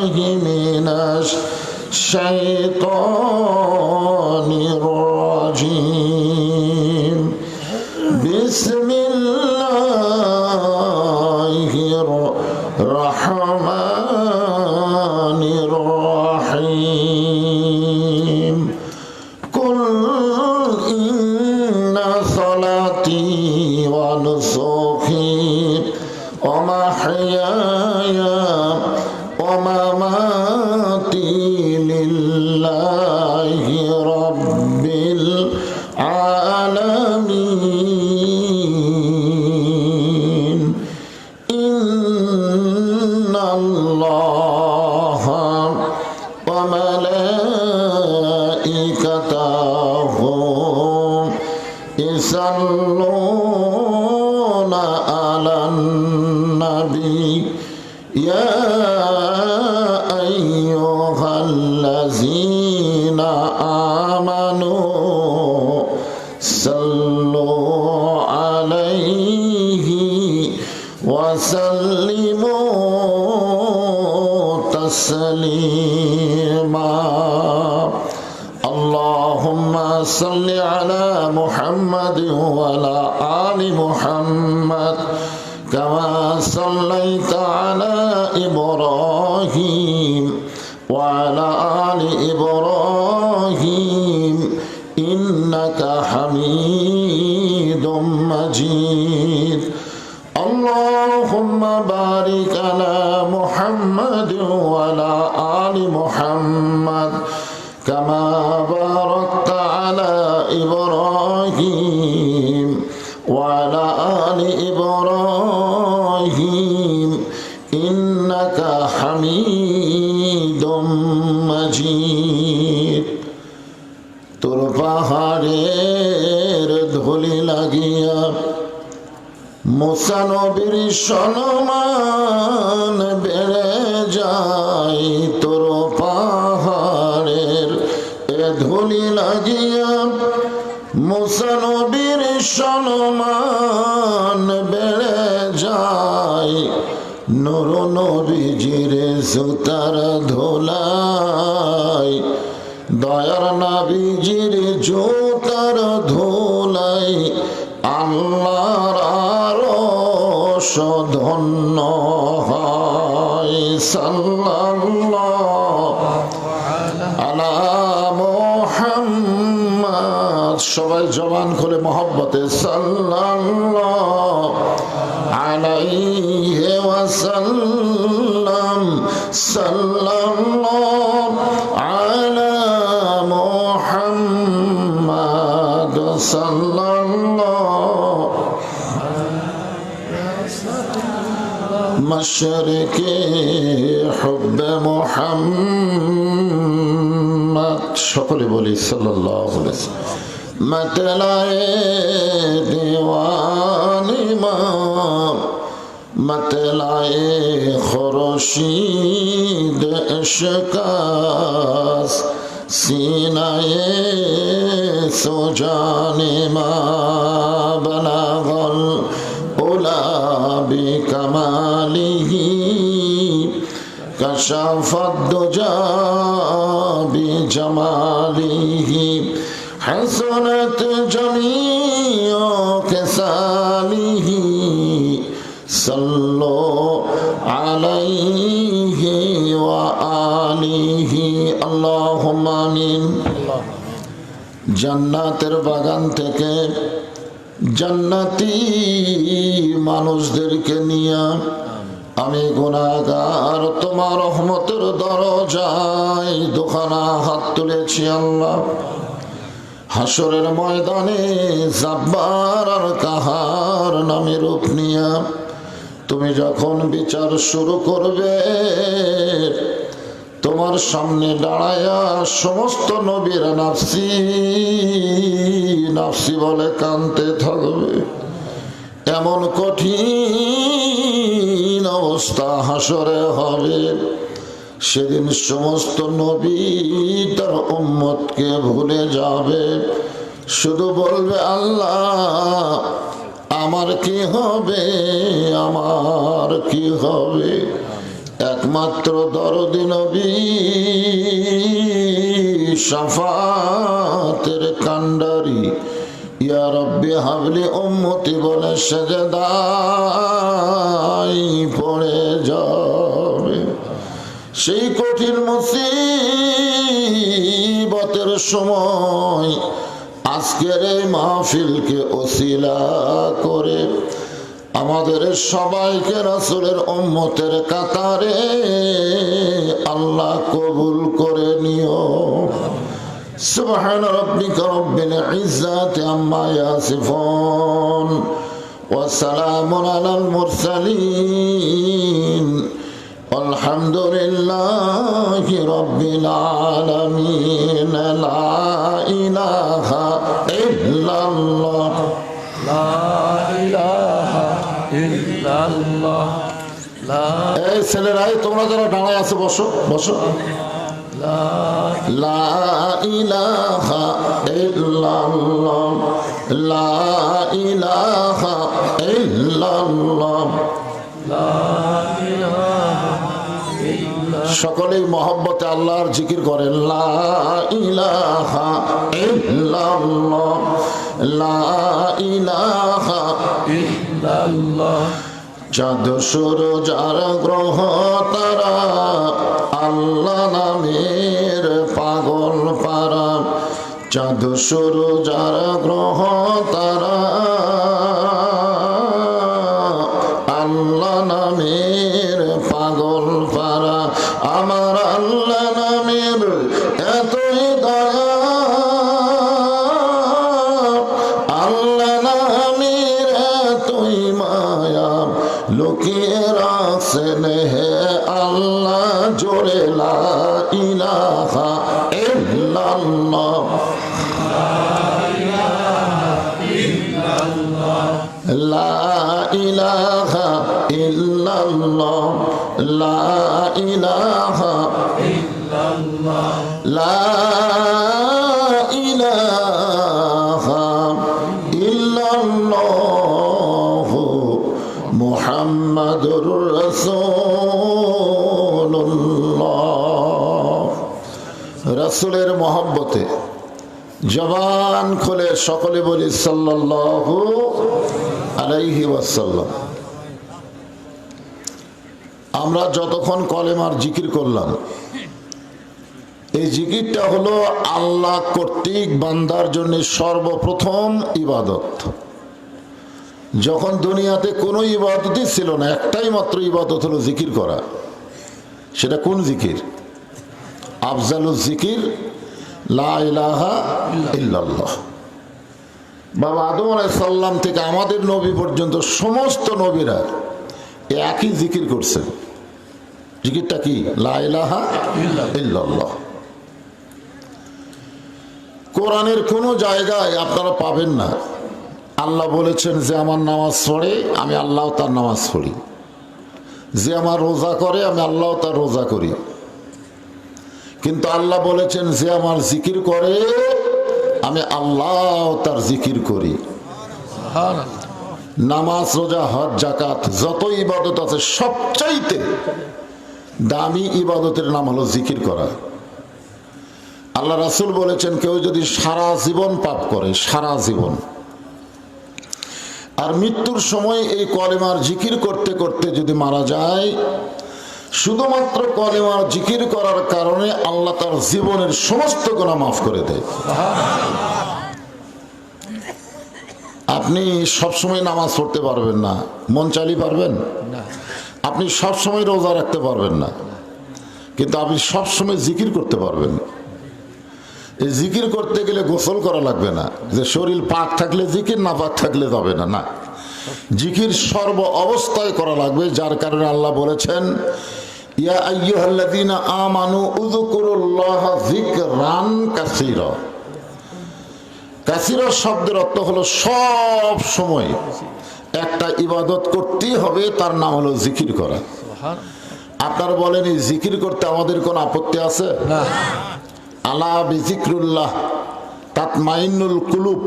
بالله من الشيطان الرجيم بسم الله الرحمن الرحيم قل إن صلاتي ونسكي ومحياي ومماتي لله رب العالمين إن الله وملائكته يصلون على النبي يا أيها الذين آمنوا صلوا عليه وسلموا تسليما اللهم صل على محمد وعلى آل محمد كما صليت على إبراهيم وعلى آل إبراهيم إنك حميد مجيد اللهم بارك على محمد وعلى آل محمد كما باركت على إبراهيم وعلى آل إبراهيم إنك حميد مجيد তোর পাহাড়ের ধুলি লাগিয়া মুসা নবীর সম্মান বেড়ে যায় তোর পাহাড়ের ধুলি লাগিয়া মুসা নবীর সম্মান বেড়ে যায় নূর নবীজির জুতার ধুলাই দয়ার নবীজির জুতার ধুলাই আল্লাহর আরশ ধন্য হয় সাল্লাল্লাহু আলা মুহাম্মদ সবাই জবান খুলে মহব্বতে সাল্লাল্লাহু আলাইহি ওয়াসাল্লাম সাল্লাল্লাহু আলা মুহাম্মদ সাল্লাল্লাহু মশরিকে হুব্বে মুহাম্মদ সকলে বলি সাল্লাল্লাহু আলাইহি ওয়াসাল্লাম मतलाए दीवानी माँ मतलाए खुर्शीद इश्कास सीनाए सुजाने माँ बलागल उला बिकमालिही कशफत दुजा बिजमालिही हसनत जमीओ खसालिही सल्लो अलैहि व आलिहि अल्लाहुम्मा आमीन। জান্নাতের বাগান থেকে জান্নাতি মানুষদেরকে নিয়ে আমি গুনাহগার তোমার রহমতের দরজায় দুখানা হাত তুলেছি আল্লাহ। হাসরের ময়দানে জাব্বার আর কাহার নামে রূপ নিয়া তুমি যখন বিচার শুরু করবে তোমার সামনে দাঁড়ায়া সমস্ত নবীরা নাফসি নাফসি বলে কাঁদতে থাকবে। এমন কঠিন অবস্থা হাসরে হবে, সেদিন সমস্ত নবী তার উম্মতকে ভুলে যাবে, শুধু বলবে আল্লাহ আমার কি হবে, আমার কি হবে। একমাত্র দরদি নবী শাফাতের কান্ডারি ইয়া রব্বি হাবলি উম্মতি বলে সেজদায় পড়ে যাবে। সেই কঠিন মুসিবতের সময় আজকের এই মাহফিলকে ওসিলা করে আমাদের সবাইকে রাসূলের উম্মতের কাতারে আল্লাহ কবুল করে নিও। সুবহান রাব্বিকা রব্বিল ইজ্জাতি আম্মা ইয়াসিফুন ওয়া সালামুন আলাল মুরসালিন আলহামদুলিল্লাহি রাব্বিল আলামিন। লা ইলাহা ইল্লাল্লাহ লা ইলাহা ইল্লাল্লাহ। এই ছেলেরাই তোমরা যারা দাঁড়ায় আছে বসো বসো। লা ইলাহা ইল্লাল্লাহ লা ইলাহা ইল্লাল্লাহ। সকলেই মহব্বতে আল্লাহর জিকির করেন। লা ইলাহা ইল্লাল্লাহ লা ইলাহা ইল্লাল্লাহ। চাঁদ সূরজ আর গ্রহ তারা আল্লাহ নামের পাগল পারা। চাঁদ সূরজ আর গ্রহ তারা আল্লাহ নামের পাগল পারা। আমার আল্লাহ নামের এতই দয়া, আল্লাহ নামের এতই মায়া, লুকিয়ে রাখছেন হে আল্লাহ জোরে লা ইলাহা ইল্লাল্লাহ লা ইলাহা ইল্লাল্লাহ লা ইলাহা ইল্লাল্লাহ লা ইলাহা ইল্লাল্লাহ মুহাম্মাদুর রাসূলুল্লাহ। রাসূলের মহব্বতে জবান খুলে সকলে বলি সাল্লাল্লাহু আলাইহি ওয়াসাল্লাম। আমরা যতক্ষণ কলেমার জিকির করলাম, এই জিকিরটা হলো আল্লাহ কর্তৃক বান্দার জন্য সর্বপ্রথম ইবাদত। যখন দুনিয়াতে কোনো ইবাদতই ছিল না, একটাই মাত্র ইবাদত হলো জিকির করা। সেটা কোন জিকির? আফজালুজ জিকির লা ইলাহা ইল্লাল্লাহ। বাবা আদম আলাইহিস সালাম থেকে আমাদের নবী পর্যন্ত সমস্ত নবীরা একই জিকির করছেন। জিকিরটা কি? লা ইলাহা ইল্লাল্লাহ। কোরআনের কোনো জায়গায় আপনারা পাবেন না আল্লাহ বলেছেন যে আমার নামাজ পড়ে আমি আল্লাহ তার নামাজ পড়ি, যে আমার রোজা করে আমি আল্লাহ তার রোজা করি। কিন্তু আল্লাহ বলেছেন যে আমার জিকির করে আমি আল্লাহ তার জিকির করি। নামাজ, রোজা, হজ, যাকাত যত ইবাদত আছে সবচাইতে দামি ইবাদতের নাম হলো জিকির করা। আল্লাহ রাসূল বলেছেন কেউ যদি সারা জীবন পাপ করে, সারা জীবন, আর মৃত্যুর সময় এই কলেমার জিকির করতে করতে যদি মারা যায়, শুধুমাত্র কলেমার জিকির করার কারণে আল্লাহ তার জীবনের সমস্ত গুনাহ মাফ করে দেয়। আপনি সবসময় নামাজ পড়তে পারবেন না, মন চালি পারবেন না। আপনি সবসময় রোজা রাখতে পারবেন না, কিন্তু আপনি সবসময় জিকির করতে পারবেন। এই জিকির করতে গেলে গোসল করা লাগবে না, যে শরীর পাক থাকলে জিকির, না পাক থাকলে যাবে না। না, জিকির সর্ব অবস্থায় করা লাগবে। যার কারণে আল্লাহ বলেছেন ইয়া আইয়ুহাল্লাযীনা আমানু উযকুরুল্লাহা যিকরান কাসীরা। কাসীরা শব্দের অর্থ হলো সব সময় একটা ইবাদত করতেই হবে, তার নাম হলো জিকির করা। আপনারা বলেন এই জিকির করতে আমাদের কোনো আপত্তি আছে? না। আলা বিযিকরিল্লাহ তাতমাইন্নুল কুলুব।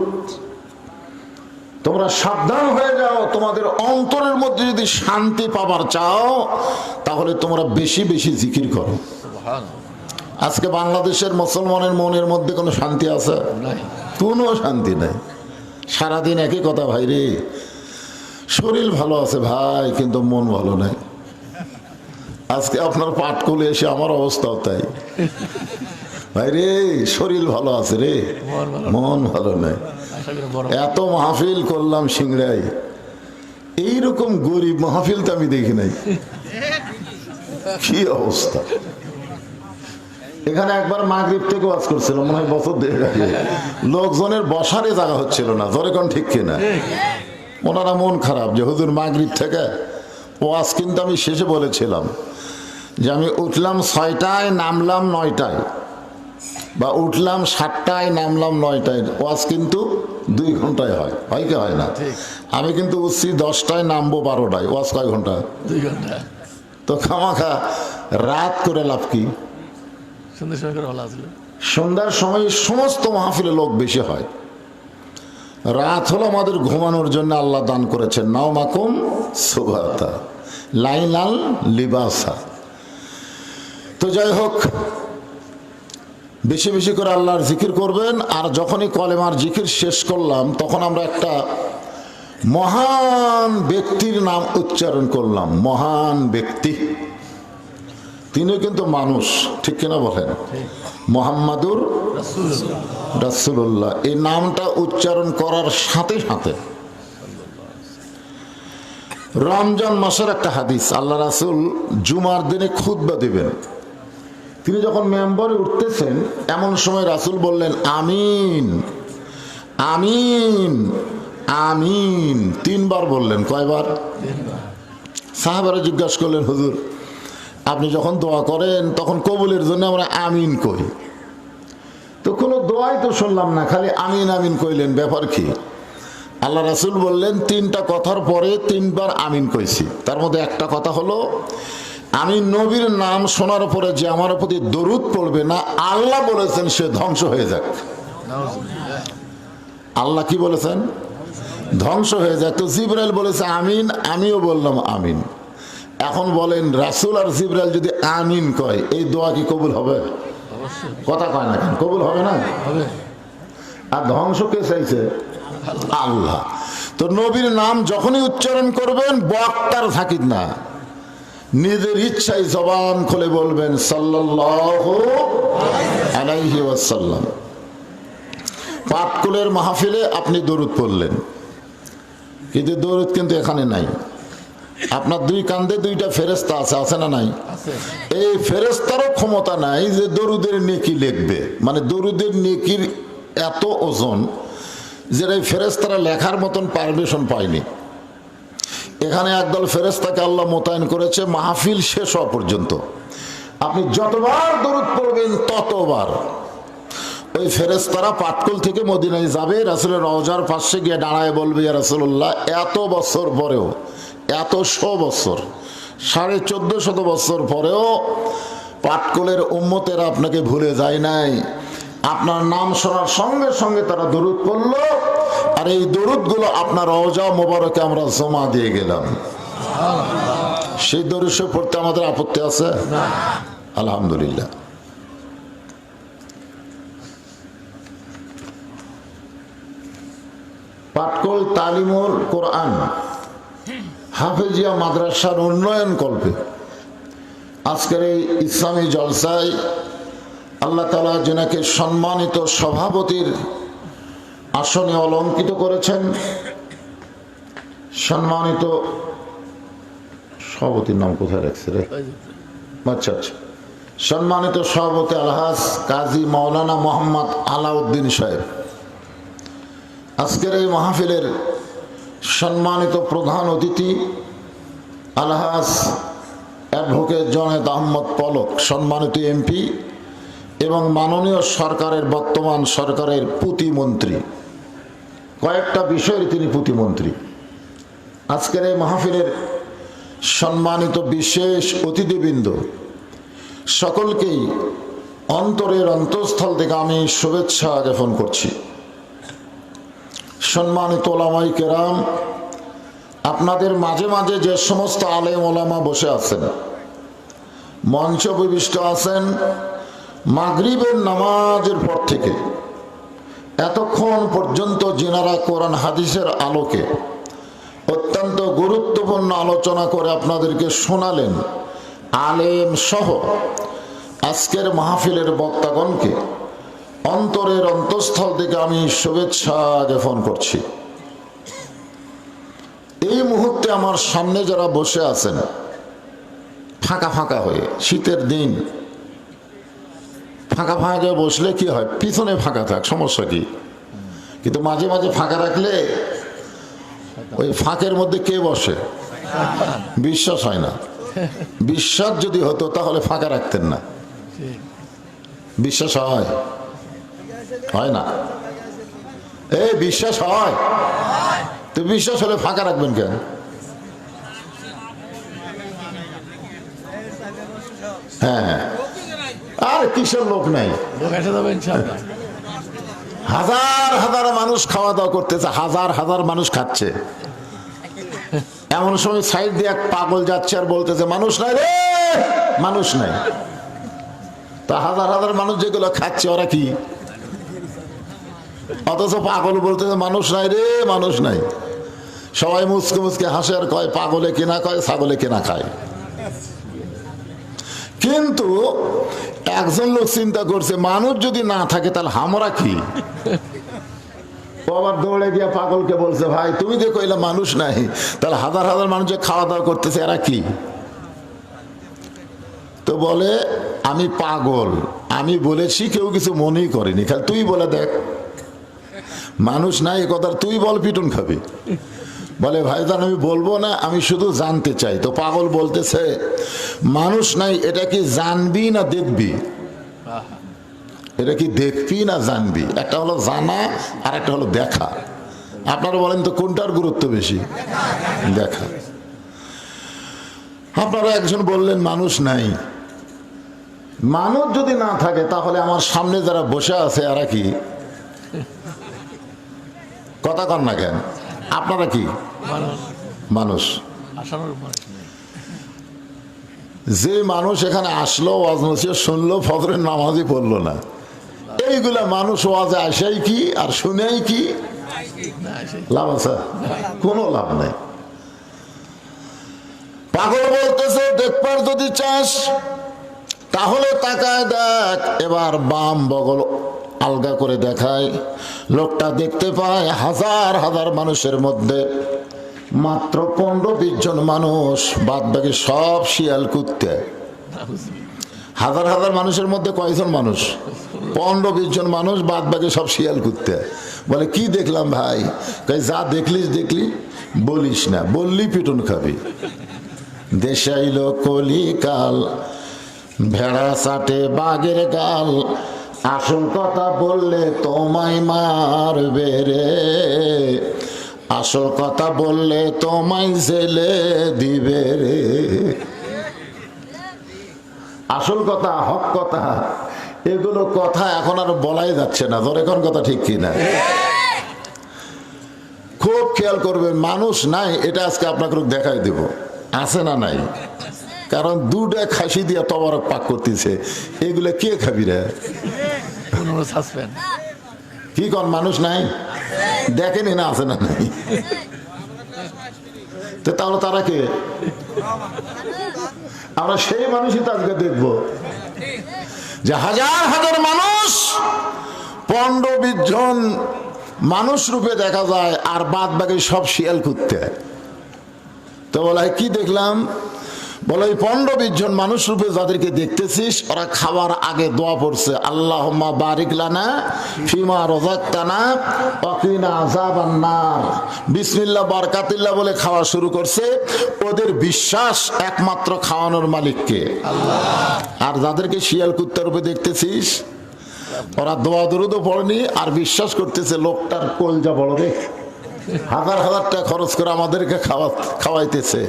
তোমরা সাবধান হয়ে যাও, তোমাদের অন্তরের মধ্যে যদি শান্তি পাবার চাও তাহলে তোমরা বেশি বেশি জিকির করো। আজকে বাংলাদেশের মুসলমানের মনের মধ্যে কোনো শান্তি আছে? কোনো শান্তি নাই। সারাদিন একই কথা, ভাই রে শরীর ভালো আছে ভাই, কিন্তু মন ভালো নাই। আজকে আপনার পাঠ করলে এসে আমার অবস্থাও তাই। ভাই রে শরীর ভালো আছে রে, মন ভালো নাই। এত মাহফিল করলাম সিংড়াই, এইরকম গরিব মাহফিল তো আমি দেখি নাই। কি অবস্থা! এখানে একবার মাগরিব থেকে ওয়াজ করছিল, মনে হয় বছর দেড় আগে। লোকজনের বসারে জায়গা হচ্ছিল না, ধরে কোন ঠিক কিনা? ওনারা মন খারাপ যে হুজুর মাগরিব থেকে ওয়াজ, কিন্তু আমি শেষে বলেছিলাম যে আমি উঠলাম 6টায়, নামলাম 9টায়, বা উঠলাম 7টায়, নামলাম 9টায়, ওয়াজ কিন্তু 2 ঘন্টায় হয়, হয় কি হয় না? আমি কিন্তু উঠছি 10টায়, নামবো 12টায়, ওয়াজ কয় ঘন্টা? 2 ঘন্টা। তো খামাখা রাত করে লাভ কি? সন্ধ্যার সময় সমস্ত মাহফিলে লোক বেশি হয়। রাত হলো আমাদের ঘুমানোর জন্য আল্লাহ দান করেছেন, নাওমাকুম সুবহাতা লাইলাল লিবাসা। তো যাই হোক, বেশি বেশি করে আল্লাহর জিকির করবেন। আর যখনই কলেমার জিকির শেষ করলাম তখন আমরা একটা মহান ব্যক্তির নাম উচ্চারণ করলাম। মহান ব্যক্তি, তিনিও কিন্তু মানুষ, ঠিক কিনা বলেন? মুহাম্মাদুর রাসূলুল্লাহ, এই নামটা উচ্চারণ করার সাথে সাথে রমজান মাসের একটা হাদিস, আল্লাহ রাসূল জুমার দিনে খুতবা দিবেন। তিনি যখন মেম্বরে উঠতেছেন এমন সময় রাসূল বললেন আমিন আমিন আমিন, 3 বার বললেন। কয়বার? সাহাবারা জিজ্ঞাসা করলেন, হুজুর আপনি যখন দোয়া করেন তখন কবুলের জন্য আমরা আমিন কই, তো কোনো দোয়াই তো শুনলাম না, খালি আমিন আমিন কইলেন, ব্যাপার কি? আল্লাহ রাসূল বললেন 3টা কথার পরে 3 বার আমিন কইছি। তার মধ্যে একটা কথা হলো, আমি নবীর নাম শোনার পরে যে আমার প্রতি দরুদ পড়বে না, আল্লাহ বলেছেন সে ধ্বংস হয়ে যাক। আল্লাহ কি বলেছেন? ধ্বংস হয়ে যাক। তো জিবরাইল বলেছে আমিন, আমিও বললাম আমিন। এখন বলেন রাসূল আর জিবরাইল যদি আমিন কয়, এই দোয়া কি কবুল হবে? কথা কয় না কেন? কবুল হবে না? আর ধ্বংস কে চাইছে? আল্লাহ। তো নবীর নাম যখনই উচ্চারণ করবেন বক্তার থাকিত না, নিজের ইচ্ছায় জবান খুলে বলবেন সাল্লাল্লাহু আলাইহি ওয়াসাল্লাম। পাটকুলের মাহফিলে আপনি দরুদ পড়লেন, কিন্তু দরুদ কিন্তু এখানে নাই। আপনার 2 কান্দে 2টা ফেরেশতা আছে, আছে না নাই? এই ফেরেশতারও ক্ষমতা নাই যে দরুদের নেকি লিখবে, মানে দরুদের নেকির এত ওজন যেটা ফেরেশতারা লেখার মতন পারমিশন পায়নি। এখানে একদল ফেরেশতাকে আল্লাহ মোতায়েন করেছে মাহফিল শেষ হওয়া পর্যন্ত। আপনি যতবার দরুদ পড়বেন ততবার ওই ফেরেশতারা পাটকুল থেকে মদিনায় যাবে, রাসূলের রওজার পাশে গিয়ে দাঁড়ায় বলবে, ইয়া রাসূলুল্লাহ, এত বছর পরেও, এত 100 বছর, 1450 বছর পরেও পাটকুলের উম্মতেরা আপনাকে ভুলে যায় নাই। আপনার নাম শোনার সঙ্গে সঙ্গে তারা দরুদ পড়লো, আর এই দরুদগুলো আপনার রওজা মোবারকে আমরা জমা দিয়ে গেলাম। সেই দরুদ পড়তে আমাদের আপত্তি আছে? আলহামদুলিল্লাহ। পাটকুল তালিমুল কোরআন হাফেজিয়া মাদ্রাসার উন্নয়ন কল্পে আজকের এই ইসলামী জলসায় আল্লাহ তাআলা যেনাকে সম্মানিত সভাপতির আসনে অলঙ্কিত করেছেন, সম্মানিত সভাপতির নাম কোথায় রাখছে রে? আচ্ছা আচ্ছা, সম্মানিত সভাপতি আলহাজ কাজী মাওলানা মোহাম্মদ আলাউদ্দিন সাহেব, আজকের এই মাহফিলের সম্মানিত প্রধান অতিথি আলহাজ অ্যাডভোকেট জনায়েত আহমদ পলক, সম্মানিত এমপি এবং মাননীয় সরকারের, বর্তমান সরকারের প্রতিমন্ত্রী, কয়েকটা বিষয়ের তিনি প্রতিমন্ত্রী। আজকের এই মাহফিলের সম্মানিত বিশেষ অতিথিবৃন্দ, সকলকেই অন্তরের অন্তঃস্থল থেকে আমি শুভেচ্ছা জ্ঞাপন করছি। সম্মানিত ওলামায়ে কেরাম, আপনাদের মাঝে মাঝে যে সমস্ত আলেম ওলামা বসে আছেন, মঞ্চ উপবিষ্ট আছেন, মাগরিবের নামাজের পর থেকে এতক্ষণ পর্যন্ত যিনারা কোরআন হাদিসের আলোকে অত্যন্ত গুরুত্বপূর্ণ আলোচনা করে আপনাদেরকে শোনালেন, আলেম সহ আজকের মাহফিলের বক্তাগণকে অন্তরের অন্তঃস্থল থেকে আমি শুভেচ্ছা জ্ঞাপন করছি। এই মুহূর্তে আমার সামনে যারা বসে আছেন ফাঁকা ফাঁকা হয়ে, শীতের দিন ফাঁকা ফাঁকা বসলে কি হয়, পিছনে ফাঁকা থাক, সমস্যা কি? কিন্তু মাঝে মাঝে ফাঁকা রাখলে ওই ফাঁকের মধ্যে কে বসে? বিশ্বাস হয় না। বিশ্বাস যদি হতো তাহলে ফাঁকা রাখতেন না। বিশ্বাস হয়? হয় না। এই বিশ্বাস হয় তো, বিশ্বাস হলে ফাঁকা রাখবেন কেন? হ্যাঁ, আর কিসের লোক নাই? হাজার হাজার মানুষ খাওয়া দাওয়া করতেছে, হাজার হাজার মানুষ খাচ্ছে। এমন সময় সাইড দিয়ে এক পাগল যাচ্ছে আর বলতেছে মানুষ নাই রে, মানুষ নাই। তা হাজার হাজার মানুষ যেগুলো খাচ্ছে ওরা কি? অথচ পাগল বলতেছে মানুষ নাই রে, মানুষ নাই। সবাই মুচকে মুচকে হাসে আর কয় পাগলে কেনা কয়, ছাগলে কেনা খায়। কিন্তু একজন লোক চিন্তা করছে মানুষ যদি না থাকে তাহলে আমরা কি? ও আবার দৌড়ে গিয়ে পাগলকে বলছে ভাই তুমি যে কইলা মানুষ নাই, তাহলে হাজার হাজার মানুষ যে খাওয়া দাওয়া করতেছে এরা কি? তো বলে আমি পাগল, আমি বলেছি, কেউ কিছু মনেই করেনি, খালি তুই বলে দেখ মানুষ নাই, এ কথা তুই বল, পিটন খাবি। বলে ভাইজান আমি বলবো না, আমি শুধু জানতে চাই। তো পাগল বলতেছে মানুষ নাই, এটা কি জানবি না দেখবি? এটা কি দেখবি না জানবি? একটা হলো জানা আর একটা হলো দেখা। আপনারা বলেন তো কোনটার গুরুত্ব বেশি? দেখা। আপনারা একজন বললেন মানুষ নাই। মানুষ যদি না থাকে তাহলে আমার সামনে যারা বসে আছে এরা কি? কথা কন না কেন? আপনারা কি? মানুষ। যে মানুষ এখানে আসলো, ওয়াজ নসিহত শুনলো, ফজরের নামাজই পড়লো না, এইগুলা মানুষ ওয়াজে আসাই কি আর শুনেই কি লাভ আছে? কোনো লাভ নাই। পাগল বলতেছে দেখবার যদি চাস তাহলে তাকায় দেখ। এবার বাম বগল আলগা করে দেখায়, লোকটা দেখতে পায় হাজার হাজার মানুষের মধ্যে মাত্র 15-20 জন মানুষ, বাদ বাকি সব শিয়াল কুত্তে। হাজার হাজার মানুষের মধ্যে কয়জন মানুষ? 15-20 জন মানুষ, বাদ বাকি সব শিয়াল কুত্তে। বলে কি দেখলাম ভাই? যা দেখলিস দেখলি, বলিস না, বললি পিটন খাবি। দেশে আইলো কলিকাল, ভেড়া চাটে বাঘের গাল, আসল কথা বললে তোমায় মারবে রে, আসল কথা বললে তোমায় জেলে দিবে রে। আসল কথা, হক কথা, এগুলো কথা এখন আর বলাই যাচ্ছে না। ধর এখন কথা ঠিক কিনা? খুব খেয়াল করবেন, মানুষ নাই এটা আজকে আপনাকে দেখাই দেব। আছে না নাই? কারণ দুটা খাসি দিয়া তবরক পাক করতেছে, এগুলো কে খাবি রে? কি কন মানুষ নাই? দেখেনি না আছে না নাই? তাহলে তারা কে? আমরা সেই মানুষই তো আজকে দেখবো যে হাজার হাজার মানুষ 15-20 জন মানুষ রূপে দেখা যায়, আর বাদ বাকি সব শিয়াল কুত্তে। তো বলা কি দেখলাম? বলে 15-20 জন মানুষ রূপে যাদেরকে দেখতেছিস ওরা খাওয়ার আগে দোয়া পড়ছে, আল্লাহুম্মা বারিক লানা ফিমা রাযাকতানা ওয়া কিনা আযাবান নার, বিসমিল্লাহ বারাকাতিল্লাহ বলে খাওয়া শুরু করছে। ওদের বিশ্বাস একমাত্র খাওয়ানোর মালিককে আল্লাহ। আর যাদেরকে শিয়াল কুত্তার রূপে দেখতেছিস ওরা দোয়া দরুদও পড়েনি, আর বিশ্বাস করতেছে লোকটার কলজা বড় রে, হাজার হাজার টাকা খরচ করে আমাদেরকে খাওয়াইতেছে।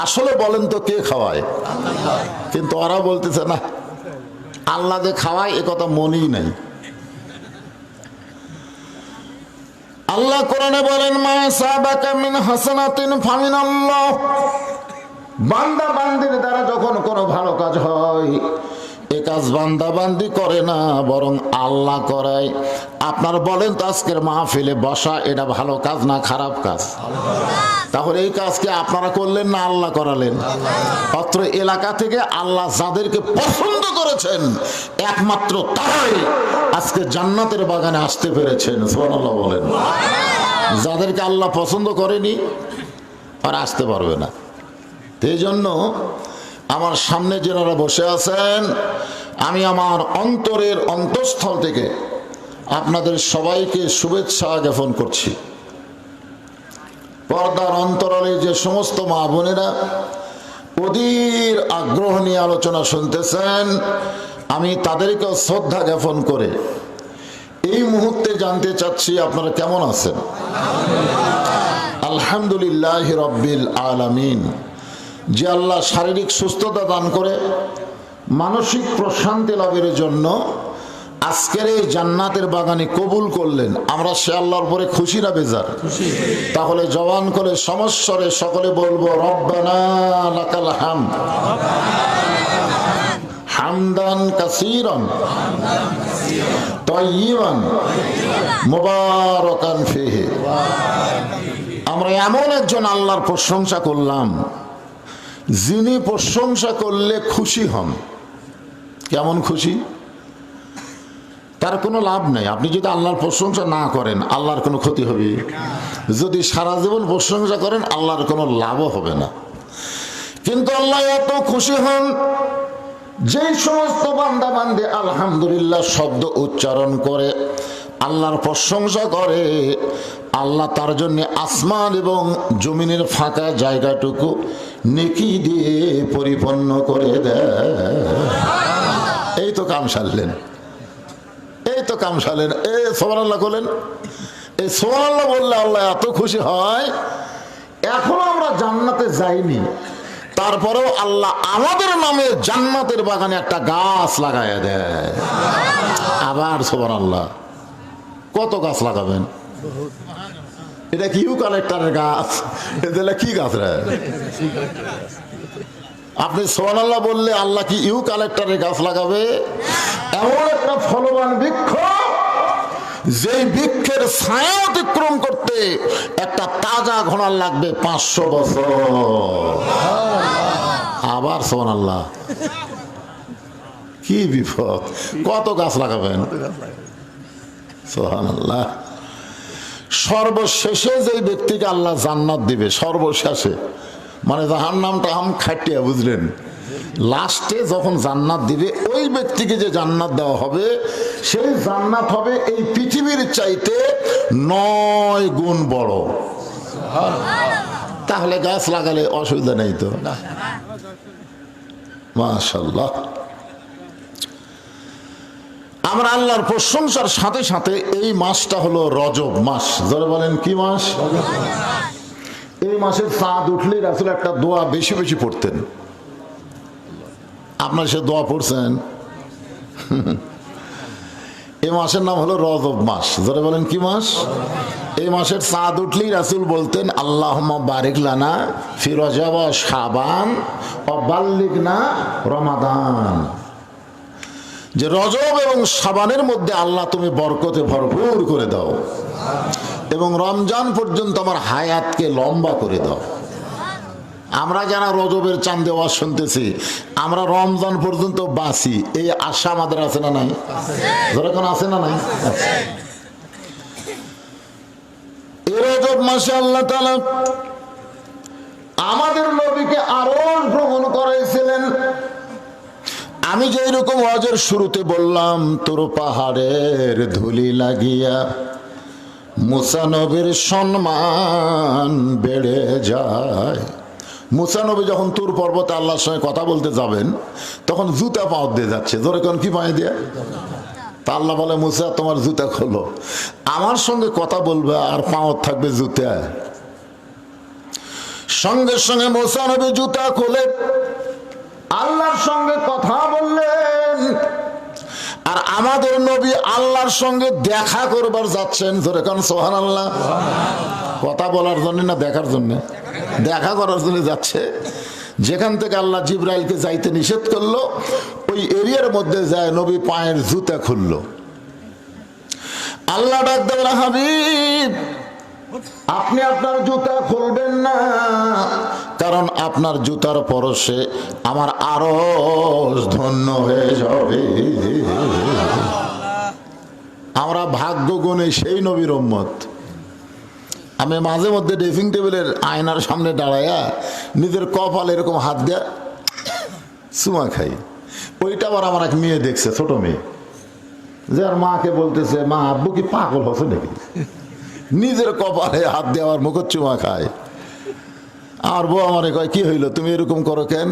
আসলে বলেন তো কে খাওয়ায়? কিন্তু ওরা বলতেছে না, আল্লাহ যে খাওয়ায় এ কথা মনেই নাই। আল্লাহ কোরআনে বলেন, মা সাবাকা মিন হাসানাতিন ফামিনাল্লাহ। বান্দা বান্দির দ্বারা যখন কোনো ভালো কাজ হয়, এ কাজ বান্দা বান্দি করে না, বরং আল্লাহ করায়। আপনার বলেন তো আজকের মাহফিলে বসা এটা ভালো কাজ না খারাপ কাজ? তাহলে এই কাজকে আপনারা করলেন না আল্লাহ করালেন? অত্র এলাকা থেকে আল্লাহ যাদেরকে পছন্দ করেছেন একমাত্র তারাই আজকে জান্নাতের বাগানে আসতে পেরেছেন। সুবহানাল্লাহ বলেন। যাদেরকে আল্লাহ পছন্দ করেনি আর আসতে পারবে না। এই জন্য আমার সামনে যারা বসে আছেন, আমি আমার অন্তরের অন্তঃস্থল থেকে আপনাদের সবাইকে শুভেচ্ছা জ্ঞাপন করছি। পর্দার অন্তরালে যে সমস্ত মা বোনেরা অধীর আগ্রহ নিয়ে আলোচনা শুনতেছেন, আমি তাদেরকে শ্রদ্ধা জ্ঞাপন করে এই মুহূর্তে জানতে চাচ্ছি আপনারা কেমন আছেন। আলহামদুলিল্লাহ রব্বিল আলামিন। যে আল্লাহ শারীরিক সুস্থতা দান করে মানসিক প্রশান্তি লাভের জন্য আজকের এই জান্নাতের বাগানে কবুল করলেন, আমরা সে আল্লাহর পরে খুশি না বেজার? তাহলে জবান করে সমস্বরে সকলে বলবো, রব্বানা লাকাল হামদ হামদান কাসীরান তাইয়িবান মুবারাকান ফীহি। আমরা এমন একজন আল্লাহর প্রশংসা করলাম যিনি প্রশংসা করলে খুশি হন। কেমন খুশি? তার কোনো লাভ নেই। আপনি যদি আল্লাহর প্রশংসা না করেন আল্লাহর কোনো ক্ষতি হবে? যদি সারা জীবন প্রশংসা করেন আল্লাহর কোনো লাভও হবে না। কিন্তু আল্লাহ এত খুশি হন, যেই সমস্ত বান্দা বান্দে আলহামদুলিল্লাহ শব্দ উচ্চারণ করে আল্লাহর প্রশংসা করে, আল্লাহ তার জন্য আসমান এবং জমিনের ফাঁকা জায়গাটুকু নেকি দিয়ে পরিপূর্ণ করে দেয়। এই তো কাম সারলেন, এই তো কাম সারলেন। এই সুবহানাল্লাহ বলেন। এই সুবহানাল্লাহ বললে আল্লাহ এত খুশি হয়। এখনো আমরা জান্নাতে যাইনি, তারপরেও আল্লাহ আমাদের নামে জান্নাতের বাগানে একটা গাছ লাগায় দেয়। আবার সুবহানাল্লাহ। কত গাছ লাগাবেন? এটা কি ইউক্যালিপটাসের গাছ? এটা কি গাছ রে? আপনি সুবহানাল্লাহ বললে আল্লাহ কি ইউক্যালিপটাসের গাছ লাগাবে? এমন একটা ফলবান বৃক্ষ, যেই বৃক্ষের ছায়া অতিক্রম করতে একটা তাজা ঘোড়ার লাগবে 500 বছর। আবার সুবহানাল্লাহ। কি বিপদ! কত গাছ লাগাবেন? সুবহানাল্লাহ। সর্বশেষে যেই ব্যক্তিকে আল্লাহ জান্নাত দিবে, সর্বশেষে মানে জাহান্নামটা খাটিয়া, বুঝলেন? লাস্টে যখন জান্নাত দিবে ওই ব্যক্তিকে যে জান্নাত দেওয়া হবে, সেই জান্নাত হবে এই পৃথিবীর চাইতে 9 গুণ বড়। তাহলে গাছ লাগালে অসুবিধা নেই তো? মাশাআল্লাহ। আমরা আল্লাহর প্রশংসার সাথে সাথে এই মাসটা হলো রজব মাস। যারা বলেন কি মাস? এই মাসের চাঁদ উঠলে রাসূল একটা দোয়া বেশি বেশি পড়তেন। আপনার সে দোয়া পড়ছেন? এই মাসের নাম হলো রজব মাস। যারা বলেন কি মাস? এই মাসের চাঁদ উঠলেই রাসূল বলতেন, আল্লাহুম্মা বারিক লানা ফি রজব ওয়া শাবান ওয়া বাল্লিগনা রমাদান। যে রজব এবং শাবানের মধ্যে আল্লাহ তুমি বরকতে ভরপুর করে দাও এবং রমজান পর্যন্ত আমার হায়াতকে লম্বা করে দাও। আমরা যারা রজবের চাঁদে ওয়াজ শুনতেছি, আমরা রমজান পর্যন্ত বাঁচি, এই আশা আমাদের আছে না নাই? যেরকম আছে না নাই? এই রজব মাসে আল্লাহ তাআলা আমাদের নবীকে আরশ ভ্রমণ করাইছিলেন। আমি যেই রকম ওয়াজের শুরুতে বললাম, তোর পাহাড়ের ধুলি লাগিয়া মুসা নবীর সম্মান বেড়ে যায়। মুসা নবী যখন তুর পর্বতে আল্লাহর সঙ্গে কথা বলতে যাবেন, তখন জুতা পাও দিয়ে যাচ্ছে। ধরে কোন কি পায়ে দিয়ে? তা আল্লাহ বলে, মুসা তোমার জুতা খোলো, আমার সঙ্গে কথা বলবে আর পাও থাকবে জুতা। সঙ্গে সঙ্গে মুসা নবী জুতা খুলে আল্লাহর সঙ্গে কথা বললেন। আর আমাদের নবী নবী আল্লাহর সঙ্গে দেখা করবার যাচ্ছেন, জোরে কারণ সুবহানাল্লাহ, কথা বলার জন্য না দেখার জন্য? দেখা করার জন্য যাচ্ছে। যেখান থেকে আল্লাহ জিবরাইলকে যাইতে নিষেধ করলো ওই এরিয়ার মধ্যে যায় নবী পায়ের জুতা খুললো। আল্লাহ ডাক দেন, হাবিব আপনি আপনার জুতা খুলবেন না, কারণ আপনার জুতার পরশে আমার আরশ ধন্য হয়ে যাবে। আমরা ভাগ্য গুণে সেই নবীর উম্মত। আমি মাঝে মধ্যে ড্রেসিং টেবিলের আয়নার সামনে দাঁড়াইয়া নিজের কপাল এরকম হাত দেয়া চুমা খাই। ওইটা আবার আমার এক মেয়ে দেখছে, ছোট মেয়ে, যে আর মাকে বলতেছে, মা আব্বু কি পাগল হচ্ছে নাকি, নিজের কপালে হাত দিয়ে আমার মুখের চুমা খায়। আর বউ আমারে কয়, কি হইলো তুমি এরকম করো কেন?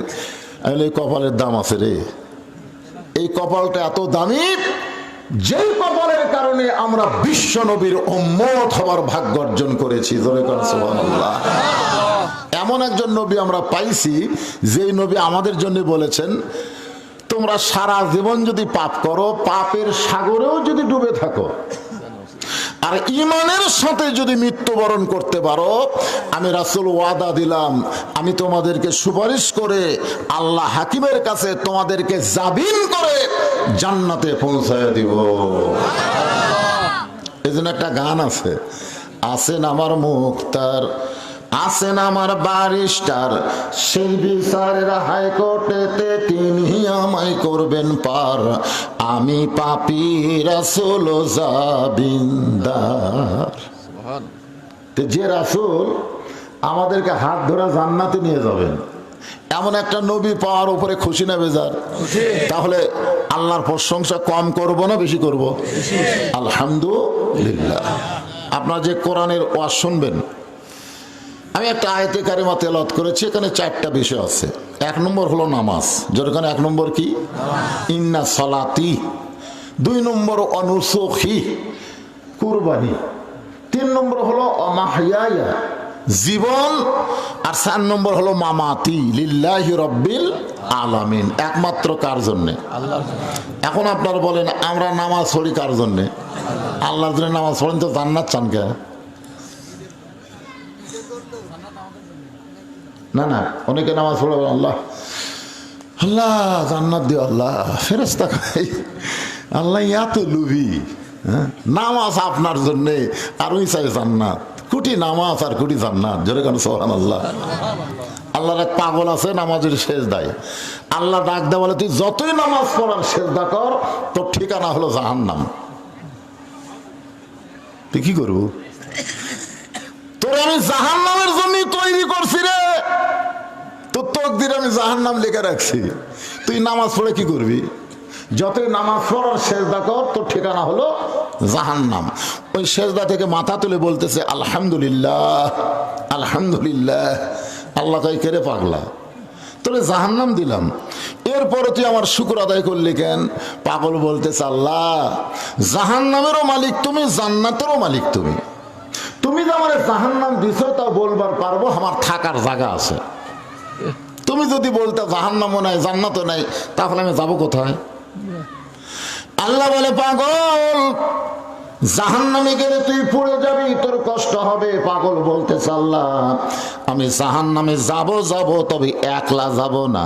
এই কপালের দাম আছে রে, এই কপালটা এত দামি, যেই কপালের কারণে আমরা বিশ্ব নবীর উম্মত হবার ভাগ্য অর্জন করেছি। সুবহানাল্লাহ। এমন একজন নবী আমরা পাইছি, যেই নবী আমাদের জন্য বলেছেন, তোমরা সারা জীবন যদি পাপ করো, পাপের সাগরেও যদি ডুবে থাকো, আর ঈমানের সাথে যদি মৃত্যুবরণ করতে পারো, আমি রাসূল ওয়াদা দিলাম, আমি তোমাদেরকে সুপারিশ করে আল্লাহ হাকিমের কাছে তোমাদেরকে জামিন করে জান্নাতে পৌঁছায় দিব। এজন্য একটা গান আছে, আছেন আমার মুক্তার, আছেন আমার ব্যারিস্টার, সেই বিচারের হাইকোর্টেতে তিনি আমায় করবেন পার, আমি পাপী রাসূল জাবিনদার। যে রাসূল আমাদেরকে হাত ধরে জান্নাতে নিয়ে যাবেন, এমন একটা নবী পাওয়ার উপরে খুশি না বেজার? তাহলে আল্লাহর প্রশংসা কম করব না বেশি করব? আলহামদুলিল্লাহ। আপনারা যে কোরআনের ওয়াজ শুনবেন, আমি একটা আয়াতে কারিমা তেলাওয়াত করেছি, এখানে 4টা বিষয় আছে। 1 নম্বর হলো নামাজ, যেখানে 1 নম্বর কি? ইন্না সালাতি। 2 নম্বর অনুসুখি, কুরবানি। 3 নম্বর হলো মাহইয়া, জীবন। আর 4 নম্বর হলো মামাতি, লিল্লাহি রাব্বিল আলামিন, একমাত্র কার জন্যে? আল্লাহর। এখন আপনারা বলেন, আমরা নামাজ পড়ি কার জন্যে? আল্লাহর জন্য নামাজ পড়েন, তো জান্নাত চান কে? না না, অনেকে নামাজ পড়ে আল্লাহ আল্লাহ জান্নাত দিও, আল্লাহ ফেরেশতা খাই, আল্লাহ এত লুভি। নামাজ আপনার জন্যে, আর ওই চাই জান্নাত। কোটি নামাজ আর কোটি জান্নাত, জোরে কেন সুবহানাল্লাহ। আল্লাহর এক পাগল আছে নামাজের সেজদায়, আল্লাহ ডাক দেয়, বলে তুই যতই নামাজ পড়ার সেজদা কর, তোর ঠিকানা হলো জাহান্নাম। তুই কি করবো? তোর আমি জাহান্নামের জন্য তৈরি করছি রে, তোর তকদির আমি জাহান্নাম লিখে রাখছি। তুই নামাজ পড়ে কি করবি? যতই নামাজ পড়ার সেজদা কর, তোর ঠিকানা হলো জাহান্নাম। ওই সেজদা থেকে মাথা তুলে বলতেছে আলহামদুলিল্লাহ, আলহামদুলিল্লাহ। আল্লাহ তাই কেড়ে পাগলা, তোরে জাহান্নাম দিলাম, এরপরে তুই আমার শুকর আদায় করলি কেন? পাগল বলতেছে, আল্লাহ জাহান্নামেরও মালিক তুমি, জান্নাতেরও মালিক তুমি। তুমি যে আমার জাহান্নাম দিছো, তা বলবার পারবো আমার থাকার জায়গা আছে। তুমি যদি বলতে জাহান্নামও নাই জান্নাতও নাই, তাহলে আমি যাবো কোথায়? আল্লাহ বলে, পাগল জাহান্নামে গেলে তুই পড়ে যাবি, তোর কষ্ট হবে। পাগল বলতেছে, আল্লাহ আমি জাহান্নামে যাব, তবে একলা যাব না।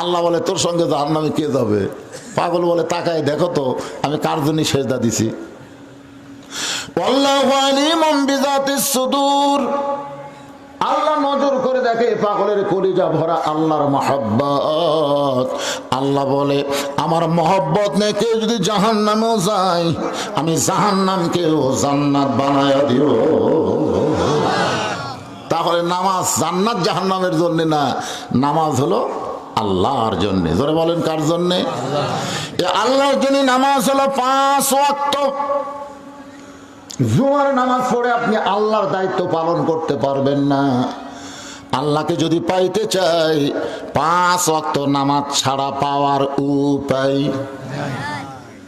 আল্লাহ বলে, তোর সঙ্গে জাহান্নামে কে যাবে? পাগল বলে, তাকায় দেখো তো আমি কার জন্য সেজদা দিছি। আল্লাহু আলিমুম বিযাতিস সুদূর। আল্লাহ নজর করে দেখে পাগলের কলিজা ভরা আল্লাহর মহব্বত। আল্লাহ বলে, আমার মহব্বত নিয়ে কেউ যদি জাহান্নামেও যায়, আমি জাহান্নামকেও জান্নাত বানায়া দিও। তাহলে নামাজ জান্নাত জাহান্নামের জন্য না, নামাজ হলো আল্লাহর জন্য। জোরে বলেন, কার জন্যে? আল্লাহর জন্য নামাজ হলো 5 ওয়াক্ত। জুমার নামাজ পড়ে আপনি আল্লাহর দায়িত্ব পালন করতে পারবেন না। আল্লাহকে যদি পাইতে চাই, 5 ওয়াক্ত নামাজ ছাড়া পাওয়ার উপায়।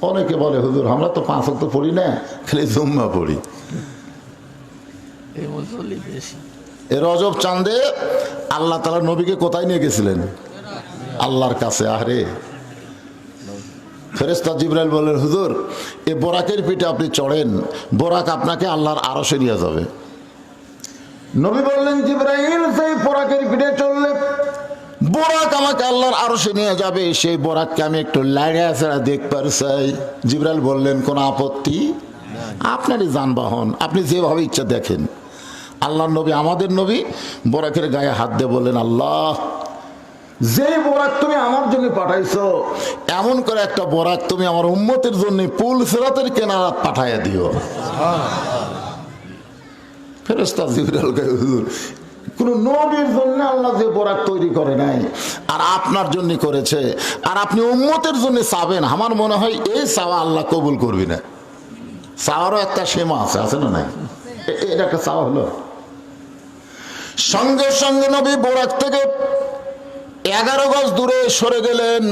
অনেকে বলে, হুজুর আমরা তো 5 ওয়াক্ত পড়ি না, খালি জুম্মা পড়ি। এ রজব চাঁদে আল্লাহ তাআলা নবীকে কোথায় নিয়ে গেছিলেন? আল্লাহর কাছে। আরে ফেরেশতা জিবরাইল বললেন, হুজুর এ বোরাকের পিঠে আপনি চড়েন, বোরাক আপনাকে আল্লাহর আরশে নিয়ে যাবে। নবী বললেন, জিবরাইল সেই বোরাকের পিঠে চললে বোরাক আমাকে আল্লাহর আরশে নিয়ে যাবে, সেই বোরাককে আমি একটু লাইড়া ছাড়া দেখতে চাই। জিবরাইল বললেন, কোনো আপত্তি, আপনারই যানবাহন, আপনি যেভাবে ইচ্ছা দেখেন। আল্লাহর নবী, আমাদের নবী বোরাকের গায়ে হাত দিয়ে বললেন, আল্লাহ যে বোরাক তুমি আমার জন্য পাঠাইছো, এমন করে একটা বোরাক তুমি আমার উম্মতের জন্য পুল সিরাতের কিনারা পাঠাইয়া দিও। ফেরেশতা জিবরাইল কয়, হুজুর কোন নবীর জন্য আল্লাহ যে বোরাক তৈরি করে নাই আর আপনার জন্য করেছে, আর আপনি উম্মতের জন্য চাবেন, আমার মনে হয় এই চাওয়া আল্লাহ কবুল করবি না। চাওয়ারও একটা সীমা আছে, আছে না নাই? এটা একটা চাওয়া হলো। সঙ্গে সঙ্গে নবী বোরাক থেকে 11 গজ দূরে সরে গেলেন,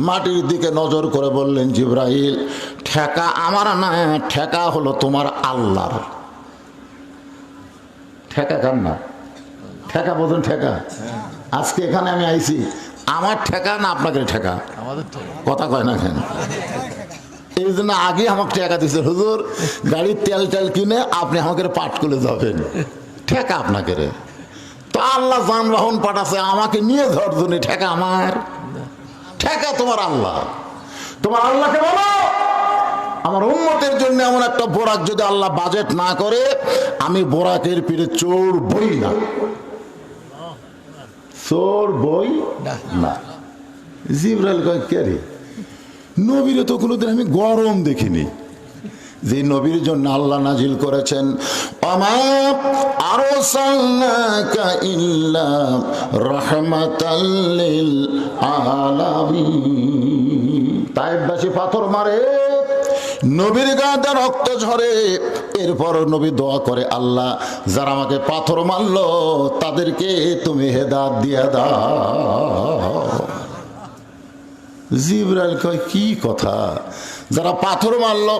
মাটির দিকে নজর করে বললেন, জিবরাইল ঠেকা আমার না, ঠেকা হলো তোমার আল্লাহর। ঠেকা কার না? ঠেকা বোঝেন? ঠেকা আজকে এখানে আমি আইছি, আমার ঠেকা না আপনাকে ঠেকা? কথা কয় না কেন? এই জন্য আগে আমাকে ঠেকা দিচ্ছে, হুজুর গাড়ির তেল টেল কিনে আপনি আমাকে পাঠ করে যাবেন, ঠেকা আপনাকে রে। তো আল্লাহ যানবাহন পাঠাচ্ছে আমাকে নিয়ে যাওয়ার জন্য, ঠেকা আমার? ঠেকা তোমার আল্লাহ। তোমার আল্লাহকে বলো, আমার উম্মতের জন্য এমন একটা বোরাক যদি আল্লাহ বাজেট না করে, আমি বোরাকের পিঠে চড়বই না, চড়বই না। জিবরাইল কয়, কে রে? নবীরে তো কোনোদিন আমি গরম দেখিনি। যে নবীর জন্য আল্লাহ নাজিল করেছেন, ওমা আরসালনাকা ইল্লা রাহমাতাল লিল আলামিন। তাইফবাসী পাথর মারে, নবীর গায়ে রক্ত ঝরে, এরপর নবী দোয়া করে, আল্লাহ যারা আমাকে পাথর মারলো তাদেরকে তুমি হেদায়েত দিয়ে দাও। জিবরাইল কয়, কি কথা? যারা পাথর মারলো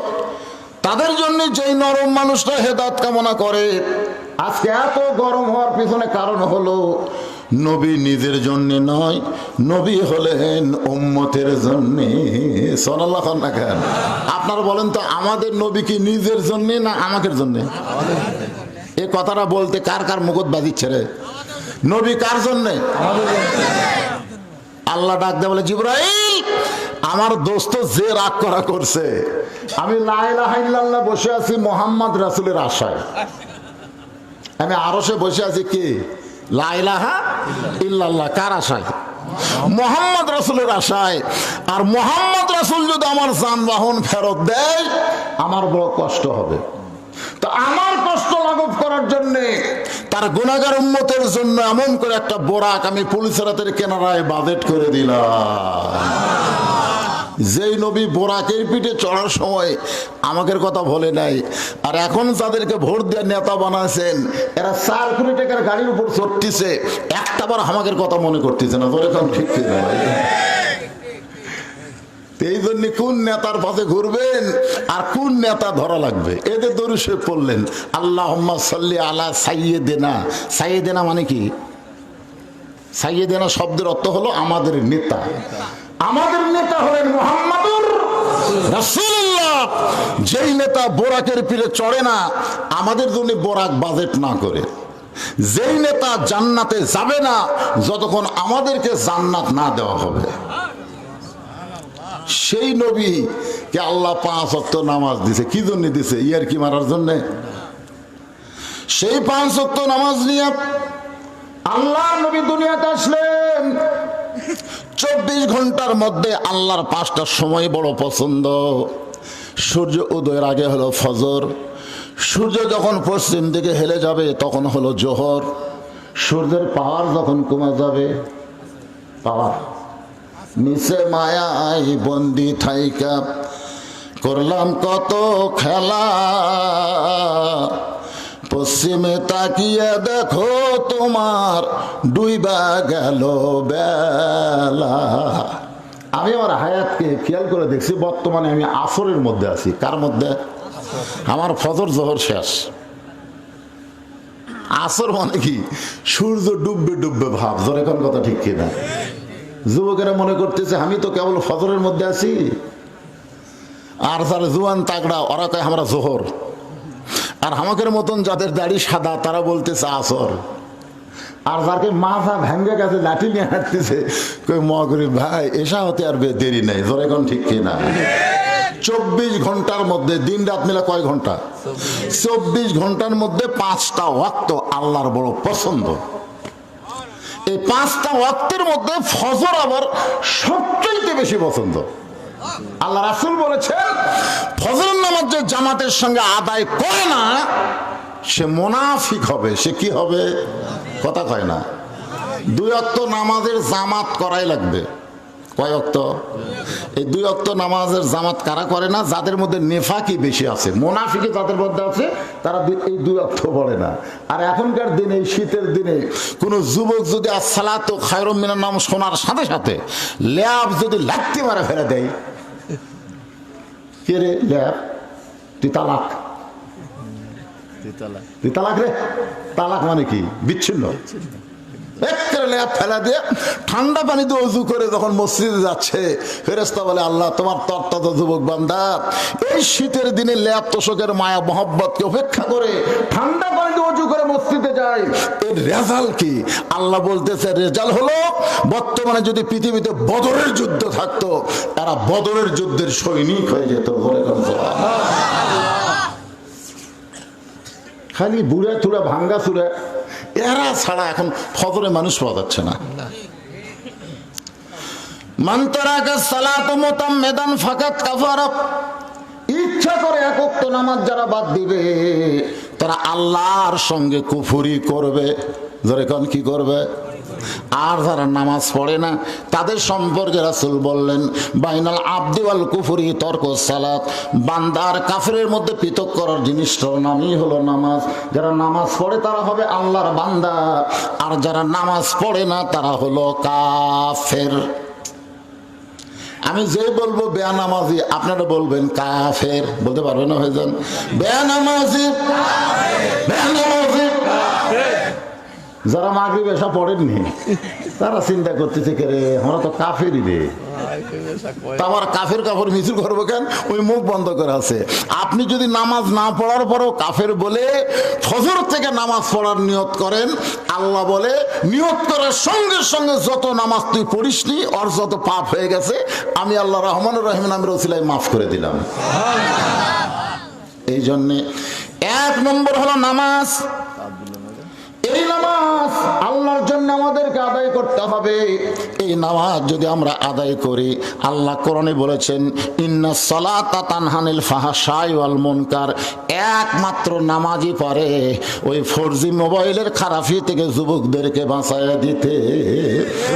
তাদের জন্য যেই নরম মানুষটা হেদায়েত কামনা করে। আজকে এত গরম হওয়ার পিছনে কারণ হলো নবী নিজের জন্য নয়, নবী হলেন উম্মতের জন্য। সাল্লাল্লাহু আলাইহি ওয়াসাল্লাম। আপনারা বলেন তো, আমাদের নবী কি নিজের জন্য না আমাদের জন্য? এই কথাটা বলতে কার কার মুখত বাজিচ্ছে রে? নবী কার জন্য? আল্লাহ ডাক দেয়, বলে, জিবরাইল আমার দোস্ত যে রাগ করা করছে, আমি লা ইলাহা ইল্লাল্লাহ বসে আছি মুহাম্মদ রাসূলের আশায়, আমি আরশে বসে আছি কি? লা ইলাহা ইল্লাল্লাহ কার আশায়? মুহাম্মদ রাসূলের আশায়। আর মুহাম্মদ রাসূল যদি আমার যানবাহন ফেরত দেয়, আমার বড় কষ্ট হবে। তো আমার কষ্ট লাঘব করার জন্য, তার গুনাহগার উম্মতের জন্য এমন করে একটা বোরাক আমি পুলিশের কেনারায় বাজেট করে দিলাম। যেই নবী বোরাকের পিঠে চড়ার সময় আমাদের কথা বলে নাই, আর এখন যাদেরকে ভোট দিয়ে নেতা বানাচ্ছেন, এরা 4 কোটি টাকার গাড়ির উপর চড়তেছে, একটাবার আমাদের কথা মনে করতেছে না। তোর এখন ঠিক ছিল। এই জন্য কোন নেতার পাশে ঘুরবেন আর কোন নেতা ধরা লাগবে, এদের দরুদ শরীফ পড়লেন, আল্লাহুম্মা সাল্লি আলা সাইয়্যিদিনা। সাইয়্যিদিনা মানে কি? সাইয়্যিদিনা শব্দের অর্থ হলো আমাদের নেতা। আমাদের নেতা হলেন মুহাম্মাদুর রাসূলুল্লাহ। যেই নেতা বোরাকের পিঠে চড়ে না, আমাদের জন্য বোরাক বাজেট না করে, যেই নেতা জান্নাতে যাবে না যতক্ষণ আমাদেরকে জান্নাত না দেওয়া হবে, সেই নবীকে আল্লাহ 5 ওয়াক্ত নামাজ দিছে। কি জন্য দিছে? ইয়ার কি মারার জন্য? সেই 5 ওয়াক্ত নামাজ নিয়ে আল্লাহ নবী দুনিয়াতে আসলেন। 24 ঘন্টার মধ্যে আল্লাহর 5টা সময় বড় পছন্দ। সূর্য উদয়ের আগে হলো ফজর, সূর্য যখন পশ্চিম দিকে হেলে যাবে তখন হলো জোহর, সূর্যের পাওয়ার যখন কমে যাবে, পাওয়ার নিচে মায়ায় বন্দি থাইকা করলাম কত খেলা, পশ্চিমে তাকিয়ে দেখো তোমার ডুইবা গেল বেলা। আমি আমার হায়াতকে খেয়াল করে দেখছি, বর্তমানে আমি আসরের মধ্যে আছি। কার মধ্যে? আমার ফজর জোহর শেষ। আসর মানে কি? সূর্য ডুববে ডুববে ভাব। জোরে কোন কথা ঠিক কিনা? যুবকেরা মনে করতেছে আমি তো কেবল ফজরের মধ্যে আছি, আর যারা জুয়ান তাগড়া ওরা কয় আমরা জোহর, আর আমাদের মতন যাদের দাড়ি সাদা তারা বলতেছে আসর, আর যাকে মাথা ভেঙ্গে গেছে লাঠি নিয়ে হাঁটতেছে কই মগরিব। ভাই এসা হতে আর দেরি নেই, জোরে কোন ঠিক কিনা? 24 ঘন্টার মধ্যে, দিন রাত মিলে কয় ঘন্টা? 24 ঘন্টার মধ্যে 5টা ওয়াক্ত আল্লাহর বড় পছন্দ। এই 5টা ওয়াক্তের মধ্যে ফজর আবার সবচেয়ে বেশি পছন্দ। আল্লাহ রাসূল বলেছেন ফজরের নামাজ যে জামাতের সঙ্গে আদায় করে না সে মুনাফিক হবে। সে কি হবে? কথা কয় না। 2 ওয়াক্ত নামাজের জামাত করাই লাগবে। কয় ওয়াক্ত? এই 2 ওয়াক্ত নামাজের জামাত কারা করে না? যাদের মধ্যে নেফাকি বেশি আছে, মুনাফিকি যাদের মধ্যে আছে তারা এই 2 ওয়াক্ত পড়ে না। আর এখনকার দিনে, এই শীতের দিনে কোনো যুবক যদি আসসালাতু খায়রুম মিনান নাম শোনার সাথে সাথে ল্যাব যদি লাত্তি মারা ফেলে দেয়, কে রে ল্যাব? তুই তালাক। তুই তালাক রে? তালাক মানে কি? বিচ্ছিন্ন। ফেলা দিয়ে ঠান্ডা পানি দিয়ে অজু করে যখন মসজিদে যাচ্ছে, ফেরেশতা বলে আল্লাহ তোমার তরতাজা যুবক বান্দা এই শীতের দিনে ল্যাব তোষকের মায়া মহব্বতকে উপেক্ষা করে ঠান্ডা পানি দিয়ে অজু করে মসজিদে যায়, এর রেজাল্ট কি? আল্লাহ বলতেছে রেজাল্ট হলো বর্তমানে যদি পৃথিবীতে বদরের যুদ্ধ থাকতো তারা বদরের যুদ্ধের সৈনিক হয়ে যেত। খালি বুড়া থুড়া ভাঙ্গা চুরা এরা ছাড়া এখন ফজরে মানুষ পাওয়া যাচ্ছে না। মান তারাকা সালাতু মুতাম্মিদান ফাকাত কাফারা, ইচ্ছা করে এক ওয়াক্ত নামাজ যারা বাদ দিবে তারা আল্লাহর সঙ্গে কুফরি করবে। জোরে কোন কি করবে? আর যারা নামাজ পড়ে না তাদের সম্পর্কে রাসূল বললেন বাইনাল আবদি ওয়াল কুফরি তরকুস সালাত, বান্দার কাফেরের মধ্যে পৃথক করার জিনিসটার নামই হলো নামাজ। যারা নামাজ পড়ে তারা হবে আল্লাহর বান্দা, আর যারা নামাজ পড়ে না তারা হলো কাফের। আমি যে বলবো বেনামাজি আপনারা বলবেন কাফের, বলতে পারবেন না? হয়ে যান বেনামাজি, বেনামাজি। যারা মাগরিব এসা পড়েননি তারা চিন্তা করতেছে কে রে আমরা তো কাফেরই রে, আমার কাফের কাপড় মিছিল করবো কেন? ওই মুখ বন্ধ করে আছে। আপনি যদি নামাজ না পড়ার পরও কাফের বলে ফজর থেকে নামাজ পড়ার নিয়ত করেন, আল্লাহ বলে নিয়ত করার সঙ্গে সঙ্গে যত নামাজ তুই পড়িসনি ওর যত পাপ হয়ে গেছে আমি আল্লাহ রহমানুর রহিম নামের ওসিলায় মাফ করে দিলাম। এই জন্যে 1 নম্বর হলো নামাজ। এই নামাজ আল্লাহর জন্য আমাদেরকে আদায় করতে হবে। এই নামাজ যদি আমরা আদায় করি, আল্লাহ কোরআনে বলেছেন ইন্নাস সালাতা তানহানিল ফাহশাই ওয়াল মুনকার, একমাত্র নামাজই পারে ওই 4G মোবাইলের খারাপি থেকে যুবকদেরকে বাঁচাইয়া দিতে।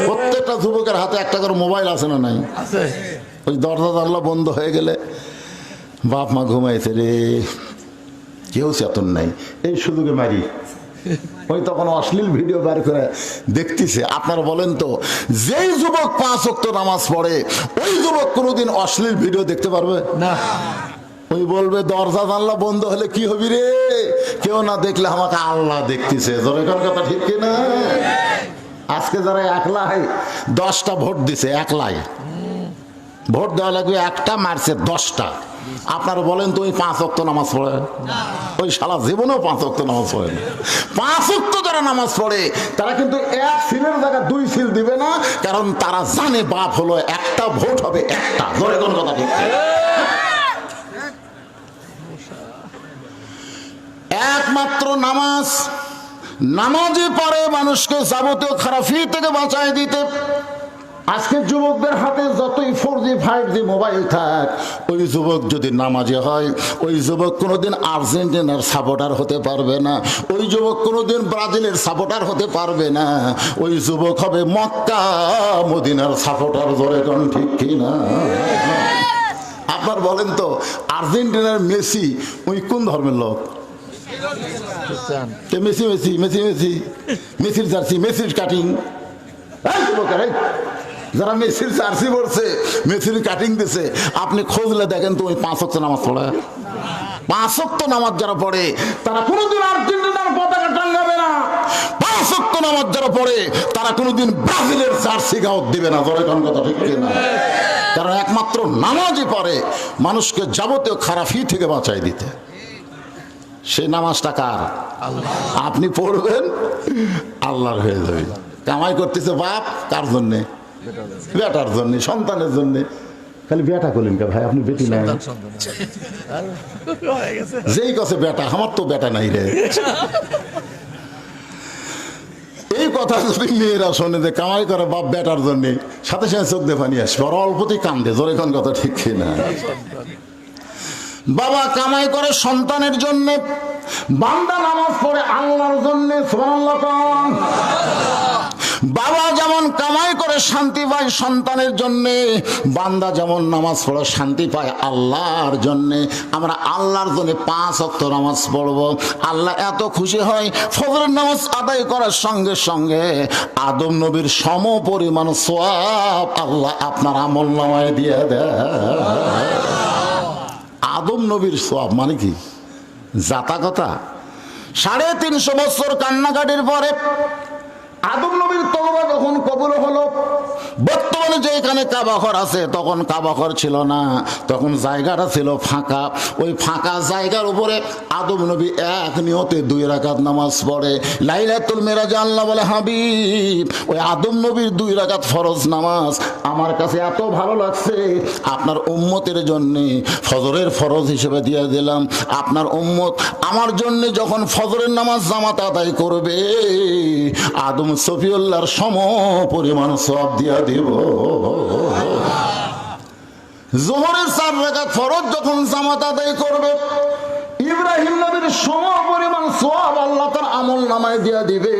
প্রত্যেকটা যুবকের হাতে একটা করে মোবাইল আছে না নাই? আছে। ওই দরজা জানলা বন্ধ হয়ে গেলে বাপ মা ঘুমাইছে রে, কেউ চেতন নাই, এই সুযোগে মারি ওই তখন অশ্লীল ভিডিও বের করে দেখতেছে। আপনারা বলেন তো যেই যুবক 5 ওয়াক্ত নামাজ পড়ে ওই যুবক কোনোদিন অশ্লীল ভিডিও দেখতে পারবে না? ওই বলবে দরজা জানলা বন্ধ হলে কি হবি রে, কেউ না দেখলে আমাকে আল্লাহ দেখতেছে। জোরেকার কথা ঠিক কিনা? আজকে যারা একলাই 10টা ভোট দিছে, একলাই ভোট দেওয়া লাগবে, একটা মারছে 10টা। আপনারা বলেন তো ওই 5 ওয়াক্ত নামাজ পড়ে? ওই শালা জীবনেও 5 ওয়াক্ত নামাজ পড়ে না। 5 ওয়াক্ত যারা নামাজ পড়ে তারা কিন্তু 1 সিলের জায়গায় 2 সিল দিবে না, কারণ তারা জানে বাপ হলো একটা, ভোট হবে একটা। ধরে কোন কথা ঠিক? একমাত্র নামাজ, নামাজই পারে মানুষকে যাবতীয় খারাপি থেকে বাঁচায় দিতে। আজকে যুবকদের হাতে যতই 4G 5G মোবাইল থাক, ওই যুবক যদি নামাজি হয় ওই যুবক কোনোদিন আর্জেন্টিনার সাপোর্টার হতে পারবে না, ওই যুবক কোনোদিন ব্রাজিলের সাপোর্টার হতে পারবে না, ওই যুবক হবে মক্কা মদিনার সাপোর্টার। জোরে কোন ঠিক কিনা? আপনার বলেন তো আর্জেন্টিনার মেসি ওই কোন ধর্মের লোক? মেসি মেসি মেসি মেসি মেসির জার্সি, মেসির কাটিং। যারা মেসির জার্সি পড়ছে, মেসির কাটিং দিছে, আপনি খোঁজলে দেখেন তো ওই 5 ওয়াক্ত নামাজ পড়ে। 5 ওয়াক্ত নামাজ যারা পড়ে তারা কোনোদিন আর্জেন্টিনার পতাকা টাঙ্গাবে না। 5 ওয়াক্ত নামাজ যারা পড়ে তারা কোনোদিন ব্রাজিলের জার্সি গাও দিবে না। ধরে কোন কথা ঠিক না? কারণ একমাত্র নামাজই পারে মানুষকে যাবতীয় খারাপি থেকে বাঁচাই দিতে। সেই নামাজটা কার? আপনি পড়বেন, আল্লাহর হয়ে যাবে। কামাই করতেছে বাপ কার জন্যে? বেটার জন্যে, সন্তানের জন্যে। খালি বেটা করলেন কে ভাই? আপনি বেটি নাই? যেই কাছে বেটা, আমার তো বেটা নাই রে। এই কথা যদি মেয়েরা শোনে যে কামাই করে বাপ বেটার জন্যে, সাথে সাথে চোখ দিয়ে পানি আসবে, ওরা অল্পতেই কান্দে। জোরে কোন কথা ঠিক না? বাবা কামাই করে সন্তানের জন্য, বান্দা নামাজ পড়ে আল্লাহর জন্য। সুবহানাল্লাহ। বাবা যেমন কামাই করে শান্তি পায় সন্তানের জন্য, বান্দা যেমন নামাজ পড়ে শান্তি পায় আল্লাহর জন্য। আমরা আল্লাহর জন্য 5 ওয়াক্ত নামাজ পড়ব। আল্লাহ এত খুশি হয়, ফজরের নামাজ আদায় করার সঙ্গে সঙ্গে আদম নবীর সম পরিমাণ সওয়াব আল্লাহ আপনার আমলনামায় দিয়ে দেয়। আদম নবীর সওয়াব মানে কি জাতা কথা? 350 বছর কান্নাকাটির পরে আদম নবীর তওবা যখন কবুল হলো, বর্তমানে যে এখানে কাবা ঘর আছে, তখন কাবা ঘর ছিল না, তখন জায়গাটা ছিল ফাঁকা। ওই ফাঁকা জায়গার উপরে আদম নবী এক নিয়তে 2 রাকাত নামাজ পড়ে। লাইলাতুল মিরাজে আল্লাহ বলে, হাবিব ওই আদম নবীর 2 রাকাত ফরজ নামাজ আমার কাছে এত ভালো লাগছে, আপনার উম্মতের জন্য ফজরের ফরজ হিসেবে দিয়ে দিলাম। আপনার উম্মত আমার জন্য যখন ফজরের নামাজ জামাত আদায় করবে, আদম সফিউল্লাহর সম পরিমাণ সওয়াব দিয়া দিব। যোহরের 4 রাকাত ফরজ যখন জামাত আদায় করবে, ইব্রাহিম নবীর সম পরিমাণ সওয়াব আল্লাহ তার আমলনামায় দিয়া দিবে।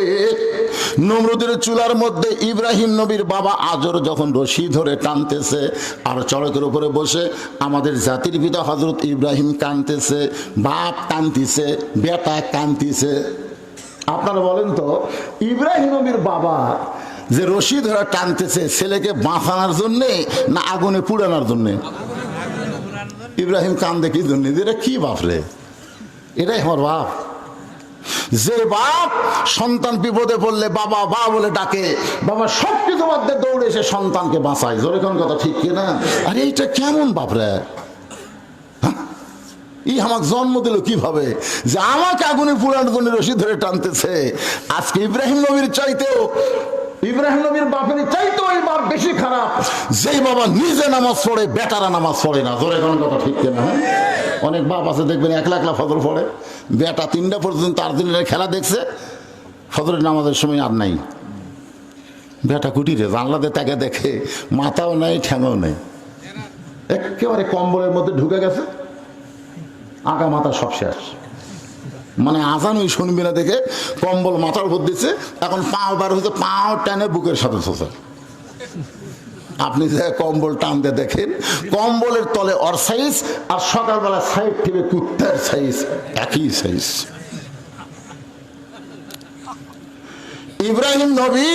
নমরুদের চুলার মধ্যে ইব্রাহিম নবীর বাবা আজর যখন রশি ধরে টানতেছে আর চড়কের উপরে বসে আমাদের জাতির পিতা হযরত ইব্রাহিম কাঁদতেছে, বাপ কাঁদতেছে, বেটা কাঁদতেছে। আপনারা বলেন তো, ইব্রাহিম নবীর বাবা যে রশি ধরে টানতেছে ছেলেকে বাঁচানোর জন্যে না আগুনে পুড়ানোর জন্যে? ইব্রাহিম কান্দে কি জন্য? এটা কি বাপ রে? এটাই আমার বাপ। যে বাপ সন্তান বিপদে পড়লে বাবা বা বলে ডাকে, বাবা সবকিছু বাদ দিয়ে দৌড়ে এসে সন্তানকে বাঁচায়। জোরে কোন কথা ঠিক কিনা? আরে এইটা কেমন বাপ রে? ই আমাকে জন্ম দিল কিভাবে যে আমাকে আগুনে পুরানোর জন্য রশি ধরে টানতেছে? আজকে ইব্রাহিম নবীর চাইতেও, ইব্রাহিম নবীর বাপের চাইতেও এই বাপ বেশি খারাপ, যেই বাবা নিজে নামাজ পড়ে বেটারা নামাজ পড়ে না। জোরে কোন কথা ঠিক কিনা? অনেক বাপ আছে দেখবেন একলা একলা ফজর পড়ে, বেটা 3টা পর্যন্ত 8 দিনের খেলা দেখছে, ফজরের নামাজের সময় আর নাই। বেটা কুটিরে জানলাতে তাকে দেখে, মাথাও নাই ঠ্যাঙও নেই, একেবারে কম্বলের মধ্যে ঢুকে গেছে, আগা মাথা সব শেষ। মানে আজান ওই শুনবি না দেখে কম্বল মাথার উপর দিচ্ছে, এখন পাও বার হচ্ছে, পাও টানে বুকের সাথে সোজা। আপনি যে কম্বল টানতে দেখেন, কম্বলের তলে ওর সাইজ আর সকালবেলা সাইড থেকে কুত্তার সাইজ একই সাইজ। ইব্রাহিম নবী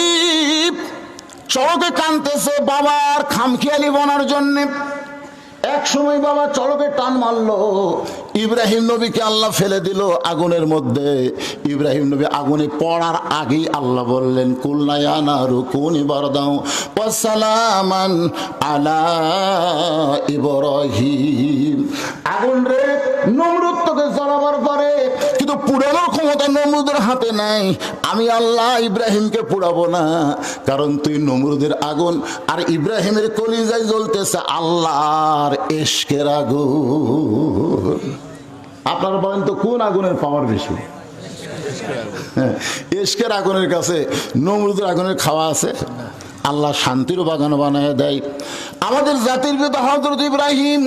চড়কে কানতেছে বাবার খামখেয়ালি বনার জন্য। এক সময় বাবা চড়কে টান মারলো, ইব্রাহিম নবীকে আল্লাহ ফেলে দিল আগুনের মধ্যে। ইব্রাহিম নবী আগুনে পড়ার আগেই আল্লাহ বললেন, কুলনা ইয়া নারু কুনি বারদাও ওয়া সালামান আলা ইব্রাহিম। আগুন রে, নমরুদ তোকে জ্বালাবার পারে, কিন্তু পুরানোর ক্ষমতা নমরুদের হাতে নাই। আমি আল্লাহ ইব্রাহিমকে পুড়াবো না, কারণ তুই নমরুদের আগুন আর ইব্রাহিমের কলিজায় জ্বলতেছে আল্লাহর ইশকের আগুন। আপনারা বলেন তো কোন আগুনের পাওয়ার বেশি? ইশকের আগুনের কাছে নমরুদের আগুনের খাওয়া আছে? আল্লাহ শান্তির বাগান বানায় দেয়। আমাদের জাতির পিতা হযরত ইব্রাহিম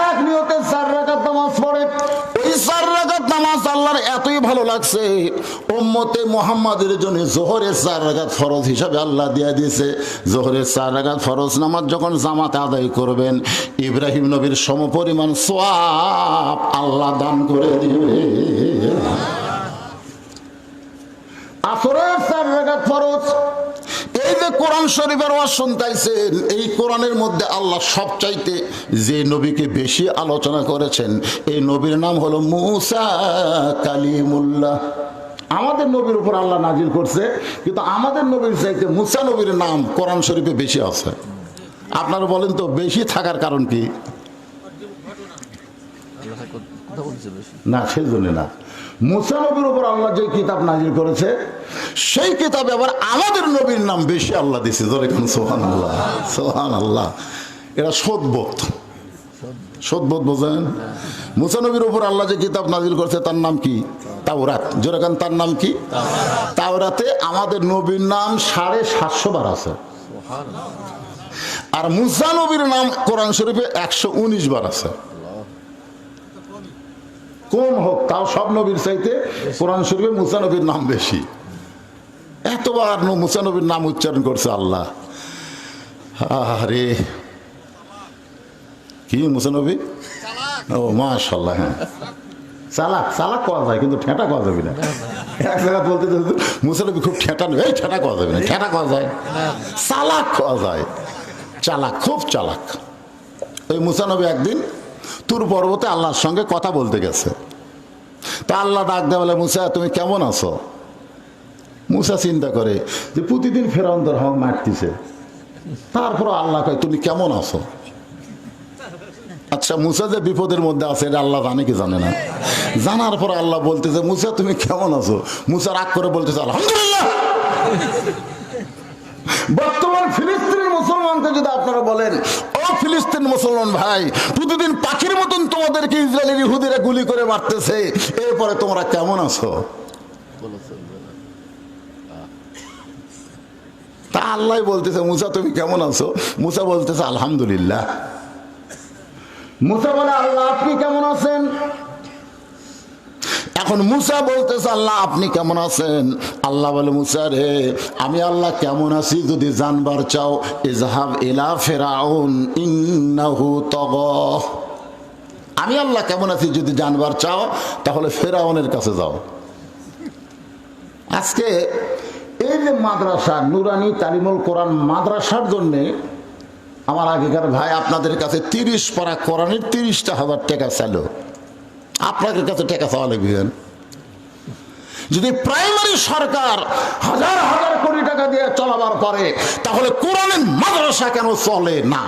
এক নিয়তে 4 রাকাত নামাজ পড়ে। ওই 4 রাকাত নামাজ আল্লাহর এতই ভালো লাগছে, উম্মতে মুহাম্মাদের জন্য যোহরের 4 রাকাত ফরজ হিসাবে আল্লাহ দিয়ে দিয়েছে। যোহরের 4 রাকাত ফরজ নামাজ যখন জামাত আদায় করবেন, ইব্রাহিম নবীর সমপরিমাণ সওয়াব আল্লাহ দান করে দিবে। আসরের 4 রাকাত ফরজ। এই যে কোরআন শরীফের ওয়াজ শুনতাইছেন, এই কোরআনের মধ্যে আল্লাহ সবচাইতে যে নবীকে বেশি আলোচনা করেছেন, এই নবীর নাম হলো মুসা কালিমুল্লাহ। আমাদের নবীর উপর আল্লাহ নাজিল করছে, কিন্তু আমাদের নবীর চাইতে মুসা নবীর নাম কোরআন শরীফে বেশি আছে। আপনারা বলেন তো বেশি থাকার কারণ কি? না, সেই জন্য না। মুসা নবীর উপর আল্লাহ যে কিতাব নাজিল করেছে সেই কিতাবে আবার আমাদের নবীর নাম বেশি আল্লাহ দিছে। ধরে কোন সুবহানাল্লাহ, সুবহানাল্লাহ। এরা সদবোধ, সদবোধ বোঝেন? মুসা নবীর উপর আল্লাহ যে কিতাব নাজিল করেছে তার নাম কি? তাওরাত। জোরে কান, তার নাম কি? তাওরাতে আমাদের নবীর নাম 750 বার আছে, আর মুসা নবীর নাম কোরআন শরীফে 119 বার আছে। কম হোক, তাও সব নবীর চাইতে কোরআন শরীফে মুসা নবীর নাম বেশি। এতবার মুসা নবীর নাম উচ্চারণ করছে আল্লাহ। আরে কি মুসা নবী? ও মাশাআল্লাহ। হ্যাঁ, চালাক, চালাক কওয়া যায় কিন্তু ঠেটা কওয়া যাবে না। এক জায়গা বলতে মুসা নবী খুব ঠেটা নেই, এই ঠেটা কওয়া যাবে না। ঠেটা কওয়া যায়, চালাক কওয়া যায়। চালাক, খুব চালাক। ওই মুসা নবী একদিন তুর পর্বতে আল্লাহর সঙ্গে কথা বলতে গেছে। তা আল্লাহ ডাক দেয়, বলে মুসা তুমি কেমন আছো? মুসা চিন্তা করে যে প্রতিদিন ফেরাউন তোর হক মারতেছে, তারপর আল্লাহ কয় তুমি কেমন আছো? আচ্ছা, মুসা যে বিপদের মধ্যে আছে এটা আল্লাহ জানে কি জানে না? জানার পর আল্লাহ বলতেছে মুসা তুমি কেমন আছো? মুসা রাগ করে বলতেছে আলহামদুলিল্লাহ। বর্তমান ফিলিস্তিনের মুসলমানকে যদি আপনারা বলেন, ও ফিলিস্তিন মুসলমান ভাই, প্রতিদিন পাখির মতন তোমাদেরকে ইসরায়েলের ইহুদিরা গুলি করে মারতেছে, এরপরে তোমরা কেমন আছো? তা আল্লাহ বলতেছে মুসা তুমি কেমন আছো? মুসা বলতেছে আলহামদুলিল্লাহ। মুসা বলে আল্লাহ আপনি কেমন আছেন? এখন মুসা বলতেছে আল্লাহ আপনি কেমন আছেন? আল্লাহ বলে মুসা রে, আমি আল্লাহ কেমন আছি যদি জানবার চাও, ইজহাব ইলা ফিরাউন ইন্নাহু তাগা। আমি আল্লাহ কেমন আছি যদি জানবার চাও তাহলে ফেরাউনের কাছে যাও। আজকে এই যে মাদ্রাসা নুরানি তালিমুল কোরআন মাদ্রাসার জন্যে আমার আগেকার ভাই আপনাদের কাছে 30 পারা কোরআনের 30,000 টাকা চাইল। আপনাদের কাছে টাকা চাওয়া লাগবে। যদি প্রাইমারি সরকার হাজার হাজার কোটি টাকা দিয়ে চলাবার পরে, তাহলে কোরআনের মাদ্রাসা কেন চলে না?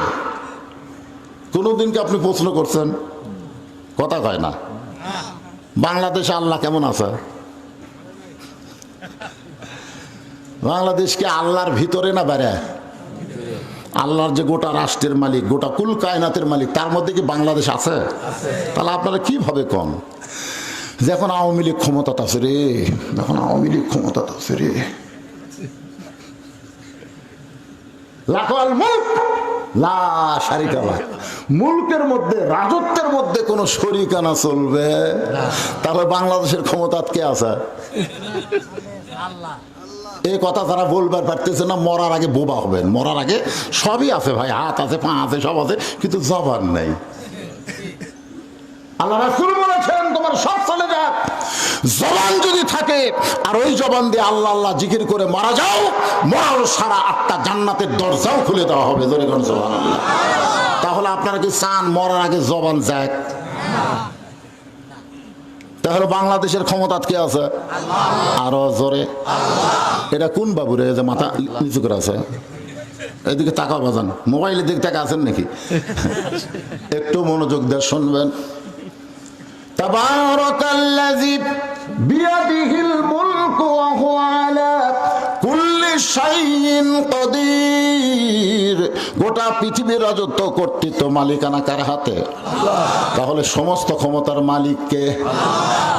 কোনদিন কি আপনি প্রশ্ন করছেন? কথা কয় না। বাংলাদেশে আল্লাহ কেমন আছে? বাংলাদেশ কি আল্লাহর ভিতরে না বাইরে? আল্লাহর যে গোটা রাষ্ট্রের মালিক, গোটা কুল কায়নাতের মালিক, তার মধ্যে কি বাংলাদেশ আছে? তাহলে আপনারা কিভাবে কন যে এখন আওয়ামী লীগ ক্ষমতাতে আছে রে, এখন আওয়ামী লীগ ক্ষমতাতে আছে রে? লাকাল মুলক লা শারিকা লাহ। মুলকের মধ্যে, রাজত্বের মধ্যে কোনো শরিকানা চলবে? তাহলে বাংলাদেশের ক্ষমতা কে আছে? আল্লাহ। এই কথা যারা বলবার পারতেছে না, মরার আগে বোবা হবেন। মরার আগে সবই আছে ভাই, হাত আছে, পা আছে, সব আছে, কিন্তু জবান নাই। আল্লাহ রাসূল বলেছেন তোমার সব চলে যাক, জবান যদি থাকে আর ওই জবান দিয়ে আল্লাহ আল্লাহ জিকির করে মারা যাও, মরার সারা আত্মা জান্নাতের দরজাও খুলে দেওয়া হবে। জোরে কোন সুবহানাল্লাহ। তাহলে আপনারা কি চান মরার আগে জবান যাক? তাহলে বাংলাদেশের ক্ষমতা কে আছে? আরো জোরে। এটা কোন বাবু রে যে মাথা নিচু করে আছে? এদিকে তাকাও বাজান, মোবাইলের দিকে তাকা আছেন নাকি? একটু মনোযোগ দিয়ে শুনবেন। তাবারাকাল্লাযী বিয়াদিহিল মুলকু ওয়া হুয়া আলা কুল্লি শাইইন কাদির। গোটা পৃথিবীর রাজত্ব কর্তৃত্ব মালিকানা কার হাতে? তাহলে সমস্ত ক্ষমতার মালিক কে?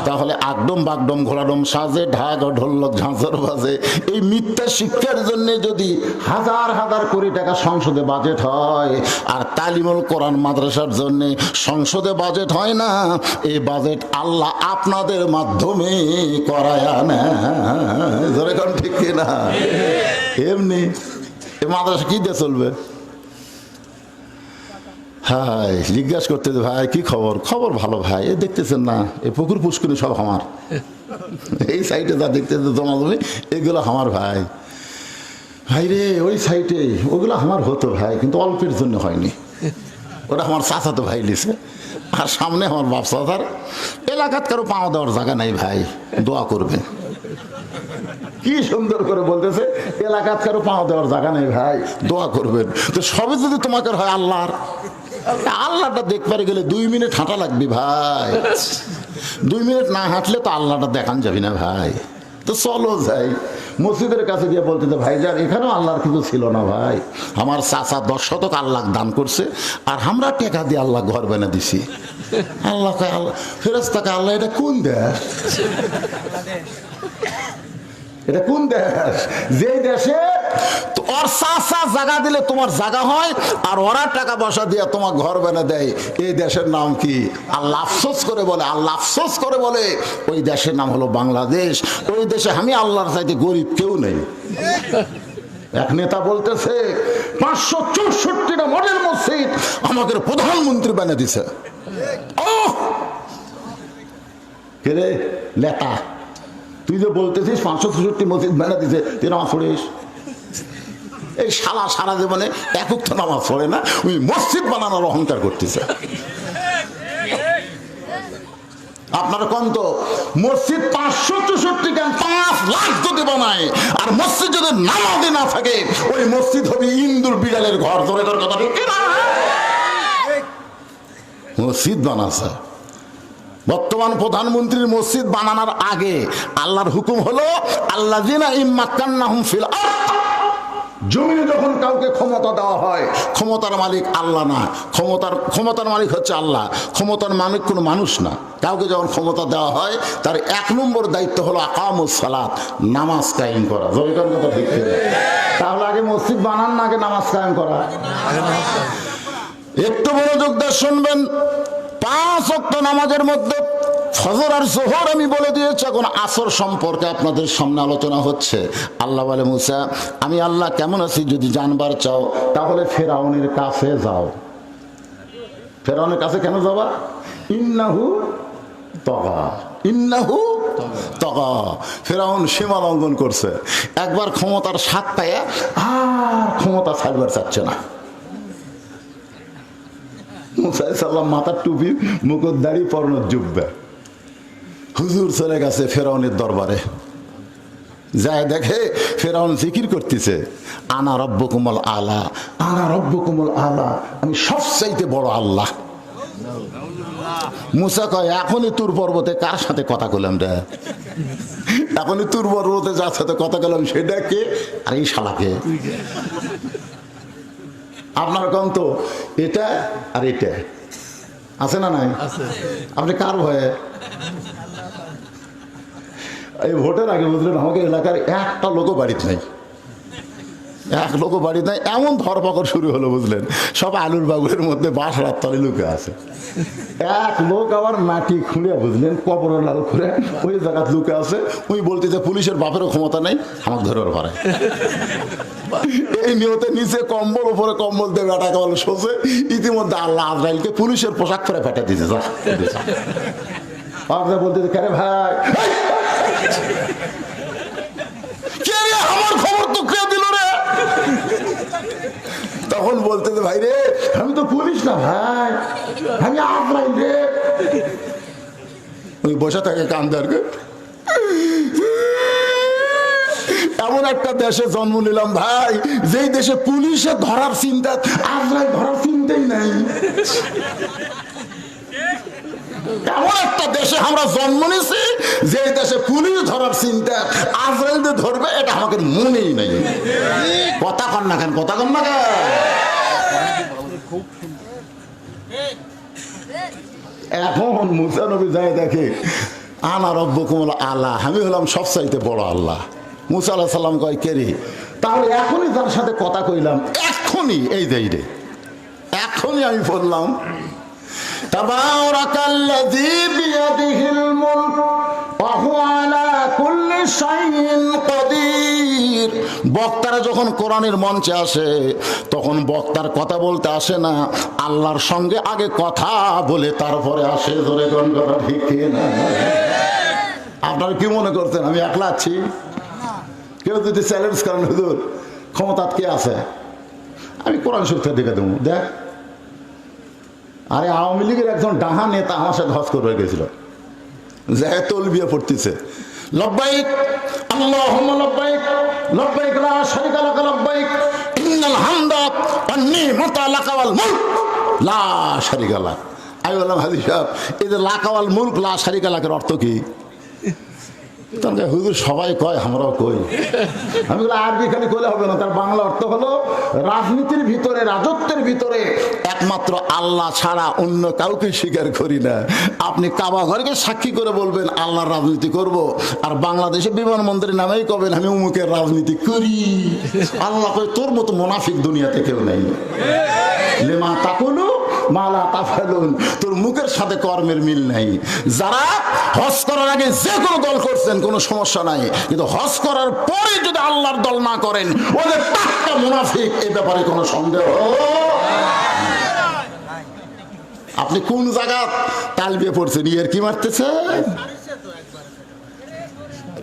তাহলে আগডম বাগডম ঘোড়াডম সাজে, ঢাক ঢোলক ঝাঁঝর বাজে, এই মিথ্যা শিক্ষার জন্য যদি হাজার হাজার কোটি টাকা সংসদে বাজেট হয়, আর তালিমুল কোরআন মাদ্রাসার জন্য সংসদে বাজেট হয় না, এই বাজেট আল্লাহ আপনাদের মাধ্যমে করায় না। ধরে কোন ঠিক কিনা? এমনি এ মাদ্রাসা কি দিয়ে চলবে? হাই জিজ্ঞাসা করতে ভাই কি খবর? খবর ভালো ভাই। এ দেখতেছেন না, এই পুকুর পুষ্করি সব আমার, এই সাইডে যা দেখতেছে জমা জমি, এগুলো আমার ভাই। ভাই রে ওই সাইডে ওগুলো আমার হতো ভাই, কিন্তু অল্পের জন্য হয়নি। ওটা আমার চাচাতো ভাই লিছে, আর সামনে আমার বাপ চাচার। এলাকাত কারো পাওয়া দেওয়ার জায়গা নাই ভাই, দোয়া করবে। কি সুন্দর করে বলতেছে, এলাকাত কারো পাও দেওয়ার জায়গা নেই ভাই, দোয়া করবেন। তো সবে যদি তোমাকে হয় আল্লাহর, আল্লাহটা দেখতে গেলে 2 মিনিট হাঁটা লাগবে ভাই। 2 মিনিট না হাঁটলে তো আল্লাহটা দেখান যাবি না ভাই। তো চলো যাই মসজিদের কাছে গিয়ে বলতে, ভাই যান এখানেও আল্লাহর কিছু ছিল না ভাই, আমার চাচা 10 শতক আল্লাহ দান করছে, আর আমরা টাকা দিয়ে আল্লাহ ঘর বানা দিছি। আল্লাহ ফেরেশতাকে, আল্লাহ এটা কোন দেশ? এটা কোন দেশ যে দেশে ওর চাচা জায়গা দিলে তোমার জায়গা হয়, আর ওরা টাকা পয়সা দিয়ে তোমার ঘর বানা দেয়? এই দেশের নাম কি? আল্লাহ আফসোস করে বলে, আল্লাহ আফসোস করে বলে ওই দেশের নাম হলো বাংলাদেশ। ওই দেশে আমি আল্লাহর চাইতে গরিব কেউ নেই। এক নেতা বলতেছে 564টা মডেল মসজিদ আমাদের প্রধানমন্ত্রী বানিয়ে দিছে। কে রে নেতা? তুই যে বলতেছিস 564 মসজিদ বানিয়ে দিছে, তুই নামাজ পড়িস? এই শালা সারা জীবনে একক তো নামাজ পড়ে না, ওই মসজিদ বানানোর অহংকার করতেছে। আপনার কন্ত মসজিদ 564 কেন 5 লাখ যদি বানায়, আর মসজিদ যদি নামাজে না থাকে, ওই মসজিদ হবে ইন্দুর বিড়ালের ঘর। ধরে তোর কথা ঠিক না? মসজিদ বানাচ্ছে। বর্তমান প্রধানমন্ত্রীর মসজিদ বানানোর আগে আল্লাহর হুকুম হলো, আল্লাযিনা ইম্মাক্কান্নাহুম ফিল আরদ, জমিনে যখন কাউকে ক্ষমতা দেওয়া হয়, ক্ষমতার মালিক আল্লাহ না, ক্ষমতার মালিক হচ্ছে আল্লাহ, ক্ষমতার মালিক কোনো মানুষ না। কাউকে যখন ক্ষমতা দেওয়া হয়, তার 1 নম্বর দায়িত্ব হলো আকামুস সালাত, নামাজ কায়েম করা। জয়কার কথা ঠিক করে। তাহলে আগে মসজিদ বানান না, আগে নামাজ কায়েম করা? একটু মনোযোগ দিয়ে শুনবেন। 5 ওয়াক্ত নামাজের মধ্যে ফজর আর জোহর আমি বলে দিয়েছি, এখন আসর সম্পর্কে আপনাদের সামনে আলোচনা হচ্ছে। আল্লাহ বলে, মুসা আমি আল্লাহ কেমন আছি যদি জানবার চাও, তাহলে ফেরাউনের কাছে যাও। ফেরাউনের কাছে কেন যাবা? ইন্নাহু তগা, ইন্নাহু তগা। ফেরাউন সীমা লঙ্ঘন করছে। একবার ক্ষমতার স্বাদ পায় আর ক্ষমতা ছাড়বার চাচ্ছে না। মুসা সাল্লাম মাথার টুপি, মুকুট, দাড়ি, পরনের জুব্বা, হুজুর চলে গেছে ফেরাউনের দরবারে। যায় দেখে ফেরাউন জিকির করতেছে, আনা রব্বুকুমুল আলা, আনা রব্বুকুমুল আলা, আমি সবচাইতে বড় আল্লাহ। মুসা কয়, এখনই তুর পর্বতে কার সাথে কথা কইলাম রে? এখনই তুর পর্বতে যার সাথে কথা কইলাম সেটা কে? আর এই শালাকে। আপনার কম তো এটা আর এটা আছে না নাই? আপনি কার ভয়ে? এই ভোটের আগে বুঝলেন, আমাকে এলাকার একটা লোকও বাড়িতে নাই, 1 লোকও বাড়ি নাই। এমন ধরপাকড় শুরু হলো বুঝলেন, সব আলুর বাগুলের মধ্যে বাসরার তলে লুকে আছে। 1 লোক আবার মাটি খুঁড়ে বুঝলেন, কবর লাল করে ওই জায়গা লুকে আছে। ওই বলতে যে পুলিশের বাপেরও ক্ষমতা নেই আমাকে ধরে পারে। এই নিয়তে নিচে কম্বল, উপরে কম্বল দিয়ে বেটা কেবল শোষে। ইতিমধ্যে আল্লাহ আজরাইলকে পুলিশের পোশাক পরে পেটে দিতে বলতে, কেরে ভাই আমার খবর তো কে দিল রে? তখন বলতে, ভাই রে আমি তো পুলিশ না ভাই, আমি আজরাইল রে। ওই বসে থাকে কান্দারকে। এমন একটা দেশে জন্ম নিলাম ভাই, যেই দেশে পুলিশে ধরার চিন্তা, আজরাইল ধরার চিন্তাই নাই। এমন একটা দেশে আমরা জন্ম নিছি, যে দেশে পুলিশ ধরার চিন্তা, আজরাইল ধরবে এটা আমাদের মনেই নাই। কথা কন না কেন? কথা কন না কেন? এখন মুসা নবী যায় দেখে, আনা রব্বুকুমুল আলা, আমি হলাম সবচাইতে বড় আল্লাহ। মুসা আলাইহিস সালাম কয়, কে রে? তাহলে এখনই যার সাথে কথা কইলাম, এখনই এই দেই রে, এখনই আমি বললাম, তাবারাকাল্লাযী বিয়াদিহিল মুলক ওয়া হুয়া আলা কুল্লি শাইইন কাদির। বক্তারা যখন কোরআনের মঞ্চে আসে, তখন বক্তার কথা বলতে আসে না, আল্লাহর সঙ্গে আগে কথা বলে তারপরে আসে। ধরে কোন কথা ঠিক না? আপনারা কি মনে করতেন আমি একলা আছি? কেউ যদি চ্যালেঞ্জ করেন, হুজুর ক্ষমতা কে আছে, আমি কোরআন শরীফ দেখে দেবো, দেখ। আরে আওয়ামী লীগের একজন ডাহা নেতা আমার সাথে হজ করে গেছিল, যে তলবিয়া পড়তেছে, লব্বাইক আল্লাহুম্মা লব্বাইক লব্বাইক লা শারীকা লাক লব্বাইক ইন্নাল হামদা ওয়ান নি'মাতা লাকা ওয়াল মুলক লা শারীকা লাক। আমি বললাম হাজী সাহেব, এই যে লাকা ওয়াল মুলক লা শারীকা লাকের অর্থ কি? তাহলে হুজুর সবাই কয়, আমরাও কই। আমি বললাম আরবি খালি কইলে হবে না, তার বাংলা অর্থ হলো রাজনীতির ভিতরে, রাজত্বের ভিতরে একমাত্র আল্লাহ ছাড়া অন্য কাউকে স্বীকার করি না। আপনি কাবা ঘরকে সাক্ষী করে বলবেন আল্লাহর রাজনীতি করব, আর বাংলাদেশে বিমানবন্দরের নামেই কবেন আমি উমুকের রাজনীতি করি। আল্লাহ কয় তোর মতো মুনাফিক দুনিয়াতে কেউ নেই। লিমা তাকুলু মালা তাফালুন, তোর মুখের সাথে কর্মের মিল নাই। যারা হজ করার আগে যে কোনো দল করছেন কোনো সমস্যা নাই, কিন্তু হজ করার পরে যদি আল্লাহর দল না করেন ওদের পাক্কা মুনাফিক, এই ব্যাপারে কোনো সন্দেহ। আপনি কোন জায়গা তালবিয়ে পড়ছেন? ইয়ের কি মারতেছে,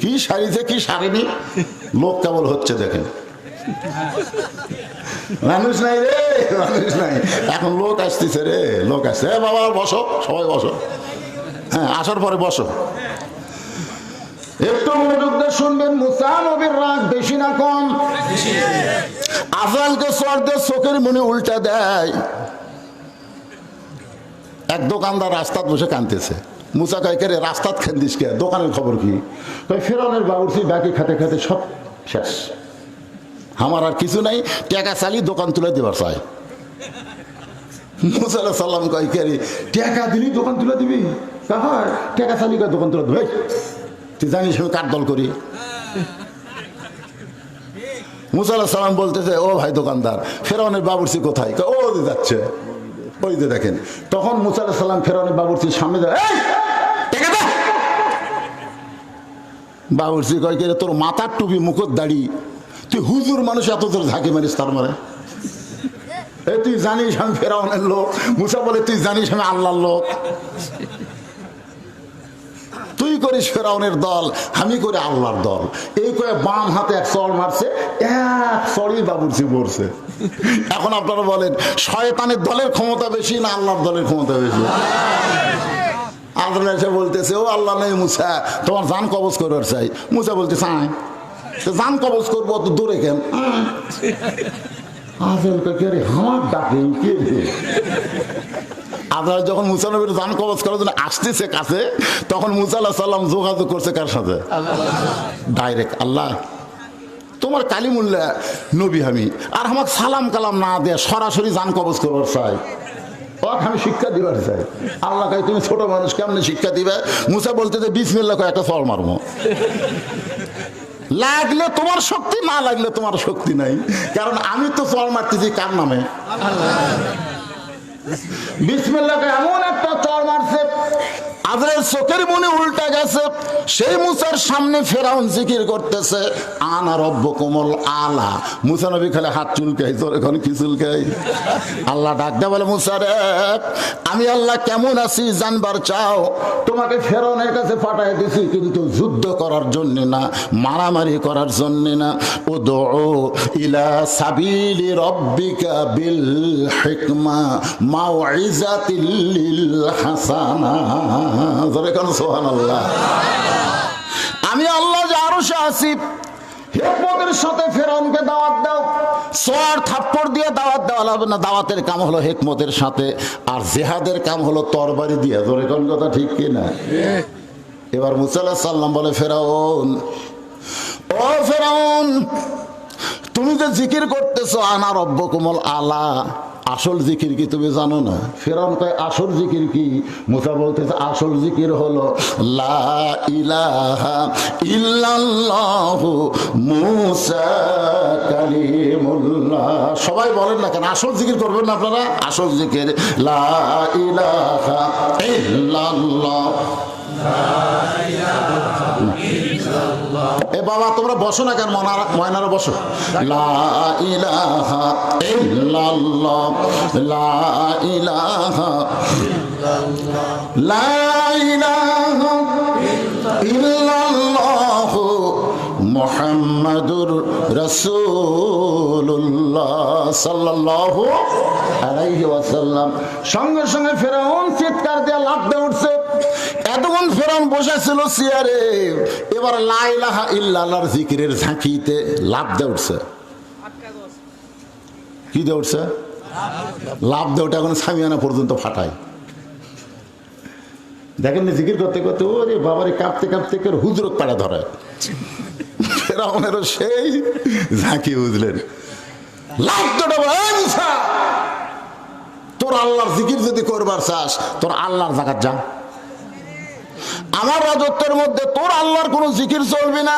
কি সারিছে কি সারেনি, লোক কেবল হচ্ছে দেখেন। মানুষ নাই রে, মানুষ নাই। এখন লোক আসতেছে রে, লোক আসছে। বাবা বসো, সবাই বসো। হ্যাঁ, আসার পরে বসো, একটু মনোযোগ দিয়ে শুনবেন। মুসা নবীর রাগ বেশি না কম? আজরাইলকে চর দিয়ে চোখের মনে উল্টা দেয়। এক দোকানদার রাস্তায় বসে কাঁদতেছে। মুসা কয় কে রে, রাস্তাত খেন্দিস কে? দোকানের খবর কি? ফেরাউনের বাবুর্চি বাকি খাতে খাতে সব শেষ, আমার আর কিছু নাই, টাকা চালি দোকান তুলে দেবার চাই। মুসা আলাইহিস সালাম কয় কে রে, টাকা দিলি দোকান তুলে দিবি? কাহার টাকা চালি কয় দোকান তুলে দেবে? তুই জানিস আমি কার দল করি? মুসা আলাইহিস সালাম বলতেছে, ও ভাই দোকানদার, ফেরাউনের বাবুর্চি কোথায়? ও যাচ্ছে, ওই যে দেখেন। তখন মুসা আলাইহিস সালাম ফেরাউনের বাবুর্চির সামনে যায়, বাবুর্চি কয় কে রে, তোর মাথার টুপি মুখর দাড়ি, তুই হুজুর মানুষ এত তোর ঝাঁকি মারিস তার মানে? তুই জানিস আমি ফেরাউনের লোক? মুসা বলে তুই জানিস আমি আল্লাহর লোক? তুই করিস ফেরাউনের দল, আমি করি আল্লাহর দল। এই করে বাম হাতে এক চড় মারছে, এক চড়ই বাবুর্চি পড়ছে। এখন আপনারা বলেন শয়তানের দলের ক্ষমতা বেশি না আল্লাহর দলের ক্ষমতা বেশি? আল্লাহ এসে বলতেছে, ও আল্লাহ নেই মুসা, তোমার জান কবজ করবার চাই। মুসা বলতেছে আয়, জান কবজ করবো, অত দূরে কেন? আমার ডাকে কে রে? আল্লাহ যখন মুসা নবীর জান কবজ করার জন্য আসতেছে কাছে, তখন মুসা আলাইহিস সালাম যোগাযোগ করছে কার সাথে? ডাইরেক্ট, আল্লাহ তোমার কালিমুল্লাহ নবী আমি, আর আমাকে সালাম কালাম না দেয়া সরাসরি জান কবজ করবার চাই, আমি শিক্ষা দিবার চাই। আল্লাহ কয় তুমি ছোট মানুষ, কেমনে শিক্ষা দিবে? মুসা বলতেছে বিসমিল্লাহ কয় একটা চড় মারবো, লাগলে তোমার শক্তি, না লাগলে তোমার শক্তি নাই, কারণ আমি তো চড় মারতেছি কার নামে? বিসমিল্লাহ কয় এমন একটা চড় মারছে, আজরাইল চোখের মনে উল্টা গেছে। সেই মুসার সামনে ফেরাউন জিকির করতেছে আনা রব্বুকুমুল আলা। মুসা নবী খালি হাত চুলকাই, তোর এখন কি চুলকাই? আল্লাহ ডাক দেয় বলে, মুসা রে আমি আল্লাহ কেমন আছি জানবার চাও? তোমাকে ফেরাউনের কাছে পাঠাই দিছি কিন্তু যুদ্ধ করার জন্য না, মারামারি করার জন্য না। উদউ ইলা সাবিলি রব্বিকা বিল হিকমা মাউইজাতিল লিল হাসানা। সুবহানাল্লাহ। আমি আল্লাহ যে আরশে আছি, হিকমতের সাথে ফেরাউনকে দাওয়াত দাও। সর থাপ্পড় দিয়ে দাওয়াত দেওয়া লাগবে না, দাওয়াতের কাম হলো হিকমতের সাথে, আর জিহাদের কাম হলো তরবারি দিয়ে। জোরে কোন কথা ঠিক কি না? এবার মুসা আলাইহিস সালাম বলে, ফেরাউন, ও ফেরাউন, তুমি যে জিকির করতেছো আনা রব্বুকুমুল আলা, আসল জিকির কি তুমি জানো না? ফেরাউন কয় আসল জিকির কি? মুসা বলতেছে আসল জিকির হলো লা ইলাহা ইল্লাল্লাহু মুসা কালিমুল্লাহ। সবাই বলেন না কেন আসল জিকির করবেন না আপনারা? আসল জিকির লা ইলাহা ইল্লাল্লাহ। এ বাবা তোমরা বসো না কেন? ময়নারা বসো। লা ইলাহা ইল্লাল্লাহ, লা ইলাহা লা ইলাহা ইল্লাল্লাহ মুহাম্মাদুর রাসূলুল্লাহ। সাল্লাল্লাহু আলাইহি ওয়াসাল্লাম। সঙ্গে সঙ্গে ফেরাউন চিৎকার দিয়ে লাফ দিয়ে উঠছে। এতক্ষণ ফেরাউন বসেছিল চেয়ারে, এবার লা ইলাহা ইল্লাল্লাহর জিকিরের ঝাঁকিতে লাফ দিয়ে উঠছে। কি দিয়ে উঠছে? লাফ দিয়ে উঠে এখন সামিয়ানা পর্যন্ত ফাটায়। দেখেন জিকির করতে করতে ওরে বাবারে কাঁপতে কাঁপতে কেউ হুজরত পাড়া ধরে। ফেরাউনেরও সেই ঝাঁকি, বুঝলেন? লাফ দিয়ে উঠে, তোর আল্লাহর জিকির যদি করবার চাস তোর আল্লাহর জায়গা যা, আমার রাজত্বের মধ্যে তোর আল্লাহর কোন জিকির চলবে না।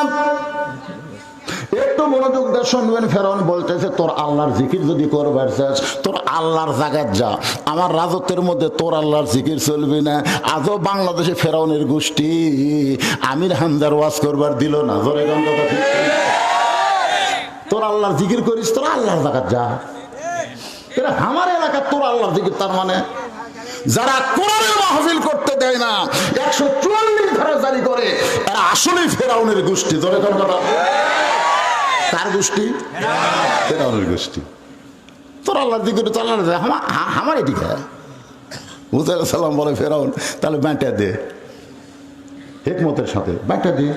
একটু মনোযোগ দিয়ে শুনবেন। ফেরাউন বলতেছে তোর আল্লাহর জিকির যদি করবার চাস তোর আল্লাহর জায়গায় যা, আমার রাজত্বের মধ্যে তোর আল্লাহর জিকির চলবে না। আজও বাংলাদেশে ফেরাউনের গোষ্ঠী আমির হামজার ওয়াজ করবার দিল না। জোরে গান কথা ঠিক। তোর আল্লাহর জিকির করিস, তোর আল্লাহর জায়গায় যা। এটা আমার এলাকার তোর আল্লাহর জিকির, তার মানে যারা কোরআনের মাহফিল করতে দেয় না, 144 ধারা জারি করে, এরা আসলেই ফেরাউনের গোষ্ঠী। জোরে গান কথা। কার গোষ্ঠী? ফেরাউনের গোষ্ঠী। তোর আল্লাহর জিকির তোর আল্লাহর আমার এদিকে। মুসা আলাইহিস সালাম বলে ফেরাউন তাহলে ব্যাটা দে, হিকমতের সাথে ব্যাটা দে,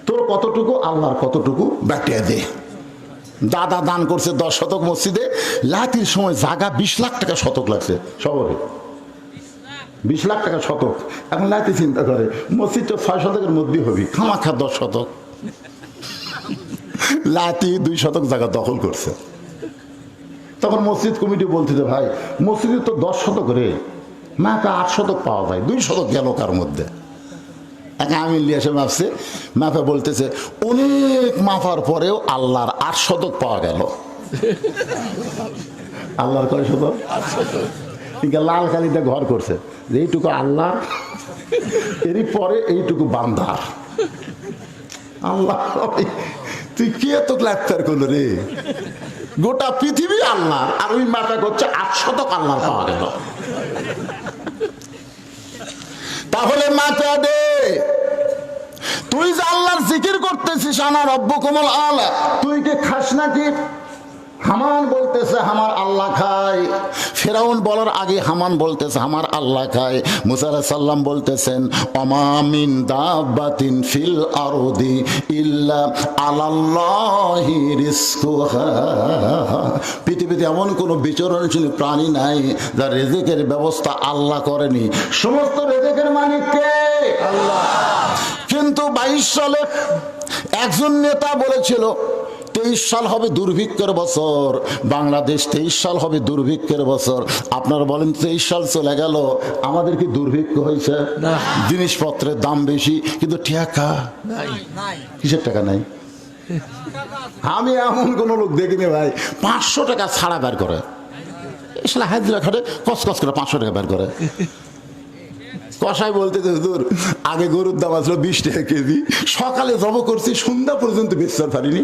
তোর কতটুকু আল্লাহর কতটুকু ব্যাটা দে। দাদা দান করছে 10 শতক মসজিদে, লাতির সময় জায়গা 20 লাখ টাকা শতক লাগছে শহরে, 20 লাখ টাকা শতক। এখন লাতি চিন্তা করে মসজিদটা 6 শতকের মধ্যে হবি, খামাখা 10 শতক। লাতি 2 শতক জায়গা দখল করছে। তখন মসজিদ কমিটি বলতেছে ভাই মসজিদে তো 10 শতক রে, মাকে 8 শতক পাওয়া যায়, 2 শতক গেল কার মধ্যে। আমি এসে মাপছে, মাপে বলতেছে অনেক মাপার পরেও আল্লাহর 8 শতক পাওয়া গেল। আল্লাহর কয় শতক? 8 শতক। লাল কালিতে ঘর করছে যে এইটুকু আল্লাহ, এরই পরে এইটুকু বান্দার। আল্লাহ তুই কে তো গ্রেফতার করলো রে? গোটা পৃথিবী আল্লাহ, আর ওই মাপা করছে 8 শতক আল্লাহর পাওয়া গেল। তাহলে মাথা দে, তুই যে আল্লাহর জিকির করতেছিস আনা রব্বুকুমুল আলা, তুই কি খাস নাকি? হামান বলতেছে আমার আল্লাহ খায়। ফেরাউন বলার আগে হামান বলতেছে আমার আল্লাহ খায়। মুসা আলাইহিস সালাম বলতেছেন ওমা মিন দাব্বাতিন ফিল আরদি ইল্লা আলাল্লাহি রিজকুহা, পৃথিবীতে এমন কোনো বিচরণশীল প্রাণী নাই যার রিজিকের ব্যবস্থা আল্লাহ করেনি। সমস্ত রিজিকের মালিক কে? আল্লাহ। কিন্তু 22 সালে একজন নেতা বলেছিল 23 সাল হবে দুর্ভিক্ষের বছর, বাংলাদেশ 23 সাল হবে দুর্ভিক্ষের বছর। আপনারা বলেন 23 সাল চলে গেল, আমাদের কি দুর্ভিক্ষ হয়েছে? জিনিসপত্রের দাম বেশি কিন্তু টাকা নাই। কিসের টাকা নাই? আমি এমন কোন লোক দেখিনি ভাই 500 টাকা ছাড়া বের করে, এসলা হাজিরা খাটে কসকস করে 500 টাকা বের করে। কষাই বলতে হুজুর আগে গরুর দাম আসলো 20 টাকা কেজি, সকালে জব করছি সন্ধ্যা পর্যন্ত বেচতে পারিনি।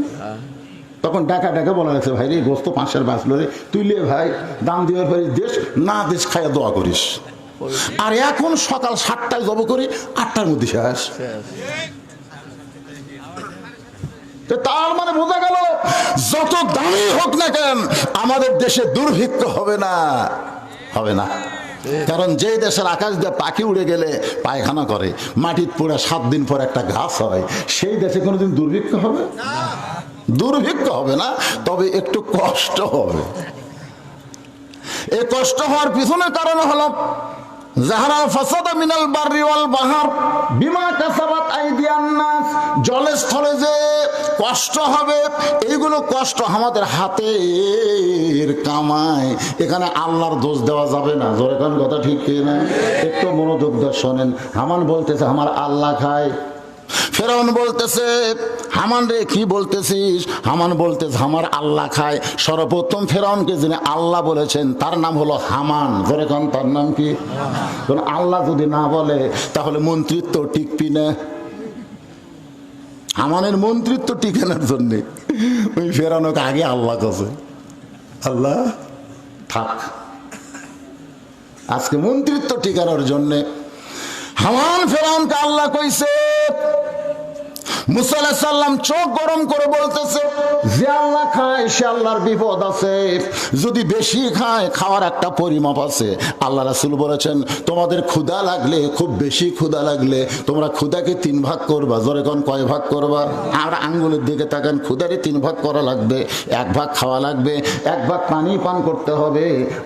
তখন ডাকা ডাকা বলা হয়েছে ভাই রে গোস্ত 500 বাঁচলো রে, তুই লে ভাই দাম দেওয়ার পরে দেশ না দেশ খাইয়া দোয়া করিস। আর এখন সকাল 7টায় জব করি 8টার মধ্যে শেষ। তার মানে বোঝা গেল যত দামি হোক না কেন আমাদের দেশে দুর্ভিক্ষ হবে না, হবে না। কারণ যে দেশের আকাশ দিয়ে পাখি উড়ে গেলে পায়খানা করে, মাটির পোড়া 7 দিন পর একটা ঘাস হয়, সেই দেশে কোনোদিন দুর্ভিক্ষ হবে? দুর্ভিক্ষ হবে না, তবে একটু কষ্ট হবে। এই কষ্ট হওয়ার পিছনে কারণ হলো যাহারা ফাসাদা মিনাল বাররি ওয়াল বাহর বিমা কাসাবাত আইদিয়ান নাস, জলে স্থলে যে কষ্ট হবে এইগুলো কষ্ট আমাদের হাতের কামাই, এখানে আল্লাহর দোষ দেওয়া যাবে না। জোরে কোন কথা ঠিক কি না? একটু মনোযোগ দিয়ে শোনেন। হামান বলতেছে আমার আল্লাহ খায়। ফেরাউন বলতেছে হামান রে কি বলতেছিস? হামান বলতেছে আমার আল্লাহ খায়। সর্বপ্রথম ফেরাউনকে যিনি আল্লাহ বলেছেন তার নাম হলো হামান। ধরে কোন তার নাম কি? আল্লাহ যদি না বলে তাহলে মন্ত্রিত্ব টিকবি না। হামানের মন্ত্রিত্ব টিকানোর জন্য ওই ফেরাউনকে আগে আল্লাহ কাছে আল্লাহ থাক। আজকে মন্ত্রিত্ব টিকানোর জন্য হামান ফেরাউনকে আল্লাহ কইছে। মুসা আলাইহিস সালাম চোখ গরম করে বলতেছে, যে আল্লাহ খায় সে আল্লাহর বিপদ আছে, যদি বেশি খায় খাওয়ার একটা পরিমাপ আছে। আল্লাহ রাসূল বলেছেন, তোমাদের ক্ষুধা লাগলে, খুব বেশি ক্ষুধা লাগলে তোমরা ক্ষুধাকে 3 ভাগ করবা। জোরে কোন কয় ভাগ করবা? আর আঙ্গুলের দিকে তাকান, ক্ষুধারে 3 ভাগ করা লাগবে। 1 ভাগ খাওয়া লাগবে, 1 ভাগ পানি পান করতে হবে,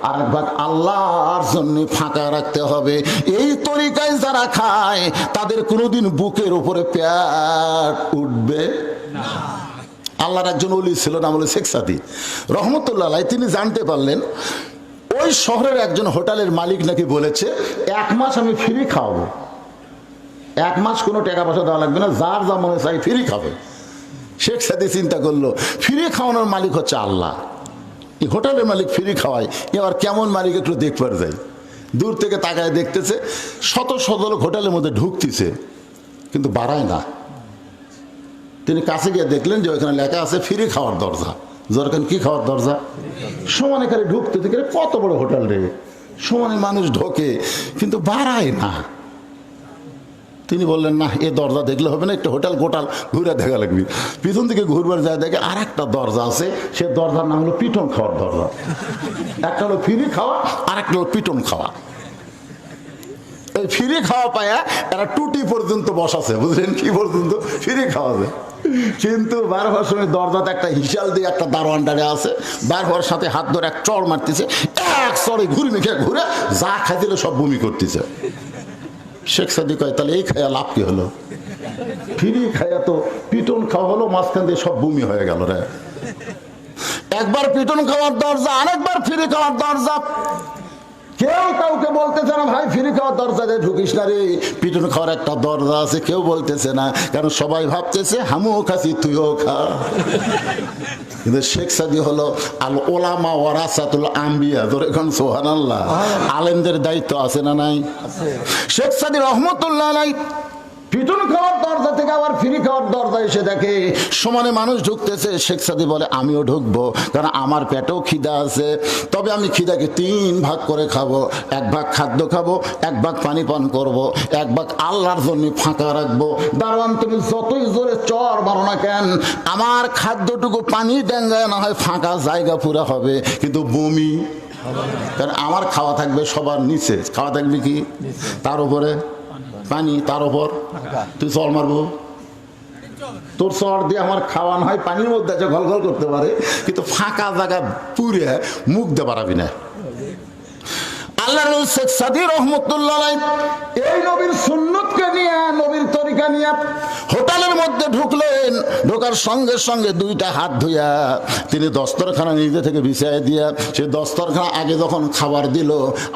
আর 1 ভাগ আল্লাহর জন্য ফাঁকা রাখতে হবে। এই তরিকায় যারা খায় তাদের কোনোদিন বুকের উপরে পেট উঠবে না। আল্লাহর একজন ওলি ছিল, নাম হলো শেখ সাদী রহমতুল্লাহ আলাইহি। তিনি জানতে পারলেন ওই শহরের একজন হোটেলের মালিক নাকি বলেছে, 1 মাস আমি ফ্রি খাওয়াবো, 1 মাস কোনো টাকা পয়সা দেওয়া লাগবে না, যার যা মনে চাই ফ্রি খাবে। শেখ সাদী চিন্তা করলো, ফ্রি খাওয়ানোর মালিক হচ্ছে আল্লাহ, এই হোটেলের মালিক ফ্রি খাওয়ায়, এবার কেমন মালিক একটু দেখবার যাই। দূর থেকে তাকায় দেখতেছে শত শত লোক হোটেলের মধ্যে ঢুকতেছে, কিন্তু বাড়ায় না। তিনি কাছে গিয়ে দেখলেন যে ওইখানে লেখা আছে ফ্রি খাওয়ার দরজা। যখন কি খাওয়ার দরজা? সমানে খালি ঢুকতে থেকে, কত বড় হোটেল রে, সমানে মানুষ ঢোকে কিন্তু বাড়ায় না। তিনি বললেন, না, এ দরজা দেখলে হবে না, একটা হোটেল গোটাল ঘুরে দেখা লাগবে। পিছন থেকে ঘুরবার যায় দেখে আর একটা দরজা আছে, সে দরজার নাম হলো পিটন খাওয়ার দরজা। একটা হলো ফ্রি খাওয়া, আর একটা হলো পিটন খাওয়া। এই ফ্রি খাওয়া পায়া এরা টুটি পর্যন্ত বসাছে, বুঝলেন, কি পর্যন্ত ফ্রি খাওয়া যায়। কিন্তু বার হওয়ার সময় দরজাতে একটা হিসাল দিয়ে একটা দারোয়ান দাঁড়িয়ে আছে, বার হওয়ার সাথে হাত ধরে এক চড় মারতেছে, 1 চড়ে ঘুরি মেখে ঘুরে যা খাইছিল সব বমি করতেছে। শেখ সাদী কয়, তাহলে এই খায়া লাভ কি হলো? ফ্রি খায়া তো পিটন খাওয়া হলো, মাঝখান দিয়ে সব বমি হয়ে গেল রে। একবার পিটন খাওয়ার দরজা, আরেকবার ফ্রি খাওয়ার দরজা। কেউ কাউকে বলতেছে না, ভাই ফ্রি খাওয়ার দরজা দিয়ে ঢুকিস না রে, পিটন খাওয়ার একটা দরজা আছে। কেউ বলতেছে না, কারণ সবাই ভাবতেছে হামুও খাসি তুইও খা। কিন্তু শেখ সাদী হলো আল ওলামা ওয়ারাসাতুল আম্বিয়া। ধরে এখন সুবহানাল্লাহ, আলেমদের দায়িত্ব আছে না নাই? শেখ সাদী রহমতুল্লাহ আলাইহি পিটন খাওয়ার দরজা থেকে আবার ফ্রি খাওয়ার দরজা এসে দেখে সমানে মানুষ ঢুকতেছে। শেখ সাদী বলে, আমিও ঢুকবো, কারণ আমার পেটেও খিদা আছে, তবে আমি খিদাকে 3 ভাগ করে খাবো। 1 ভাগ খাদ্য খাবো, 1 ভাগ পানি পান করবো, 1 ভাগ আল্লাহর জন্য ফাঁকা রাখবো। দারোয়ান, তুমি যতই জোরে চর মারো না কেন, আমার খাদ্যটুকু পানি ডেঙ্গায় না হয় ফাঁকা জায়গা পুরা হবে, কিন্তু বমি, কারণ আমার খাওয়া থাকবে সবার নিচে। খাওয়া থাকবে কি? তার উপরে পানি, তার উপর তুই চল মারবো। তোর চর দিয়ে আমার খাওয়া না হয় পানির মধ্যে আছে, ঘল ঘল করতে পারে, কিন্তু ফাঁকা জায়গা পুরে মুখ দিয়ে পারাবি না। আল্লাহ শেখ সাদী রহমতুল্লাহ আলাইহি এই নবীর সুন্নতকে নিয়ে, নবীর তরিকা নিয়ে হোটেলের মধ্যে ঢুকলেন। ঢোকার সঙ্গে সঙ্গে 2টা হাত ধুইয়া তিনি দস্তরখানা নিজে থেকে বিছায় দিয়া, সে দস্তরখানা আগে যখন খাবার দিল,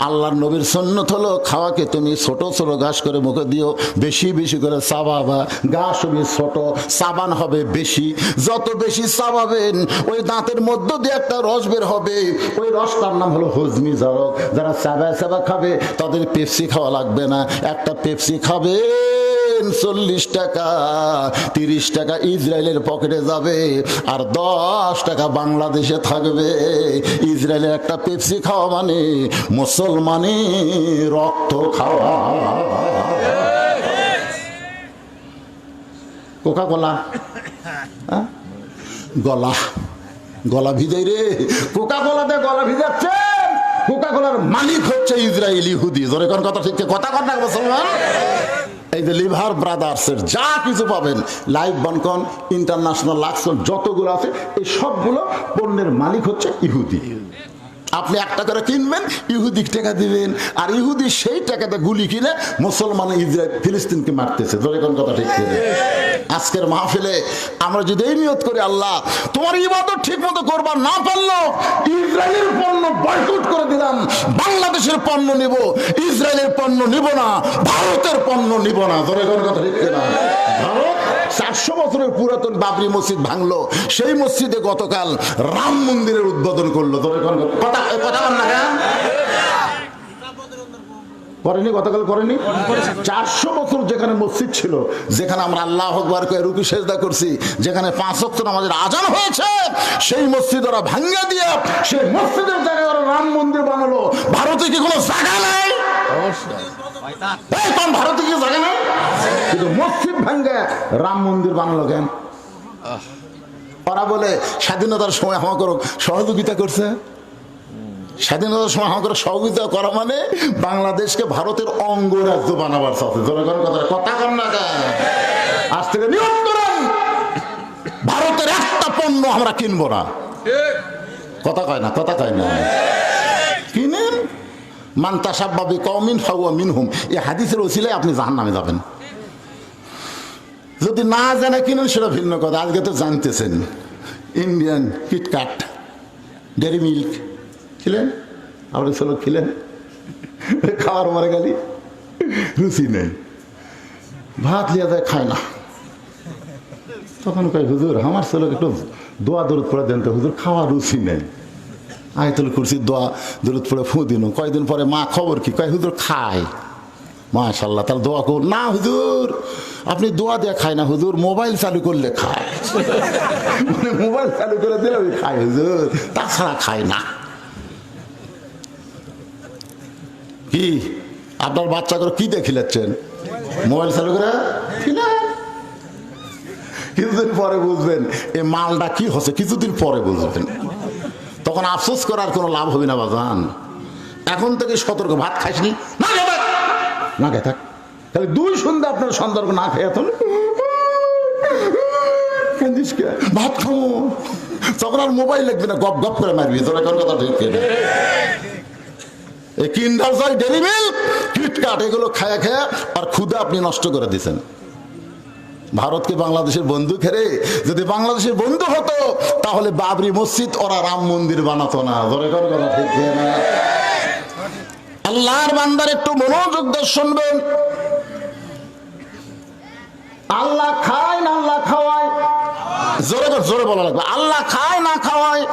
আল্লাহর নবীর সুন্নত হলো খাওয়াকে তুমি ছোট ছোট ঘাস করে মুখে দিও, বেশি বেশি করে চাবাবা। ঘাস হবে ছোট, চাবান হবে বেশি। যত বেশি চাবাবেন ওই দাঁতের মধ্য দিয়ে একটা রস বের হবে, ওই রসটার নাম হলো হজমি জারক। যারা চাবা খাবে তাদের পেপসি খাওয়া লাগবে না। একটা পেপসি খাবে 40 টাকা, 30 টাকা ইসরায়েলের পকেটে যাবে, আর 10 টাকা বাংলাদেশে থাকবে। ইসরায়েলের একটা পেপসি খাওয়া মানে মুসলমানি রক্ত খাওয়া। কোকা কোলা গলা গলা ভিজাই রে, কোকা কোলাতে গলা ভিজাচ্ছে। কোকা কোলার মালিক হচ্ছে ইসরায়েল ইহুদি। জোরে কোন কথা, ঠিক কথা কর না মুসলমান। এই যে লিভার ব্রাদার্সের যা কিছু পাবেন, লাইফ বনকন, ইন্টারন্যাশনাল, লাক্সন, যতগুলো আছে এই সবগুলো পণ্যের মালিক হচ্ছে ইহুদি। আপনি 1 টাকা করে কিনবেন, ইহুদি টাকা দিবেন, আর ইহুদি সেই টাকাতে গুলি কিনে মুসলমান ইসরায়েল ফিলিস্তিনকে মারতেছে। ধরে কোন কথা, ঠিক করে আজকের মাহফিলে আমরা যদি এই নিয়ত করি, আল্লাহ তোমার ইবাদত ঠিক মতো করবার না পারলো, ইসরায়েলের পণ্য বয়কট করে দিলাম, বাংলাদেশের পণ্য নিব, ইসরায়েলের পণ্য নিব না, ভারতের পণ্য নিব না। ধরে কোন কথা, ঠিক না? ভারত 400 বছরের পুরাতন বাবরি মসজিদ ভাঙলো, সেই মসজিদে গতকাল রাম মন্দিরের উদ্বোধন করলো। ধরে কোন কথা, কথা বল না কেন? করেনি, গতকাল করেনি। 400 বছর যেখানে মসজিদ ছিল, যেখানে আমরা আল্লাহু আকবার কয়ে রুকু সেজদা করছি, যেখানে 5 ওয়াক্ত নামাজের আজান হয়েছে, সেই মসজিদ ওরা ভাঙ্গা দিয়া সেই মসজিদের জায়গায় ওরা রাম মন্দির বানালো। ভারতে কি কোনো জায়গা নাই? অবশ্যই। ভারতে কি জায়গা নাই? কিন্তু মসজিদ ভাঙ্গে রাম মন্দির বানালো কেন? ওরা বলে স্বাধীনতার সময় আমাকে সহযোগিতা করছে। স্বাধীনতার সময় আমাকে সহযোগিতা করা মানে বাংলাদেশকে ভারতের অঙ্গরাজ্য বানাবার সাথে কথা কন না কেন? আজ থেকে নিয়ম করেন ভারতের একটা পণ্য আমরা কিনবো না। কথা কয় না, কথা কয় না। কিনেন মান তাসাব্বাবি কওমিন ফাহুয়া মিনহুম, এই হাদিসের ওসিলায় আপনি জাহান্নামে যাবেন। যদি না জানে কিনেন সেটা ভিন্ন কথা। আজকে তো জানতেছেন ইন্ডিয়ান কিটকাট, ডেরি মিল্ক খিলেন, আপনি ছেলে খিলেন, খাওয়ার মারে গেলি রুচি নেই, ভাত লিয়া যায় খায় না। তখন কয় হুজুর আমার ছেলেকে একটু দোয়া দরুদ পড়ে দেন তো হুজুর, খাওয়ার রুচি নেই। আয়াতুল কুরসি দোয়া দরুদ পড়ে ফু দিন। কয়দিন পরে মা খবর কি? কয় হুজুর খায়। মাশাআল্লাহ, তাহলে দোয়া করুন। না হুজুর আপনি দোয়া দিয়ে খায় না হুজুর, মোবাইল চালু করলে খায়। মানে মোবাইল চালু করে দিলে ওই খায় হুজুর, তাছাড়া খায় না। কি আপনার বাচ্চা করে কি দিয়ে খিলাচ্ছেন? মোবাইল চালু করে খিলান। কিছুদিন পরে বুঝবেন এই মালটা কি হচ্ছে, কিছুদিন পরে বুঝবেন। তখন আফসোস করার কোনো লাভ হবে না বাজান। এখন থেকে সতর্ক। ভাত খাইসনি না, না খেয়ে থাক। তাহলে দুই সন্ধ্যা আপনার সন্ধ্যার না খেয়ে এখন ভাত খাবো, তখন আর মোবাইল লাগবে না, গপ গপ করে মারবি। তোর এখন কথা ঠিক এই কিন্ডার জয়, ডেরি মিল্ক, কিটকাট এগুলো খায়া খায়া আর ক্ষুধা আপনি নষ্ট করে দিচ্ছেন। ভারতকে বাংলাদেশের বন্ধু খেরে যদি বাংলাদেশের বন্ধু হতো তাহলে বাবরি মসজিদ ওরা রাম মন্দির বানাতো না। ধরে কোন কথা ঠিক না? আল্লাহর বান্দার একটু মনোযোগ দিয়ে শুনবেন। আল্লাহ খায় না আল্লাহ খাওয়ায়? জোরে জোরে বলা লাগবে। আল্লাহ খায় না খাওয়ায়?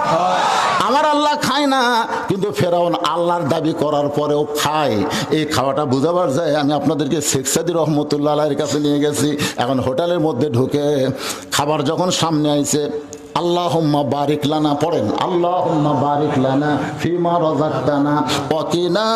আমার আল্লাহ খায় না, কিন্তু ফেরাউন আল্লাহর দাবি করার পরেও খায়। এই খাওয়াটা বুঝাবার যায়। আমি আপনাদেরকে শেখ সাদী রহমতুল্লাহ আলাইহির কাছে নিয়ে গেছি। এখন হোটেলের মধ্যে ঢুকে খাবার যখন সামনে আইছে, আল্লাহুম্মা বারিক লানা পড়েন, আল্লাহুম্মা বারিক লানা ফিমা রাযাকতানা ওয়া কিনা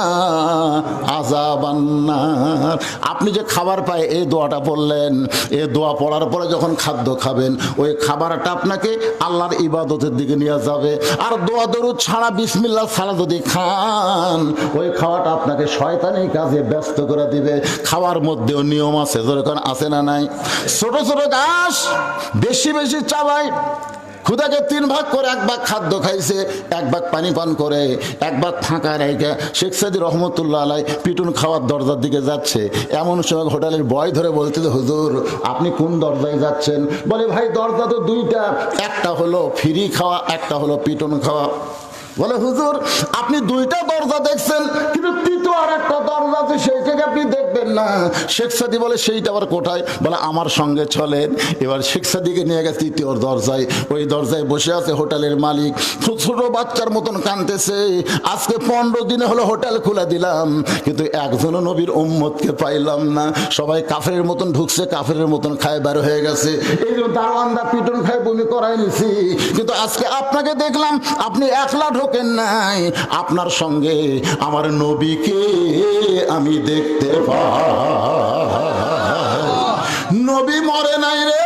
আযাবান নার। আপনি যে খাবার পায় এই দোয়াটা পড়লেন, এই দোয়া পড়ার পরে যখন খাদ্য খাবেন ওই খাবারটা আপনাকে আল্লাহর ইবাদতের দিকে নিয়ে যাবে। আর দোয়া দরুদ ছাড়া বিসমিল্লাহ ছাড়া যদি খান ওই খাওয়াটা আপনাকে শয়তানি কাজে ব্যস্ত করে দিবে। খাওয়ার মধ্যেও নিয়ম আছে, যেরকম আছে না নাই? ছোট ছোট ঘাস বেশি বেশি চাবায়। ক্ষুদাকে তিন ভাগ করে এক ভাগ খাদ্য খাইছে, এক ভাগ পানি পান করে, এক ভাগ ফাঁকা রেখে শেখ সাদী রহমতুল্লাহ আলাই পিটুন খাওয়ার দরজার দিকে যাচ্ছে। এমন সময় হোটেলের বয় ধরে বলতে, হুজুর আপনি কোন দরজায় যাচ্ছেন? বলে ভাই দরজা তো দুইটা, একটা হলো ফ্রি খাওয়া, একটা হলো পিটুন খাওয়া। বলে হুজুর আপনি দুইটা দরজা দেখছেন, কিন্তু তৃতীয় আর একটা দরজা আছে সেইটাকে আপনি দেখবেন না। শেখ সাদী বলে সেইটা আবার কোথায়? বলে আমার সঙ্গে চলেন। এবার শেখ সাদীকে নিয়ে গেছে তৃতীয় দরজায়। ওই দরজায় বসে আছে হোটেলের মালিক, ছোট বাচ্চার মতন কাঁদতেছে। আজকে 15 দিনে হলো হোটেল খুলে দিলাম, কিন্তু একজনও নবীর উম্মতকে পাইলাম না। সবাই কাফেরের মতন ঢুকছে, কাফেরের মতন খায় বের হয়ে গেছে। এই যে দারোয়ানদা পিটন খায় বমি করাই নিছি, কিন্তু আজকে আপনাকে দেখলাম আপনি একলা ঢোকেন নাই। আপনার সঙ্গে আমার নবীকে আমি দেখতে পাই। নবী মরে নাই রে,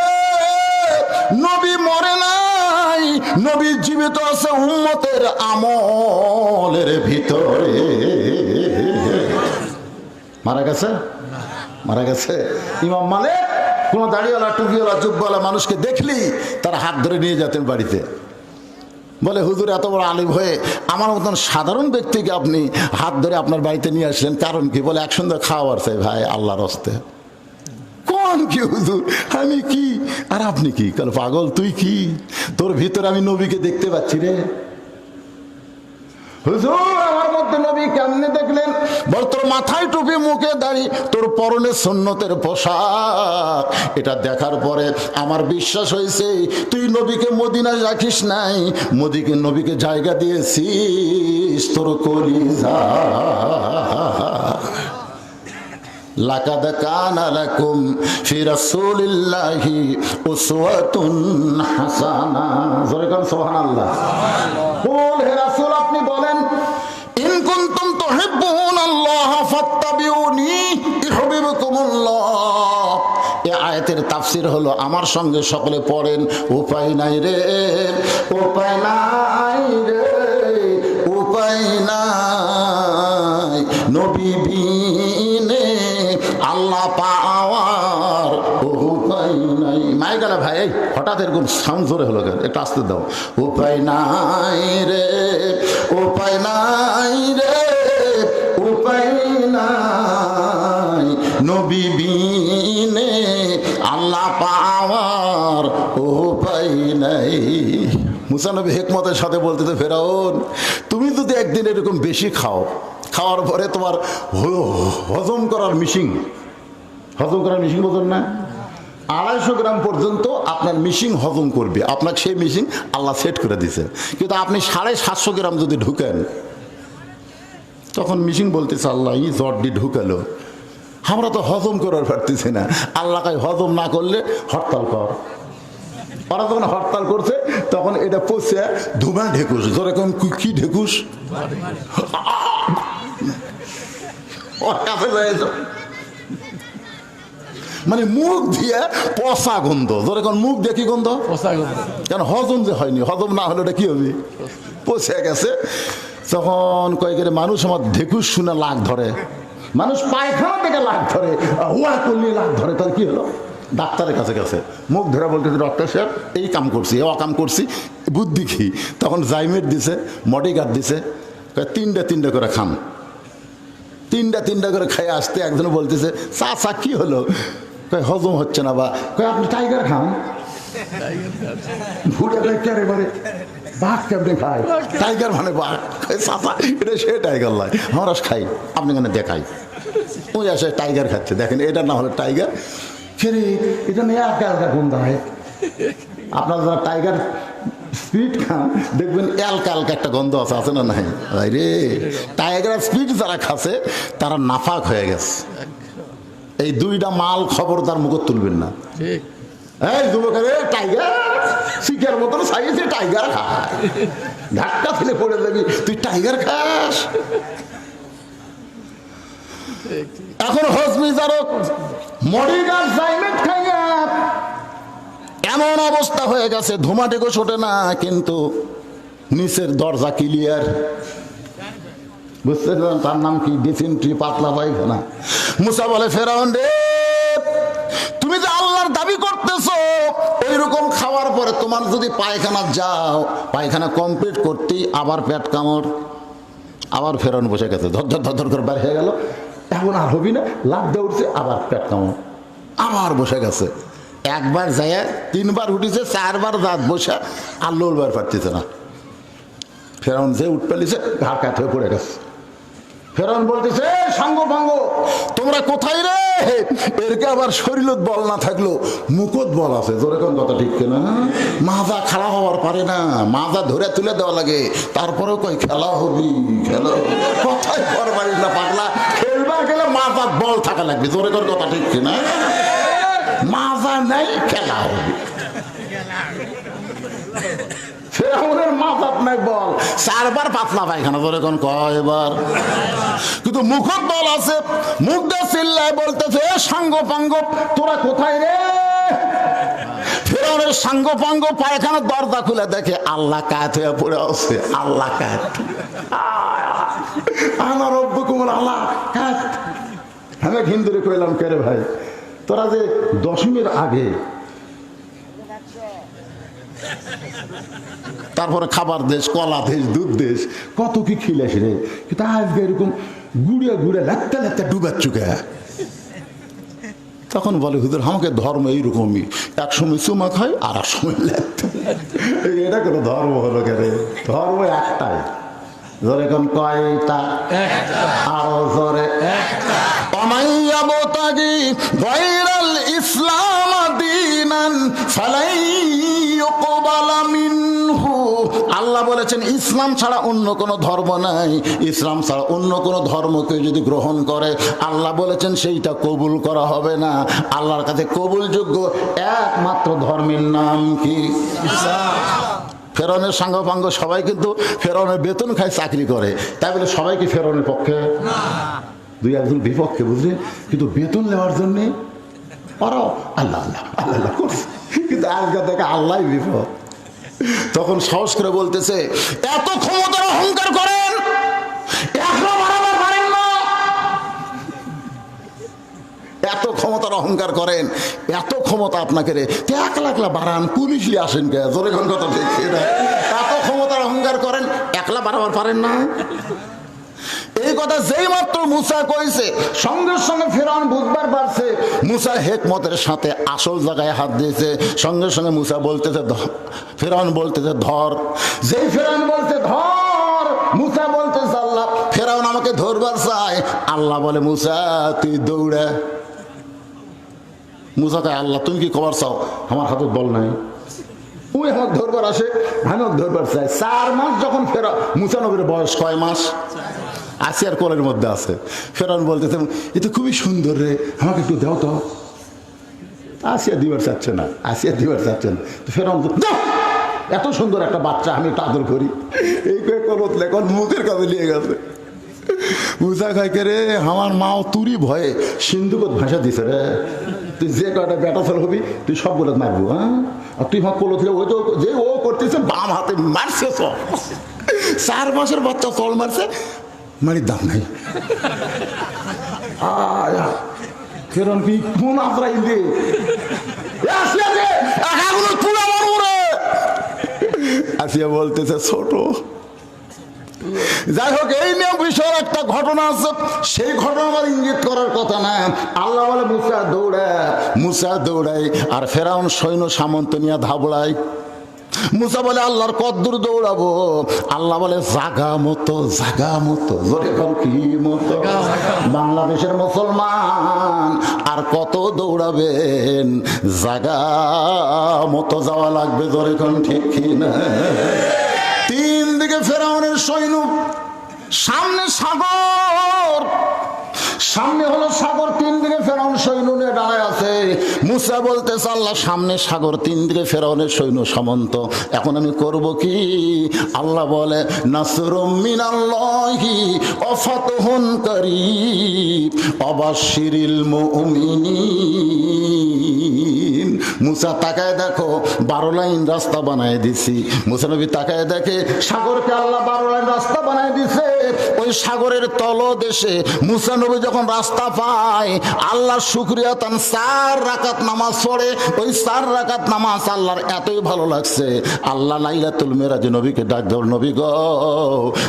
নবী মরে নাই, নবী জীবিত আছে উম্মতের আমলের ভিতরে। মারা গেছে? মারা গেছে। ইমাম মালিক কোন দাড়িওয়ালা টুপিওয়ালা জুব্বাওয়ালা মানুষকে দেখলি তার হাত ধরে নিয়ে যেতেন বাড়িতে। বলে হুজুর এত বড় আলিম হয়ে আমার মতন সাধারণ ব্যক্তিকে আপনি হাত ধরে আপনার বাড়িতে নিয়ে আসলেন, কারণ কি? বলে এক সুন্দর খাওয়ার চাই ভাই আল্লাহর হস্তে। কোন কি হুজুর আমি কি আর আপনি কি? কাল পাগল তুই কি? তোর ভিতরে আমি নবীকে দেখতে পাচ্ছি রে। হুজুর আমার মধ্যে নবী কেমনে দেখলেন? বল তোর মাথায় টুপি, মুখে দাড়ি, তোর পরনে সুন্নতের পোশাক, এটা দেখার পরে আমার বিশ্বাস হয়েছে তুই নবীকে মদিনায় রাখিস নাই, নবীকে জায়গা দিয়েছিস তোর কলিজা। লাকাদ কানা লাকুম ফি রাসূলিল্লাহি উসওয়াতুন হাসানা। জোরে কোন সুবহানাল্লাহ। বল হে রাসূল আপনি বলেন ইন কুনতুম তুহিব্বুনাল্লাহ ফাত্তাবিউনি ইউহিব্বুকুমুল্লাহ। এই আয়াতের তাফসীর হলো, আমার সঙ্গে সকলে পড়েন, উপায় নাই রে, উপায় নাই রে, উপায় নাই, নবী বিনে আল্লাহ পাওয়ার উপায় নাই। মাই গেল ভাই, হঠাৎ এরকম সাউন্ড জোরে হলো কেন? একটু আসতে দাও। উপায় নাই রে, উপায় নাই রে, উপায় নাই, নবী বিনে আল্লাহ পাওয়ার উপায় নাই। মুসা নবী হিকমতের সাথে বলতেছে, ফেরাউন তুমি যদি একদিন এরকম বেশি খাও, খাওয়ার পরে তোমার হজম করার মিশিং বোঝেন না, 250 গ্রাম পর্যন্ত আপনার মিশিং হজম করবে, আপনাকে সেই মিশিং আল্লাহ সেট করে দিছে। কিন্তু আপনি 750 গ্রাম যদি ঢুকেন, তখন মিশিং বলতেছে আল্লাহ ই জর্দি ঢুকালো, আমরা তো হজম করার পারতেছি না। আল্লাহকে হজম না করলে হরতাল কর। ওরা যখন হরতাল করছে তখন এটা পচে ধুমা ঢেকুস, ধরে কোন কি ঢেকুস ওর কাছে যায়, মানে মুখ দিয়ে পচা গন্ধ, ধরে কোন মুখ দিয়ে কি গন্ধ, কেন হজম যে হয়নি, হজম না হলে ওটা কি হবে, পচে গেছে। তখন কয়েকের মানুষ আমার ঢেকুস শুনে লাগ ধরে, মানুষ পায়খানা থেকে লাগ ধরে, হুয়া করলে লাগ ধরে, তার কি হলো, ডাক্তারের কাছে গেছে, মুখ ধরে বলতেছে ডক্টর সাহেব এই কাম করছি, এ অকাম করছি, বুদ্ধি কি? তখন জাইমেট দিছে, মডিগার্ড দিছে, তিনটা করে খান, তিনটা করে খাইয়ে আসতে একজন বলতেছে চা কি হলো, কয় হজম হচ্ছে না, বা কয় আপনি টাইগার খান, বাঘ কেমনি খায়, টাইগার মানে বাঘ, চাচা এটা সে টাইগার লাই, আমরা খাই, আপনি কেন দেখাই, ওই আসে টাইগার খাচ্ছে, দেখেন এটা না হলে টাইগার খেলে, এটা নিয়ে একা একা গন্ধ হয়। আপনারা যারা টাইগার স্পিড খান দেখবেন এলকা একটা গন্ধ আছে না নাই রে? টাইগার স্পিড যারা খাচ্ছে তারা নাফাক হয়ে গেছে। এই দুইটা মাল খবরদার মুখ তুলবেন না। এই যুবকের টাইগার শিকার মতন সাইয়েছে, টাইগার খায়, ধাক্কা ফেলে পড়ে যাবি, তুই টাইগার খাস। এখন হজমি জারক মডিগার জাইমেট খাইয়া এমন অবস্থা হয়ে গেছে, ধুমাটেকো ছোটে না, কিন্তু নিচের দরজা ক্লিয়ার। বুঝতে পারলেন? তার নাম কি? ডিসেন্ট্রি, পাতলা পায়খানা। মুসা বলে, ফেরাউন রে, তুমি যে আল্লাহর দাবি করতেছো, ওইরকম খাওয়ার পরে তোমার যদি পায়খানা যাও, পায়খানা কমপ্লিট করতেই আবার পেট কামড়। আবার ফেরাউন বসে গেছে, ধর করে বের হয়ে গেল, এখন আর হবি না, লাভ দিয়ে উঠছে, আবার পেট কামড়, আবার বসে গেছে। একবার যায়, 3 বার উঠেছে, 4 বার দাঁত বসে, আর লড়বার পারতেছে না। ফেরাউন যে উঠ পেলিছে, ঘাড় কাত হয়ে পড়ে গেছে। ফেরাউন বলতেছে, সাঙ্গ ভাঙ্গ তোমরা কোথায় রে? এরকে আবার শরীরত বল না থাকলো মুখত বল আছে, জোরে কোন কথা ঠিক কিনা? মাজা খেলা হওয়ার পারে না, মাজা ধরে তুলে দেওয়া লাগে, তারপরেও কই খেলা হবি, খেলা কথাই করবারিস না পাগলা, খেলবার গেলে মাজার বল থাকা লাগবে, জোরে কোন কথা ঠিক কিনা? মাজা নাই, খেলা হবে। ফেরাউনের মাথাত নাই বল, 4 বার পাতলা পায়খানা, ধরে কোন কয়বার, কিন্তু মুখত বল আছে, মুখ দিয়ে চিল্লায় বলতেছে, সাঙ্গ পাঙ্গ তোরা কোথায় রে? ফেরাউনের সাঙ্গ পাঙ্গ পায়খানার দরজা খুলে দেখে আল্লাহ কাত হয়ে পড়ে আছে, আল্লাহ কাত, আমার রব্বুকুমুল আল্লাহ কাত। আমি হিন্দুরে কইলাম, কে রে ভাই, তোরা যে 10মীর আগে তারপরে খাবার দেশ, কলা দেশ, দুধ দেশ, কত কি খিলাস রে, কিন্তু আজকে এরকম গুড়িয়ে গুড়ে লাগতে লাগতে ডুবার চুকে। তখন বলে, হুজুর আমাকে ধর্ম এইরকমই, এক সময় চুমা খায় আর এক সময় লাগতে, এটা কোনো ধর্ম হলো কেন? ধর্ম একটাই, জোরে কোন কয়টা? আরো জোরে। অমাইয়াবতাগি গায়রাল ইসলাম দীনান ফালাই ইউকবালা মিনহু। আল্লাহ বলেছেন ইসলাম ছাড়া অন্য কোনো ধর্ম নাই, ইসলাম ছাড়া অন্য কোনো ধর্মকে যদি গ্রহণ করে আল্লাহ বলেছেন সেইটা কবুল করা হবে না। আল্লাহর কাছে কবুলযোগ্য একমাত্র ধর্মের নাম কি? ইসলাম। ফেরাউনের সাঙ্গপাঙ্গ সবাই কিন্তু ফেরাউনের বেতন খায়, চাকরি করে, তাই বলে সবাই কি ফেরাউনের পক্ষে? দুই একজন বিপক্ষে, বুঝলেন? কিন্তু বেতন নেওয়ার জন্যে ওরাও আল্লাহ আল্লাহ আল্লাহ আল্লাহ করছে, কিন্তু আজকে দেখে আল্লাহ বিপদ। তখন সাহস করে বলতেছে, এত ক্ষমতার অহংকার করেন, এখনো বাড়াবার পারেন না। এত ক্ষমতার অহংকার করেন, এত ক্ষমতা আপনাকে রে, একলা একলা বাড়ান, পুলিশ নিয়ে আসেন কে? জোরে কোন কথা দেখি না। এত ক্ষমতার অহংকার করেন, একলা বাড়াবার পারেন না। এই কথা যেই মাত্র মুসা কইছে, সঙ্গে সঙ্গে ফেরাউন বুঝবার পারছে মুসা হেকমতের সাথে আসল জায়গায় হাত দিয়েছে। সঙ্গে সঙ্গে মুসা বলতেছে, ফেরাউন বলতেছে ধর। যেই ফেরাউন বলতে ধর, মুসা বলতেছে আল্লাহ। ফেরাউন আমাকে ধরবার চায়, আল্লাহ বলে মুসা তুই দৌড়া। মুসা কয় আল্লাহ তুমি কি খবর চাও? আমার হাতে বল নাই, ওই আমাকে ধরবার আসে, আমি ওকে ধরবার চাই। 4 মাস যখন ফেরা, মুসা নবীর বয়স কয় মাস? আসিয়ার কোলের মধ্যে আছে। ফেরাউন বলতেছে এ তো খুবই সুন্দর রে, আমাকে একটু দাও তো। আসিয়া দিবার চাচ্ছে না, আসিয়া দিবার চাচ্ছে না। তো ফেরাউন দাও, এত সুন্দর একটা বাচ্চা আমি একটু আদর করি। এই কয়ে কলত লেখন মুখের কাছে নিয়ে গেছে। মুসা খাইকে রে, আমার মাও তুরি ভয়ে সিন্ধুকত ভাষা দিছে রে, তুই যে কয়টা বেটা চল হবি তুই সবগুলো মারবো। হ্যাঁ, আর তুই আমার কলত ওই তো যে ও করতেছে বাম হাতে মারছে সব। 4 মাসের বাচ্চা চল মারছে, মানে দাম নাই। ফেরাউন কি কোন আজরাইলে আসিয়া বলতেছে ছোট। যাই হোক, এই নিয়ে বিষয়ের একটা ঘটনা আছে, সেই ঘটনা আমার ইঙ্গিত করার কথা না। আল্লাহ বলে মুসা দৌড়ায়, মুসা দৌড়ায়, আর ফেরাউন সৈন্য সামন্ত নিয়ে ধাবড়ায়। মুসা বলে আল্লাহর কদ্দুর দৌড়াবো? আল্লাহ বলে জাগা মতো, জাগা মতো। জোরে কর কি মতো? বাংলাদেশের মুসলমান আর কত দৌড়াবেন, জাগা মতো যাওয়া লাগবে। জোরে কোন ঠিক কি না? 3 দিকে ফেরাউনের সৈন্য, সামনে সাগর, সামনে হলো সাগর, 3 দিকে ফেরাউন সৈন্য নিয়ে দাঁড়ায় আছে। মুসা বলতেছে আল্লাহ সামনে সাগর, 3 দিকে ফেরাউনের সৈন্য সামন্ত, এখন আমি করব কি? আল্লাহ বলে নাসরুম মিনাল্লাহি ওয়া ফাতহুন কারীব ওয়াবাশশিরিল মুমিনিন। মুসা তাকায় দেখো, 12 লাইন রাস্তা বানায় দিছি। মুসা নবী তাকায় দেখে সাগরকে আল্লাহ 12 লাইন রাস্তা বানায় দিছে। ওই সাগরের তলদেশে মুসা নবী যখন রাস্তা পায়, আল্লাহর শুকরিয়া তান 4 রাকাত নামাজ পড়ে। ওই 4 রাকাত নামাজ আল্লাহর এতই ভালো লাগছে, আল্লাহ লাইলাতুল মিরাজে নবীকে ডাক দেওয়ার, নবী গো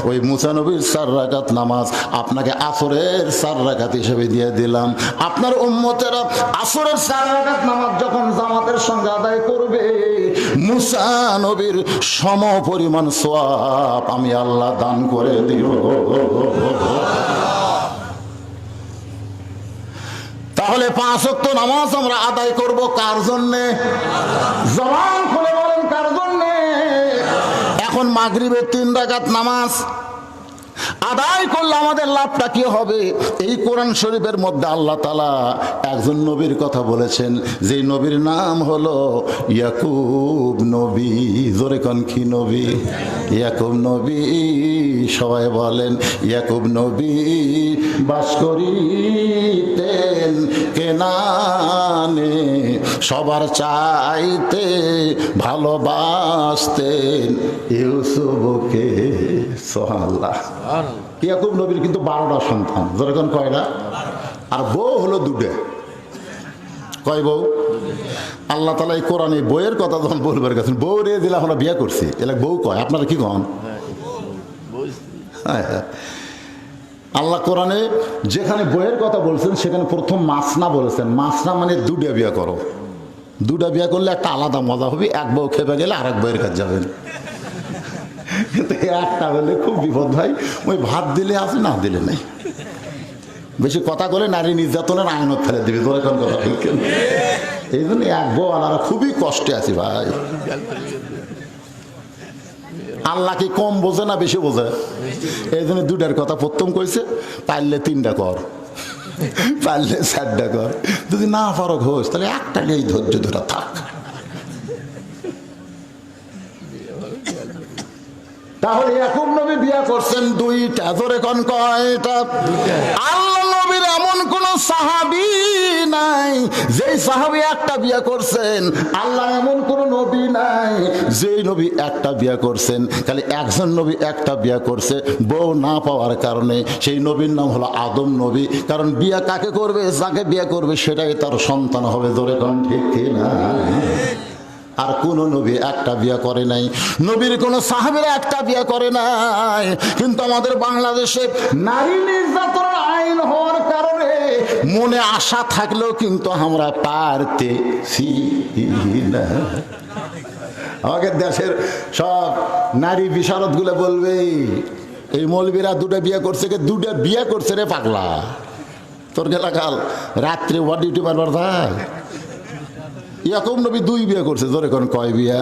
ওই মুসা নবীর 4 রাকাত নামাজ আপনাকে আসরের 4 রাকাত হিসেবে দিয়ে দিলাম। আপনার উম্মতেরা আসরের 4 রাকাত নামাজ যখন জামাতের সঙ্গে আদায় করবে, মুসা নবীর সম পরিমাণ সওয়াব আমি আল্লাহ দান করে দিব। তাহলে 5 ওয়াক্ত নামাজ আমরা আদায় করব কার জন্যে? জবান খুলে বলেন কার জন্যে? এখন মাগরিবের 3 রাকাত নামাজ আদায় করলে আমাদের লাভটা কি হবে? এই কোরআন শরীফের মধ্যে আল্লাহ তাআলা একজন নবীর কথা বলেছেন, যে নবীর নাম হলো ইয়াকুব নবী। জোরে কোন কি নবী? ইয়াকুব নবী। সবাই বলেন ইয়াকুব নবী বাস করিতেন কেনানে, সবার চাইতে ভালোবাসতেন ইউসুফকে। সুবহানাল্লাহ। ইয়াকুব নবীর কিন্তু 12টা সন্তান। যেরকম কয়টা? আর বউ হলো 2টা। কয় বউ? আল্লাহ তাআলা এই কোরআনে বউয়ের কথা যখন বলবার গেছেন, বউ রে দিলে আমরা বিয়ে করছি, এলাকা বউ কয়। আপনারা কি কন? আল্লাহ কোরআনে যেখানে বইয়ের কথা বলছেন সেখানে প্রথম মাসনা বলেছেন। মাসনা মানে 2টা বিয়ে করো। 2টা বিয়ে করলে একটা আলাদা মজা হবে, এক বউ খেপে গেলে আরেক বউয়ের কাছে যাবেন। কিন্তু একটা হলে খুব বিপদ ভাই, ওই ভাত দিলে আছে, না দিলে নেই। বেশি কথা বলে নারী নির্যাতনের আইনত ফেলে দিবে। কথা ঠিক। এই জন্য এক বউ আলাদা খুবই কষ্টে আছি ভাই। আল্লাহ কি কম বোঝে না বেশি বোঝে? এই জন্য 2টার কথা প্রথম কইছে, পারলে 3টা কর, পারলে 4টা কর। যদি না পারো ঘোষ, তাহলে একটা নিয়েই ধৈর্য ধরে থাক। তাহলে ইয়াকুব নবী বিয়া করছেন দুইটা, জোরে কোন কয়টা? আল্লাহ নবীর এমন কোন সাহাবী নাই যেই সাহাবী একটা বিয়া করছেন, আল্লাহ এমন কোন নবী নাই যেই নবী একটা বিয়া করছেন। খালি একজন নবী একটা বিয়া করছে, বউ না পাওয়ার কারণে। সেই নবীর নাম হলো আদম নবী। কারণ বিয়া কাকে করবে, যাকে বিয়া করবে সেটাই তার সন্তান হবে, জোরে কোন ঠিক কি না? আর কোন নবী একটা বিয়া করে নাই, নবীর কোন সাহাবীরা একটা বিয়া করে নাই। কিন্তু আমাদের বাংলাদেশে নারী নির্যাতনের আইন হওয়ার কারণে মনে আশা থাকলেও কিন্তু আমরা পারতেছি না। আমাদের দেশের সব নারী বিশারদ গুলো বলবে এই মৌলবীরা দুটা বিয়া করছে, দুটা বিয়া করছে রে পাগলা। তোর গেলা কাল রাত্রে ওয়ার ডিউটি মারবার ভাই। ইয়াকুব নবী দুই বিয়ে করছে, জোরে কোন কয় বিয়া?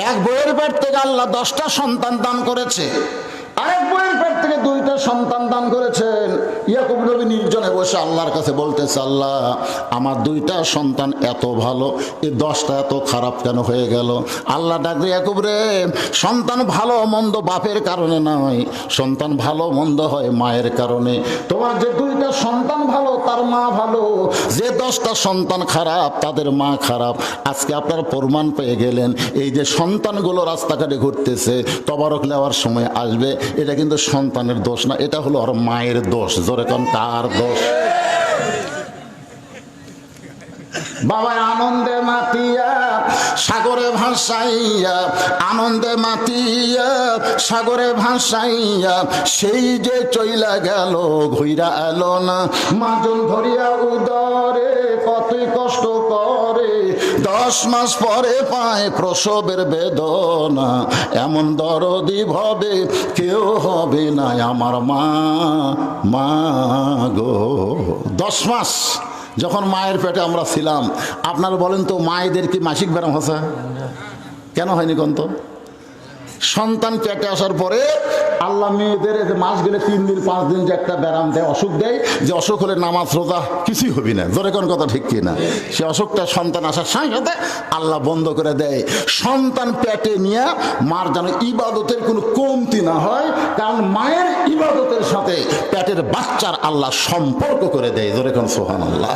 এক বইয়ের পেট থেকে আল্লাহ 10টা সন্তান দান করেছে, আরেক বইয়ের পেট থেকে 2টা সন্তান দান করেছেন। ইয়াকুব নবী নির্জনে বসে আল্লাহর কাছে বলতেছে, আল্লাহ আমার 2টা সন্তান এত ভালো, এই 10টা এত খারাপ কেন হয়ে গেল? আল্লাহ ডাকবে, ইয়াকুব রে, সন্তান ভালো মন্দ বাপের কারণে নয়, সন্তান ভালো মন্দ হয় মায়ের কারণে। তোমার যে 2টা সন্তান ভালো তার মা ভালো, যে 10টা সন্তান খারাপ তাদের মা খারাপ। আজকে আপনারা প্রমাণ পেয়ে গেলেন, এই যে সন্তানগুলো রাস্তাঘাটে ঘুরতেছে, তবারক নেওয়ার সময় আসবে, এটা কিন্তু সন্তানের দোষ না, এটা হলো আর মায়ের দোষ। জোরে কোন কার দোষ? বাবা আনন্দে মাতিয়া সাগরে ভাসাইয়া, আনন্দে মাতিয়া সাগরে ভাসাইয়া, সেই যে চইলা গেল ঘুইরা এলো না। মাজন ধরিয়া উদরে কতই কষ্ট করে, 10 মাস পরে পায় প্রসবের বেদনা। এমন দরদি ভবে কেউ হবে না আমার মা, মা গো। 10 মাস যখন মায়ের পেটে আমরা ছিলাম, আপনারা বলেন তো মায়েদের কি মাসিক ব্যায়াম হচ্ছে? কেন হয়নি কোন তো? সন্তান পেটে আসার পরে আল্লাহ মেয়েদের মাস গেলে 3 দিন 5 দিন যে একটা ব্যায়াম দেয়, অসুখ দেয়, যে অসুখ হলে নামাজ রোজা কিছুই হবি না। জোরে কোন কথা ঠিক কি না? সে অসুখটা সন্তান আসার সাথে সাথে আল্লাহ বন্ধ করে দেয়। সন্তান পেটে নিয়ে মার যেন ইবাদতের কোনো কমতি না হয়, কারণ মায়ের ইবাদতের সাথে পেটের বাচ্চার আল্লাহ সম্পর্ক করে দেয়। জোরে কোন সুবহানাল্লাহ।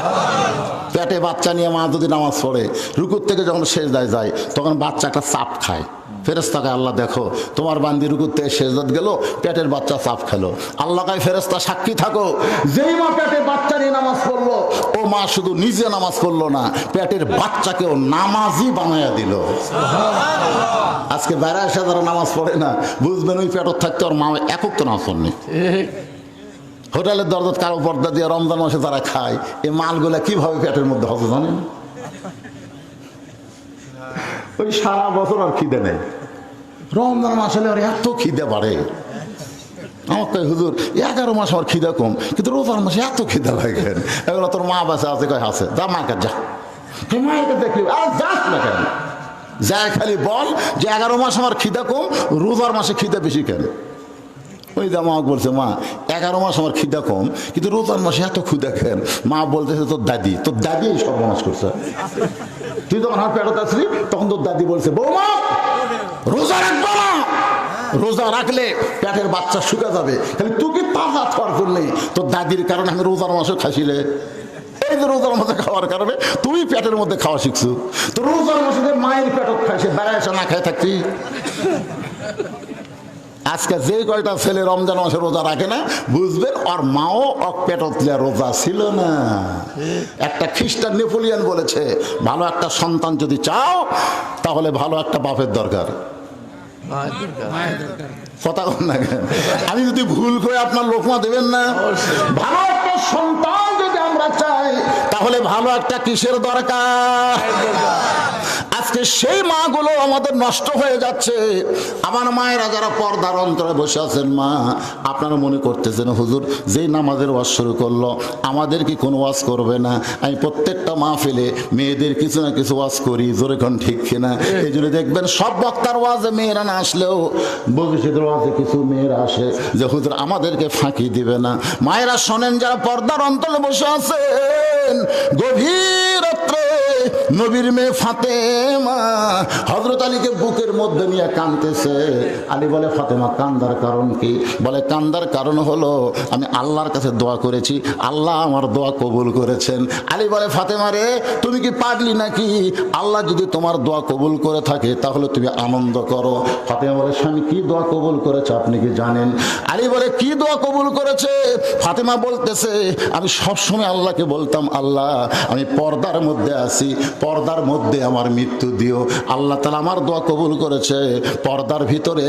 পেটে বাচ্চা নিয়ে মা যদি নামাজ পড়ে, রুকুর থেকে যখন সেজদায় যায় তখন বাচ্চা একটা চাপ খায়। ফেরেশতাকে আল্লাহ, দেখো তোমার বান্দি রুকুর থেকে সেজদাত গেল, পেটের বাচ্চা চাপ খেলো। আল্লাহ কয়, ফেরেশতা সাক্ষী থাকো, যেই মা পেটে বাচ্চা নিয়ে নামাজ পড়লো, ও মা শুধু নিজে নামাজ পড়লো না, পেটের বাচ্চাকেও নামাজি বানায়া দিল। আজকে বেড়া এসে যারা নামাজ পড়ে না, বুঝবেন ওই পেটত থাকতে ওর মা একক তো নামাজ পড়নি। হোটেলের দরজাত কারো পর্দা দিয়ে রমজান মাসে যারা খায়, এই মালগুলা কিভাবে পেটের মধ্যে হবে জানেন? ওই সারা বছর আর খিদে নেই, রমজান মাস হলে আর এত খিদে বাড়ে। আমার কয়, হুজুর 11 মাস আমার খিদে কম, কিন্তু রোজার মাসে এত খিদে লাগে। এগুলো তোর মা বাসে আছে? কয় আছে। যা মার কাছে যা, মায়ের দেখলি আর যাস না কেন? যা খালি বল যে 11 মাস আমার খিদে কম, রোজার মাসে খিদে বেশি কেন? ওই যে মা বলছে, মা 11 মাস আমার খিদা কম, কিন্তু রোজার মাসে এত ক্ষুদা খেন। মা বলতেছে, তোর দাদি সর্বনাশ করছে। তুই যখন আমার পেটত আসলি তখন তোর দাদি বলছে, বৌমা রোজা রাখবো না, রোজা রাখলে পেটের বাচ্চা শুকা যাবে, খালি তুই কি তাজা খাওয়ার করলে তোর দাদির কারণে আমি রোজার মাসে খাইছিলে। এই যে রোজার মাসে খাওয়ার কারণে তুই পেটের মধ্যে খাওয়া শিখছো। তো রোজার মাসে মায়ের পেটত খাইছে, বেড়ায় এসে না খাই থাকছি। আজকে যে কয়টা ছেলে রমজান মাসে রোজা রাখে না, বুঝবেন ওর মাও পেটত রোজা ছিল না। একটা খ্রিস্টান নেপোলিয়ান বলেছে, ভালো একটা সন্তান যদি চাও তাহলে ভালো একটা বাপের দরকার। কথা বল না কেন? আমি যদি ভুল করে আপনার লোকমা দেবেন না? ভালো একটা সন্তান যদি আমরা চাই তাহলে ভালো একটা কিসের দরকার? আজকে সেই মাগুলো আমাদের নষ্ট হয়ে যাচ্ছে। আমার মায়েরা যারা পর্দার অন্তরে বসে আছেন, মা আপনারা মনে করতেছেন হুজুর যেই নামাজের ওয়াজ শুরু করলো আমাদের কি কোনো ওয়াজ করবে না? আমি প্রত্যেকটা মাহফিলে মেয়েদের কিছু না কিছু ওয়াজ করি, জোরে কোন ঠিক কিনা? এই জন্য দেখবেন সব বক্তার ওয়াজে মেয়েরা না আসলেও ভবিষ্যতের ওয়াজে কিছু মেয়েরা আসে যে হুজুর আমাদেরকে ফাঁকি দিবে না। মায়েরা শোনেন, যারা পর্দার অন্তরে বসে আছেন, গভীর রাত্রে নবীর মেয়ে ফাতেমা হযরত আলীকে বুকের মধ্যে নিয়ে কাঁদতেছে। আলী বলে, ফাতেমা কান্দার কারণ কি? বলে, কান্দার কারণ হলো আমি আল্লাহর কাছে দোয়া করেছি, আল্লাহ আমার দোয়া কবুল করেছেন। আলী বলে, ফাতেমা রে, তুমি কি পাগলি নাকি? আল্লাহ যদি তোমার দোয়া কবুল করে থাকে তাহলে তুমি আনন্দ করো। ফাতেমা বলে, স্বামী কি দোয়া কবুল করেছে আপনি কি জানেন? আলী বলে, কি দোয়া কবুল করেছে? ফাতেমা বলতেছে, আমি সবসময় আল্লাহকে বলতাম, আল্লাহ আমি পর্দার মধ্যে আছি, পর্দার মধ্যে আমার মৃত্যু দিও। আল্লাহ তাআলা আমার দোয়া কবুল করেছে, পর্দার ভিতরে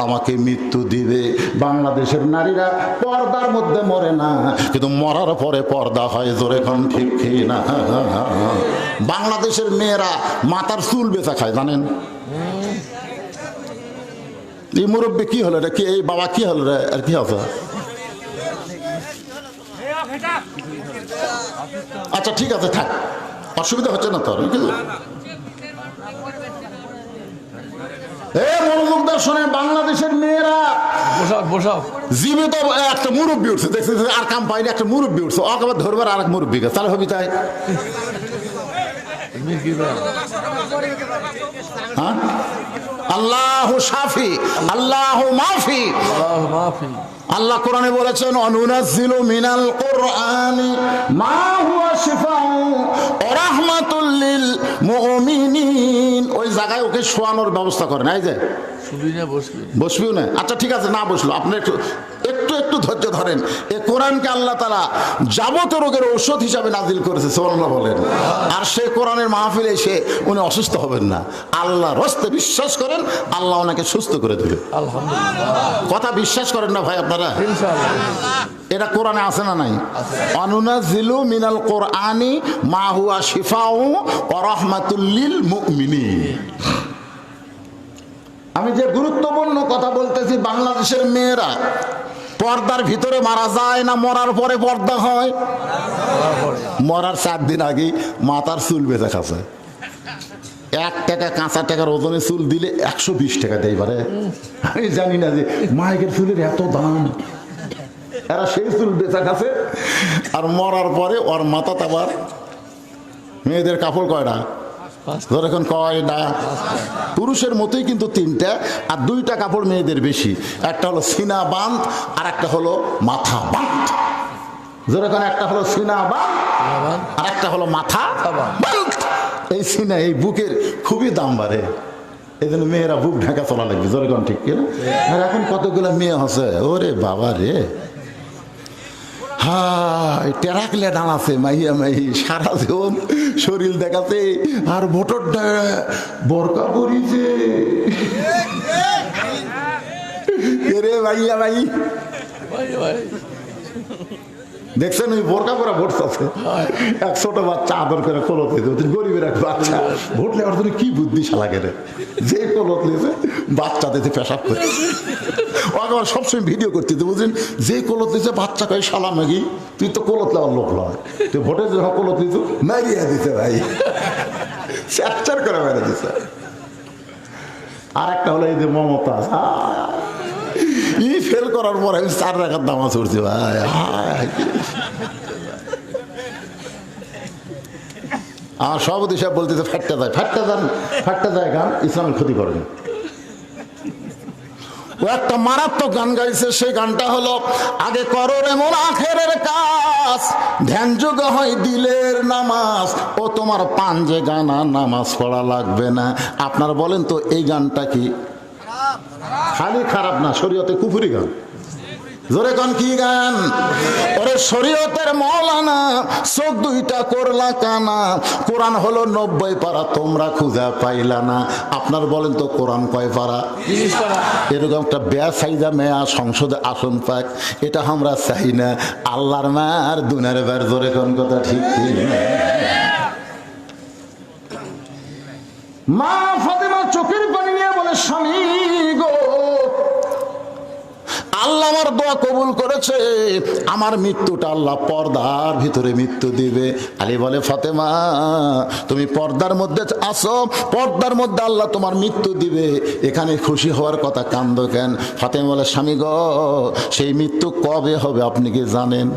আমাকে মৃত্যু দিবে। বাংলাদেশের নারীরা পর্দার মধ্যে মরে না, কিন্তু মরার পরে পর্দা হয়। জোরে কোন ঠিক কি না? বাংলাদেশের মেয়েরা মাথার চুল বেচা খায়, জানেন? এই মুরব্বী কি হলো রে? কি এই বাবা কি হলো রে? আর কি হবে? আচ্ছা ঠিক আছে, থাক, অসুবিধা হচ্ছে না তোর। মনোযোগদার শোনে, বাংলাদেশের মেয়েরা জীবিত একটা মুরব্বী উঠছে, দেখছে আর কাম পাইনি, একটা মুরব্বী উঠছে, আবার ধরবার আর এক মুরব্বী তাহলে হবি তাই। হ্যাঁ, আল্লাহু শাফি আল্লাহু মাফি। আল্লাহ কোরআনে বলেছেন, অনুনাজ্জিলু মিনাল কুরআনি মা হুয়া শিফাউ ওয়া রাহমাতুল লিল মুমিনিন। ওই জায়গায় ওকে শোয়ানোর ব্যবস্থা করেন। এই যে বসবিও না? আচ্ছা ঠিক আছে, না বসলো, আপনি একটু একটু একটু ধৈর্য ধরেন। এই কোরআনকে আল্লাহ তাআলা যাবতীয় রোগের ঔষধ হিসাবে নাজিল করেছে, সুবহানাল্লাহ বলেন। আর সেই কোরআনের মাহফিলে এসে উনি অসুস্থ হবেন না, আল্লাহর হস্তে বিশ্বাস করেন, আল্লাহ ওনাকে সুস্থ করে দেবে। আলহামদুলিল্লাহ। কথা বিশ্বাস করেন না ভাই আপনারা? ইনশাআল্লাহ। এটা কোরআনে আছে না নাই? অনুনাজ্জিলু মিনাল কুরআনি মা হুয়া শিফাউ ওয়া রাহমাতুল লিল মুমিনিন। আমি যে গুরুত্বপূর্ণ কথা বলতেছি, বাংলাদেশের মেয়েরা পর্দার ভিতরে মারা যায় না মরার পরে পর্দা হয়? মরার 4 দিন আগে মাথার চুল বেঁচে খাচ্ছে। 1 টাকা কাঁচা টাকার ওজনে চুল দিলে 120 টাকা দেয় পারে। আমি জানি না যে মাইকের চুলের এত দাম। এরা সেই চুল বেচা খাচ্ছে, আর মরার পরে ওর মাথাতে আবার মেয়েদের কাপড় কয়টা? এখন কয়টা? পুরুষের মতোই কিন্তু 3টা, আর 2টা কাপড় মেয়েদের বেশি। একটা হলো সিনা বাঁধ, আর একটা হলো মাথা বাঁধ। যেরকম একটা হলো সিনা বাঁধ, আর একটা হলো মাথা বাঁধ। এই সিনা, এই বুকের খুবই দাম বাড়ে, এই জন্য মেয়েরা বুক ঢাকা চলা লাগবে। যেরকম ঠিক কিনা? আর এখন কতগুলো মেয়ে আছে, ওরে বাবা রে, হাই টেরাকলে ডানাছে, মাইয়া মাই সারা জীবন শরীর দেখাতে, আর ভোটরটা বরকা পরিছে রে মাইয়া মাই। দেখছেন ওই বোরকা পরা ভোট আছে, 100টা বাচ্চা আদর করে কলত নিতে, গরিবের এক বাচ্চা ভোট নেওয়ার জন্য কি বুদ্ধি শালা কেন, যে কলত নিয়েছে বাচ্চা দিতে পেশাব করে। আবার সবসময় ভিডিও করতে বুঝলেন, যে কলত নিয়েছে বাচ্চা কয় শালা নাকি তুই তো কলত নেওয়ার লোক নয়, তুই ভোটে যে কলত নিয়েছ মারিয়া দিতে ভাই, চ্যাপচার করে মেরে দিছে। আর একটা হলো এই যে মমতা, ই ফেল করার পর আমি 4 রাখার নামাজ পড়ছি ভাই। আমার সভাপতি সাহেব বলতেছে ফাটতে যায়, ফাটতে যান, ফাটতে যায় গান ইসলামের ক্ষতি করেন। ও একটা মারাত্মক গান গাইছে, সেই গানটা হলো, আগে করো রে মোর আখেরের কাজ, ধ্যান যোগ হয় দিলের নামাজ, ও তোমার পাঞ্জে গানা নামাজ পড়া লাগবে না। আপনার বলেন তো এই গানটা কি? খালি খারাপ না, শরীয়তে কুফরি গান। জোরে গান কি গান? ওরে শরীয়তের মৌলানা, চোখ 2টা করলা কানা, কোরআন হলো 90 পারা, তোমরা খুঁজা পাইলা না। আপনার বলেন তো কোরআন কয় পারা? 30 পারা। এরকম একটা বেসাইজা মেয়া সংসদে আসন পাক, এটা আমরা চাই না। আল্লাহর মার দুনার বার। জোরে কোন কথা ঠিক কি? মা ফাতেমা চোখের পানি নিয়ে বলে, স্বামী গো, আল্লাহ আমার দোয়া কবুল করেছে, আমার মৃত্যুটা আল্লাহ পর্দার ভিতরে মৃত্যু দিবে। আলী বলে, ফাতেমা তুমি পর্দার মধ্যে আসো, পর্দার মধ্যে আল্লাহ তোমার মৃত্যু দিবে, এখানে খুশি হওয়ার কথা, কান্দ কেন? ফাতেমা বলে, স্বামী গো, সেই মৃত্যু কবে হবে আপনি কি জানেন?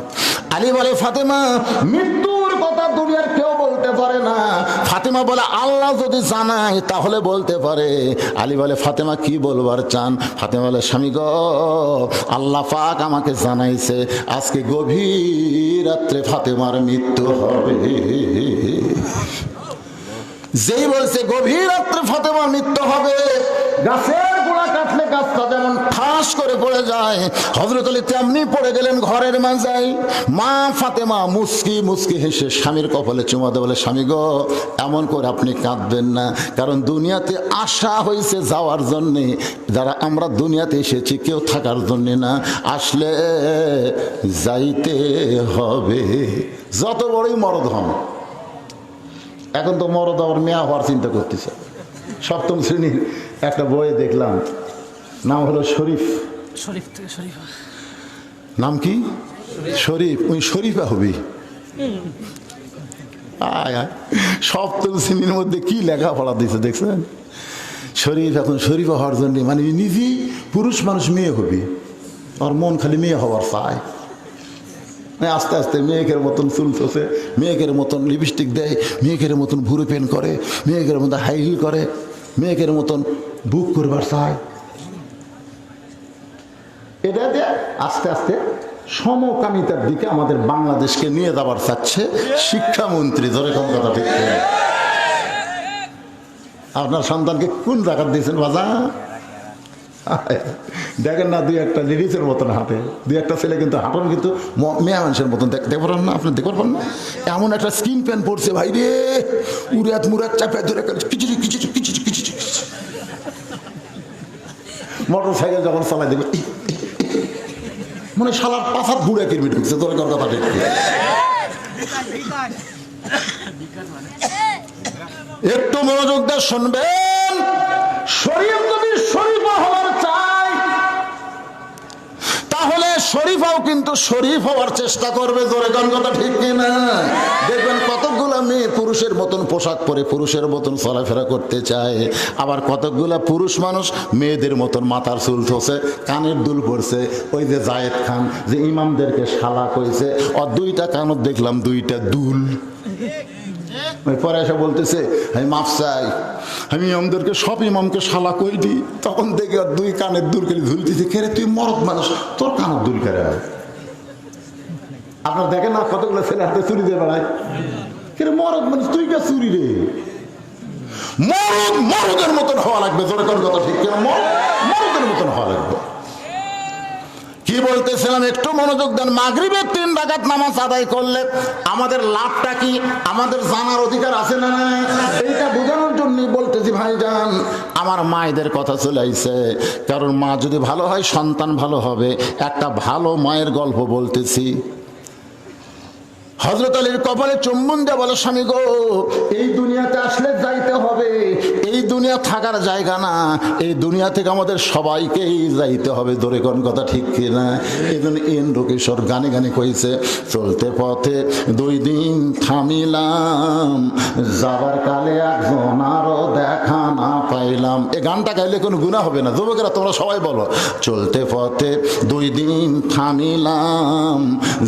আলী বলে, ফাতেমা মৃত্যুর কথা দুনিয়ার কেউ বলতে পারে না। ফাতেমা ফাতেমা বলে আল্লাহ যদি জানায় তাহলে বলতে পারে। আলী বলে ফাতেমা কি বলবার চান? ফাতেমা বলে স্বামী গো, আল্লাহ পাক আমাকে জানাইছে আজকে গভীর রাত্রে ফাতেমার মৃত্যু হবে। যেই বলছে গভীর রাত্রে ফাতেমার মৃত্যু হবে, গাছের গোড়া কাটলে গাছটা যেমন ঠাস করে পড়ে যায়, হযরত আলী তেমনি পড়ে গেলেন ঘরের মাঝায়। মা ফাতেমা মুস্কি মুস্কি হেসে স্বামীর কপালে চুমা দিয়ে বলে স্বামী গো, এমন করে আপনি কাঁদবেন না, কারণ দুনিয়াতে আসা হয়েছে যাওয়ার জন্যে। যারা আমরা দুনিয়াতে এসেছি কেউ থাকার জন্যে না, আসলে যাইতে হবে, যত বড়ই মরদ হন। এখন তো মরদ আবার মেয়া হওয়ার চিন্তা করতেছে। সপ্তম শ্রেণীর একটা বইয়ে দেখলাম, নাম হলো শরীফ। শরীফ থেকে শরীফা। নাম কি? শরীফ। ওই শরীফা হবি। আয় আয়, সপ্তম শ্রেণীর মধ্যে কি লেখাপড়া দিয়েছে দেখছেন? শরীফ এখন শরীফা হওয়ার জন্য, মানে নিজেই পুরুষ মানুষ মেয়ে হবি, আর মন খালি মেয়ে হওয়ার চায়। আস্তে আস্তে মেয়েকের মতন চুল চষে, মেয়েকের মতন লিপস্টিক দেয়, মেয়েকের মতন ভুরু পেন করে, মেয়েকের মতন হাই হিল করে, মেয়েকের মতন বুক করবার চায়। এটা দিয়ে আস্তে আস্তে সমকামিতার দিকে আমাদের বাংলাদেশকে নিয়ে যাবার চাচ্ছে শিক্ষামন্ত্রী। ধরে কোন কথা ঠিক করে আপনার সন্তানকে কোন জায়গা দিয়েছেন বাজা? দেখেন না, দুই একটা লিরিসের মতন হাঁটে, দুই একটা ছেলে কিন্তু হাঁটন কিন্তু মেয়ে মানুষের মতন দেখতে পারেন না, আপনি দেখতে পারেন না। এমন একটা স্কিন প্যান্ট পড়ছে ভাই রে, উড়াত মুরাত চাপে ধরে কিচিরি কিচিরি কিচিরি কিচিরি। মোটর সাইকেল যখন চালাই দেবে মানে শালার পাশাত ঘুরে কিরমি ঢুকছে। তোর কথা ঠিক একটু মনোযোগ দিয়ে শুনবেন। শরীফ যদি শরীফা হওয়ার চায় তাহলে শরীফাও কিন্তু শরীফ হওয়ার চেষ্টা করবে। জোরে গান কথা ঠিক কিনা? দেখবেন কতকগুলা মেয়ে পুরুষের মতন পোশাক পরে পুরুষের মতন চলাফেরা করতে চায়, আবার কতকগুলা পুরুষ মানুষ মেয়েদের মতন মাথার চুল ধোছে, কানের দুল পড়ছে। ওই যে জায়েদ খান যে ইমামদেরকে শালা কইছে, আর দুইটা কানত দেখলাম দুইটা দুল। পরে এসে বলতেছে আমি মাফ চাই, আমি ইমামদেরকে সব ইমামকে শালা কই দিই। তখন দেখে আর দুই কানের দুল করে ঝুলতেছে। কেরে তুই মরদ মানুষ, তোর কানের দুল কেড়ে হয়? আপনার দেখেন না কতগুলো ছেলে হাতে চুরি দিয়ে বেড়ায়। কেরে মরদ মানুষ, তুই কে চুরি রে? মরদ মরদের মতন হওয়া লাগবে। তোর কোন কথা ঠিক কেন? মরদের মতন হওয়া লাগবে। কি বলতেছিলাম একটু মনোযোগ দেন। মাগরিবের 3 রাকাত নামাজ আদায় করলে আমাদের লাভটা কি, আমাদের জানার অধিকার আছে না? এইটা বোঝানোর জন্যই বলতেছি ভাইজান, আমার মায়েদের কথা চলে আইছে। কারণ মা যদি ভালো হয় সন্তান ভালো হবে। একটা ভালো মায়ের গল্প বলতেছি। হযরত আলীর কপালে চুম্বন দিয়ে বলে স্বামী গো, এই দুনিয়াতে আসলে যাইতে হবে, এই দুনিয়া থাকার জায়গা না, এই দুনিয়া থেকে আমাদের সবাইকেই যাইতে হবে। ধরে কোন কথা ঠিক কিনা? এই জন্য ইন্দ্রকিশোর গানে গানে কইছে, চলতে পথে 2 দিন থামিলাম, যাবার কালে একজন আরো দেখা না পাইলাম। এই গানটা গাইলে কোনো গুনাহ হবে না। যুবকেরা তোমরা সবাই বলো, চলতে পথে 2 দিন থামিলাম,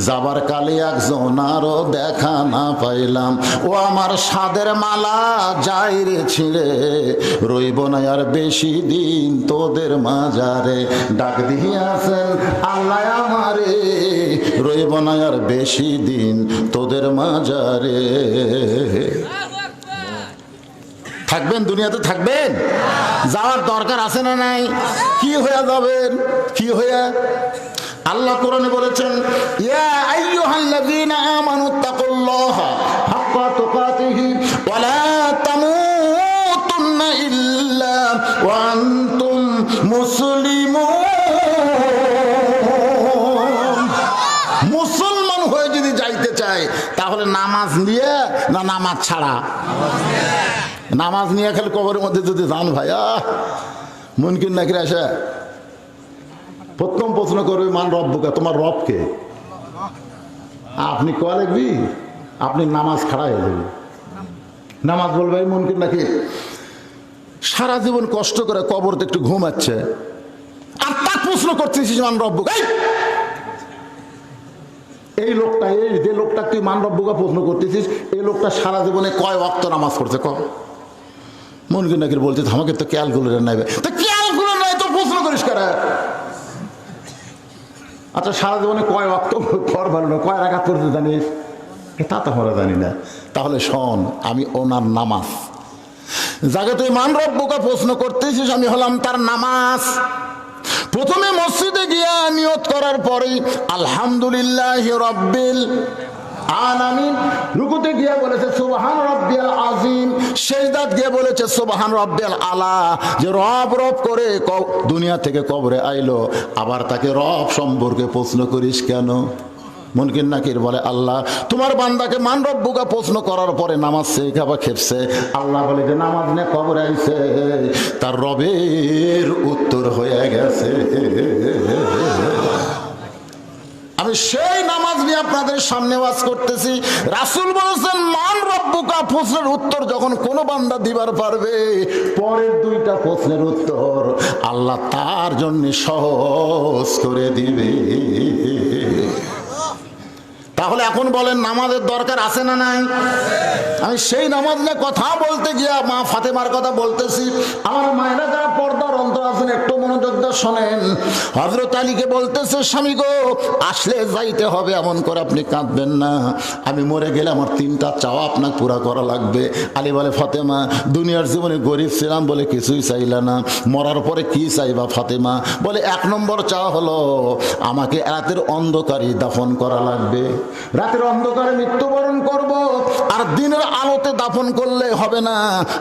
যাবার কালে একজন আরো দেখা না পাইলাম। ও আমার সাদের মালা যাই রে ছিঁড়ে, রইব না আর বেশি দিন তোদের মাজারে। ডাক দিয়াছেন আল্লাহ আমারে, রইব না আর বেশি দিন তোদের মাজারে। থাকবেন দুনিয়াতে, থাকবেন, যাওয়ার দরকার আছে না নাই? কি হয়ে যাবেন? কি হয়ে? আল্লাহ কোরআনে বলেছেন, ইয়া আইয়ুহাল্লাযীনা আমানুত্তাকুল্লাহা হাক্কা তুকাতিহি ওয়া লা তামুতুন্না ইল্লা ওয়া আনতুম মুসলিমুন। মুসলমান হয়ে যদি যাইতে চায় তাহলে নামাজ নিয়ে না নামাজ ছাড়া? নামাজ নিয়ে খালি কবরের মধ্যে যদি যান ভাইয়া, মুনকির নাকির আসে প্রথম প্রশ্ন করবে মান রব্বুকা, তোমার রবকে? আপনি কোয়া লিখবি, আপনি নামাজ খাড়া হয়ে যাবে। নামাজ বলবে মুনকির নাকির সারা জীবন কষ্ট করে কবরতে একটু ঘুমাচ্ছে, আর তার প্রশ্ন করতেছিস মান রব্বুকা। এই লোকটা, এই যে লোকটা তুই মান রব্বুকা প্রশ্ন করতেছিস, এই লোকটা সারা জীবনে কয় ওয়াক্ত নামাজ পড়ছে ক? মনকির নাকির বলছে আমাকে তো ক্যালকুলেটার নাইবে, তো ক্যালকুলেটার নাই তো প্রশ্ন করিস কারা? আচ্ছা সারা জীবনে কয় ওয়াক্ত পর ভালো না, কয় রাকাত পড়তে জানিস? তা তো আমরা জানি না। তাহলে শোন, আমি ওনার নামাজ, যাকে তুই মান রব্বুকা প্রশ্ন করতেছিস, আমি হলাম তার নামাজ। প্রথমে মসজিদে গিয়া নিয়ত করার পরেই আলহামদুলিল্লাহ রব্বিল আলামিন, রুকুতে গিয়ে বলেছে সুবহান রব্বিয়াল আযীম, সিজদাত গিয়ে বলেছে সুবহান রব্বিয়াল আলা। যে রব রব করে দুনিয়া থেকে কবরে আইলো, আবার তাকে রব সম্পর্কে প্রশ্ন করিস কেন? মুনকির নাকির বলে আল্লাহ তোমার বান্দাকে মান রব্বুকা প্রশ্ন করার পরে নামাজ শেখাবা খেপছে। আল্লাহ বলে যে নামাজ নিয়ে কবরে আইছে, তার রবের উত্তর হয়ে গেছে। আমি সেই নামাজ নিয়ে আপনাদের সামনে ওয়াজ করতেছি। রাসূল বলেছেন মান রব্বুকা প্রশ্নের উত্তর যখন কোনো বান্দা দিবার পারবে, পরের দুইটা প্রশ্নের উত্তর আল্লাহ তার জন্য সহজ করে দিবে। তাহলে এখন বলেন নামাজের দরকার আছে না নাই? আমি সেই নামাজ নিয়ে কথা বলতে গিয়া মা ফাতেমার কথা বলতেছি। আমার মায়েরা যারা পর্দার অন্তর আছেন একটু মনোযোগ দিয়ে শোনেন। হযরত আলীকে বলতেছে স্বামী গো, আসলে যাইতে হবে, এমন করে আপনি কাঁদবেন না, আমি মরে গেলে আমার তিনটা চাওয়া আপনাকে পুরা করা লাগবে। আলী বলে ফাতেমা দুনিয়ার জীবনে গরিব ছিলাম বলে কিছুই চাইলা না, মরার পরে কি চাইবা ফাতেমা? বলে এক নম্বর চাওয়া হলো আমাকে রাতের অন্ধকারে দাফন করা লাগবে, রাতের অন্ধকারে মৃত্যুবরণ করব, আর দিনের আলোতে দাফন করলে হবে না,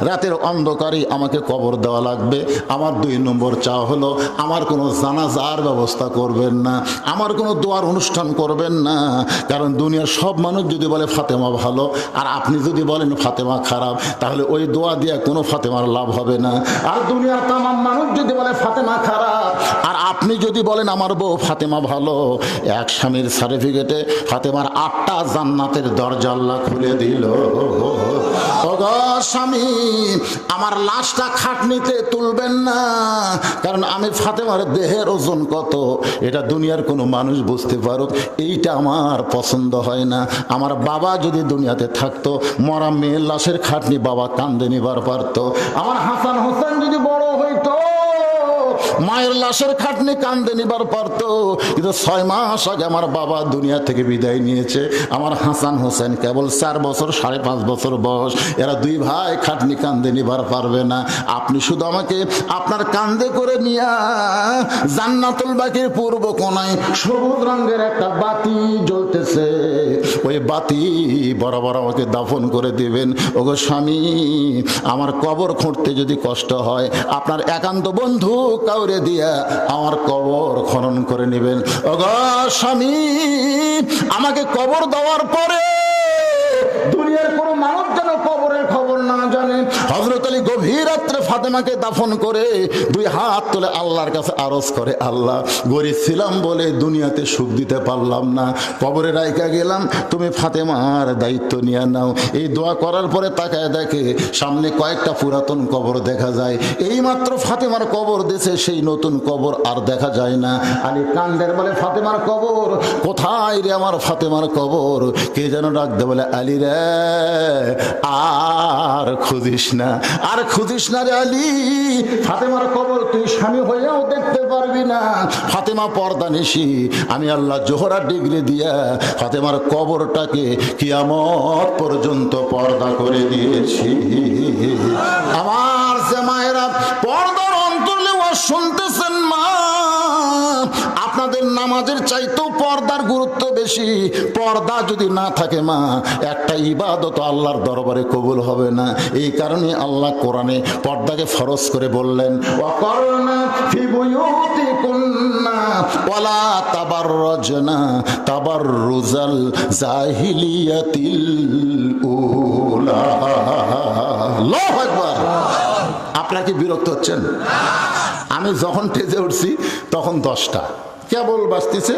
রাতের অন্ধকারে আমাকে কবর দেওয়া লাগবে। আমার দুই নম্বর চাওয়া হলো আমার কোনো জানাজার ব্যবস্থা করবেন না, আমার কোনো দোয়ার অনুষ্ঠান করবেন না, কারণ দুনিয়ার সব মানুষ যদি বলে ফাতেমা ভালো আর আপনি যদি বলেন ফাতেমা খারাপ, তাহলে ওই দোয়া দিয়ে কোনো ফাতেমার লাভ হবে না। আর দুনিয়ার তামাম মানুষ যদি বলে ফাতেমা খারাপ আর আপনি যদি বলেন আমার বউ ফাতেমা ভালো, এক স্বামীর সার্টিফিকেটে ফাতেমার 8টা জান্নাতের দরজা আল্লাহ খুলে দিল। ওগো স্বামী, আমার লাশটা খাটনিতে তুলবেন না, কারণ আমি ফাতেমার দেহের ওজন কত এটা দুনিয়ার কোনো মানুষ বুঝতে পারুক, এইটা আমার পছন্দ হয় না। আমার বাবা যদি দুনিয়াতে থাকতো, মরা মেয়ের লাশের খাটনি বাবা কান্দে নিবার পারতো। আমার হাসান হোসেন যদি বড় হইতো, মায়ের লাশের খাটনি কান্দে নিবার পারতো, কিন্তু 6 মাস আগে আমার বাবা দুনিয়া থেকে বিদায় নিয়েছে। আমার হাসান হোসেন কেবল 4 বছর 5.5 বছর বয়স, এরা 2 ভাই খাটনি কান্দে নিবার পারবে না। আপনি শুধু আমাকে আপনার কান্দে করে নিয়া জান্নাতুল বাকির পূর্ব কোণায় সবুজ রঙের একটা বাতি জ্বলতেছে, ওই বাতি বরাবর আমাকে দাফন করে দিবেন। ওগো স্বামী, আমার কবর খুঁড়তে যদি কষ্ট হয়, আপনার একান্ত বন্ধু কাউরে দিয়া আমার কবর খনন করে নেবেন। ওগো স্বামী, আমাকে কবর দেওয়ার পরে দুনিয়ার কোনো মানুষ যেন কবরের খবর না জানে। হযরত আলী গভীর রাত্রে ফাতেমাকে দাফন করে 2 হাত তুলে আল্লাহর কাছে আরজ করে, আল্লাহ গরিব ছিলাম বলে দুনিয়াতে সুখ দিতে পারলাম না, কবরে রাইখা গেলাম, তুমি ফাতেমার দায়িত্ব নিয়ে নাও। এই দোয়া করার পরে তাকায় দেখে সামনে কয়েকটা পুরাতন কবর দেখা যায়। এইমাত্র ফাতেমার কবর দেশে, সেই নতুন কবর আর দেখা যায় না। আলী কান্দের বলে ফাতেমার কবর কোথায় রে, আমার ফাতেমার কবর? কে যেন ডাকতে বলে আলী রে, আর খুঁজিস না, আর খুঁজিস না রে আলী, ফাতেমার কবর তুই স্বামী হয়েও দেখতে পারবি না। ফাতেমা পর্দা নিশি, আমি আল্লাহ জোহরা ডিগ্রি দিয়া ফাতেমার কবরটাকে কিয়ামত পর্যন্ত পর্দা করে দিয়েছি। আমার যে মায়েরা পর্দার অন্তরে শুনতেছেন, মা আপনাদের নামাজের চাইতেও পর্দার গুরুত্ব বেশি। পর্দা যদি না থাকে মা, একটা ইবাদত আল্লাহর দরবারে কবুল হবে না। এই কারণে আল্লাহ কোরআনে পর্দাকে ফরজ করে বললেন, ওয়াকারনা ফি বুয়ুতিকুন্না ওয়ালা তাবাররাজনা তাবাররুজাল জাহিলিয়াতিল উলা। আল্লাহু আকবার। আপনারা কি বিরক্ত হচ্ছেন? আমি যখন টেজে উঠছি তখন 10টা কেবল বাজতেছে,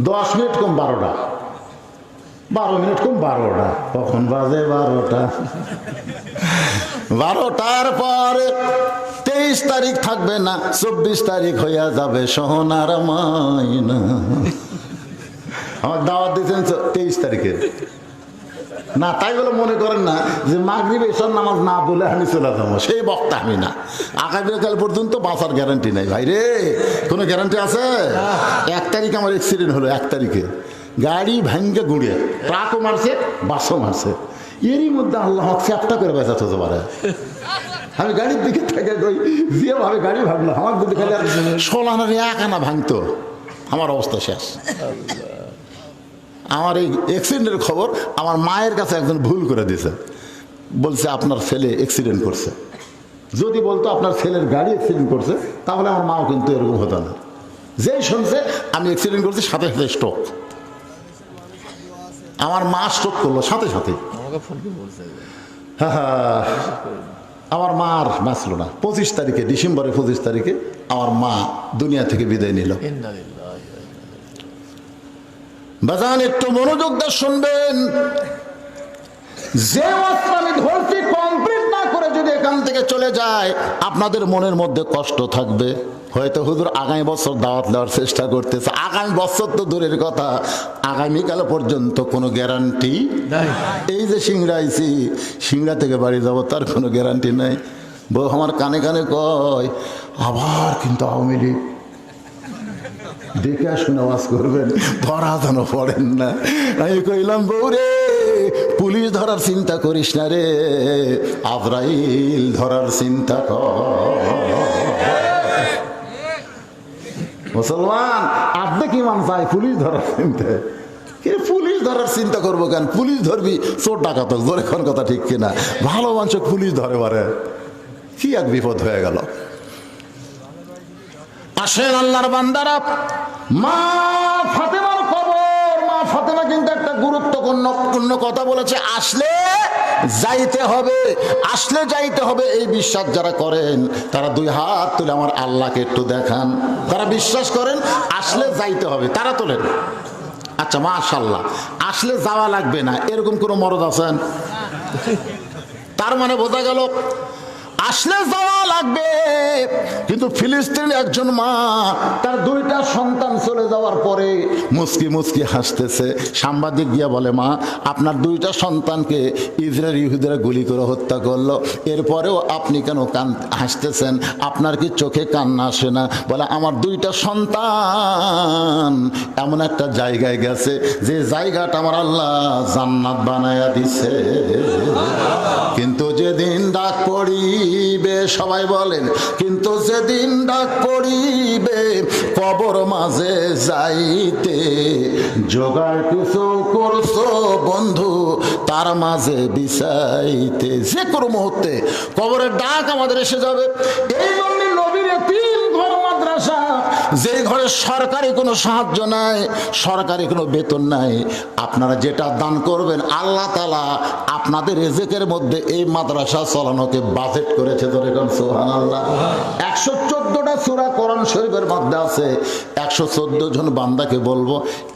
10 মিনিট কম 12টা, 12 মিনিট কম 12টা, কখন বাজে 12টা। 12টার পরে 23 তারিখ থাকবে না, 24 তারিখ হইয়া যাবে সোনার মাইনা। আমার দাওয়াত দিয়েছেন 23 তারিখে। না তাই বলে মনে করেন না যে মাগরিব এসব নামাজ না বলে আমি চলে যাবো, সেই বক্তা আমি না। আগামীকাল পর্যন্ত বাঁচার গ্যারান্টি নাই ভাই রে, কোনো গ্যারান্টি আছে? 1 তারিখ আমার অ্যাক্সিডেন্ট হলো, 1 তারিখে গাড়ি ভাঙ্গে গুঁড়ে, ট্রাকও মারছে, বাসও মারছে। এরই মধ্যে আল্লাহ চ্যাপটা করে বেঁচাতে হতে পারে। আমি গাড়ির দিকে থেকে যেভাবে গাড়ি ভাঙলো, আমার যদি খালি সোলানার 1 আনা ভাঙতো, আমার অবস্থা শেষ। আমার এই অ্যাক্সিডেন্টের খবর আমার মায়ের কাছে একজন ভুল করে দিয়েছে, বলছে আপনার ছেলে অ্যাক্সিডেন্ট করছে। যদি বলতো আপনার ছেলের গাড়ি অ্যাক্সিডেন্ট করছে, তাহলে আমার মাও কিন্তু এরকম হতো না। যেই শুনছে আমি অ্যাক্সিডেন্ট করছি, সাথে সাথে স্ট্রোক। আমার মা স্ট্রোক করলো সাথে সাথে। হ্যাঁ, আমার মা আর বাঁচলো না। 25 তারিখে, ডিসেম্বরের 25 তারিখে আমার মা দুনিয়া থেকে বিদায় নিল। বাজান একটু মনোযোগ দিয়ে শুনবেন, যে ওয়াজটা আমি ধরছি কমপ্লিট না করে যদি এখান থেকে চলে যায়, আপনাদের মনের মধ্যে কষ্ট থাকবে। হয়তো হুজুর আগামী বছর দাওয়াত দেওয়ার চেষ্টা করতেছে। আগামী বছর তো দূরের কথা, আগামীকাল পর্যন্ত কোনো গ্যারান্টি নাই। এই যে সিংড়া আইছি, সিংড়া থেকে বাড়ি যাব তার কোনো গ্যারান্টি নাই। বউ আমার কানে কানে কয় আবার কিন্তু আওয়ামী লীগ, দেখে শুনে ওয়াজ করবেন, ধরা যেন পড়েন না। আমি কইলাম বউরে, পুলিশ ধরার চিন্তা করিস না রে, আজরাইল ধরার চিন্তা কর। মুসলমান আর্ধেক ইমান চাই পুলিশ ধরার চিন্তা। পুলিশ ধরার চিন্তা করবো কেন? পুলিশ ধরবি চোর ডাকাত, জোরে কোন কথা ঠিক কিনা? ভালো মানুষ পুলিশ ধরে পারে, কি এক বিপদ হয়ে গেল। আসেন আল্লাহর বান্দারা, মা ফাতেমার খবর। মা ফাতেমা কিন্তু একটা গুরুত্বপূর্ণ কথা বলেছে, আসলে যাইতে হবে, আসলে যাইতে হবে। এই বিশ্বাস যারা করেন তারা 2 হাত তুলে আমার আল্লাহকে একটু দেখান। তারা বিশ্বাস করেন আসলে যাইতে হবে, তারা তোলেন। আচ্ছা মাশাআল্লাহ, আসলে যাওয়া লাগবে না এরকম কোনো মরদ আছেন? তার মানে বোঝা গেল আসলে যাওয়া লাগবে। কিন্তু ফিলিস্তিন একজন মা, তার 2টা সন্তান চলে যাওয়ার পরে মুচকি মুচকি হাসতেছে। সাংবাদিক গিয়া বলে, মা আপনার 2টা সন্তানকে ইসরায়েল ইহুদিরা গুলি করে হত্যা করলো, এরপরেও আপনি কেন হাসতেছেন? আপনার কি চোখে কান্না আসে না? বলে আমার 2টা সন্তান এমন একটা জায়গায় গেছে, যে জায়গাটা আমার আল্লাহ জান্নাত বানায়া দিছে। কিন্তু যেদিন ডাক পড়িবে, সবাই বলেন, কিন্তু যেদিন ডাক পড়িবে কবর মাঝে যাইতে, জোগাড় কিছু করছো বন্ধু তার মাঝে বিছাইতে। যে কোনো মুহূর্তে কবরের ডাক আমাদের এসে যাবে। এই জন্য নবীর 3 ঘর মাদ্রাসা, যে ঘরে সরকারি কোনো সাহায্য নাই, সরকারি কোনো বেতন নাই, আপনারা যেটা দান করবেন আল্লাহ তাআলা আপনাদের রিজিকের মধ্যে এই মাদ্রাসা চালানোকে বাজেট করেছে। ধরে কোন সুবহানাল্লাহ। 114টা সূরা কোরআন শরীফের মধ্যে আছে। 114 জন বান্দাকে বলবো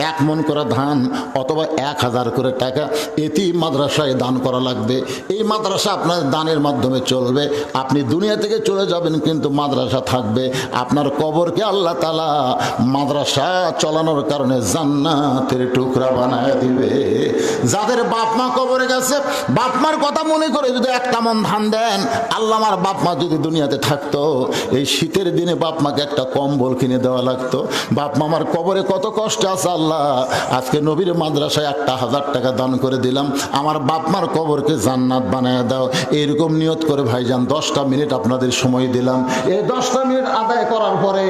1 মণ করে ধান অথবা 1000 করে টাকা এতিম মাদ্রাসায় দান করা লাগবে। এই মাদ্রাসা আপনার দানের মাধ্যমে চলবে। আপনি দুনিয়া থেকে চলে যাবেন কিন্তু মাদ্রাসা থাকবে। আপনার কবরকে আল্লাহ তাআলা মাদ্রাসা চালানোর কারণে জান্নাতের টুকরা বানায় দিবে। যাদের বাপ মা কবরে গেছে, বাপ মার কথা মনে করে যদি 1 মণ ধান দেন, আল্লাহ আমার বাপ মা যদি দুনিয়াতে থাকতো, এই শীতের দিনে বাপ মাকে একটা কম্বল কিনে দেওয়া লাগতো। বাপ মা আমার কবরে কত কষ্ট আছে, আল্লাহ আজকে নবীর মাদ্রাসায় 1000 টাকা দান করে দিলাম, আমার বাপ মার কবরকে জান্নাত বানায় দাও। এইরকম নিয়ত করে ভাইজান 10টা মিনিট আপনাদের সময় দিলাম। এই 10টা মিনিট আদায় করার পরে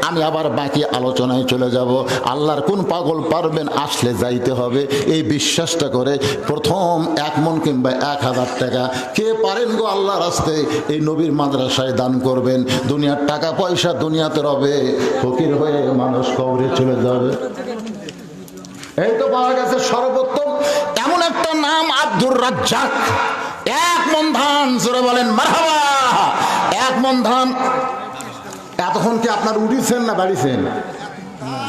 আমি আবার বাকি আলোচনায় চলে যাব। আল্লাহর কোন পাগল পারবেন? আসলে যাইতে হবে এই বিশ্বাসটা করে প্রথম 1 মণ কিংবা 1000 টাকা কে পারেন গো আল্লাহর রাস্তায় এই নবীর মাদ্রাসায় দান করবেন। দুনিয়ার টাকা পয়সা দুনিয়াতে রবে, ফকির হয়ে মানুষ কবরে চলে যাবে। এই তো পাওয়া গেছে সর্বোত্তম এমন একটা নাম, আব্দুর রাজ্জাক। 1 মণ ধান, জোরে বলেন মারহাবা। 1 মণ ধান। এতক্ষণ কি আপনার উঠিছেন না বাড়িছেন?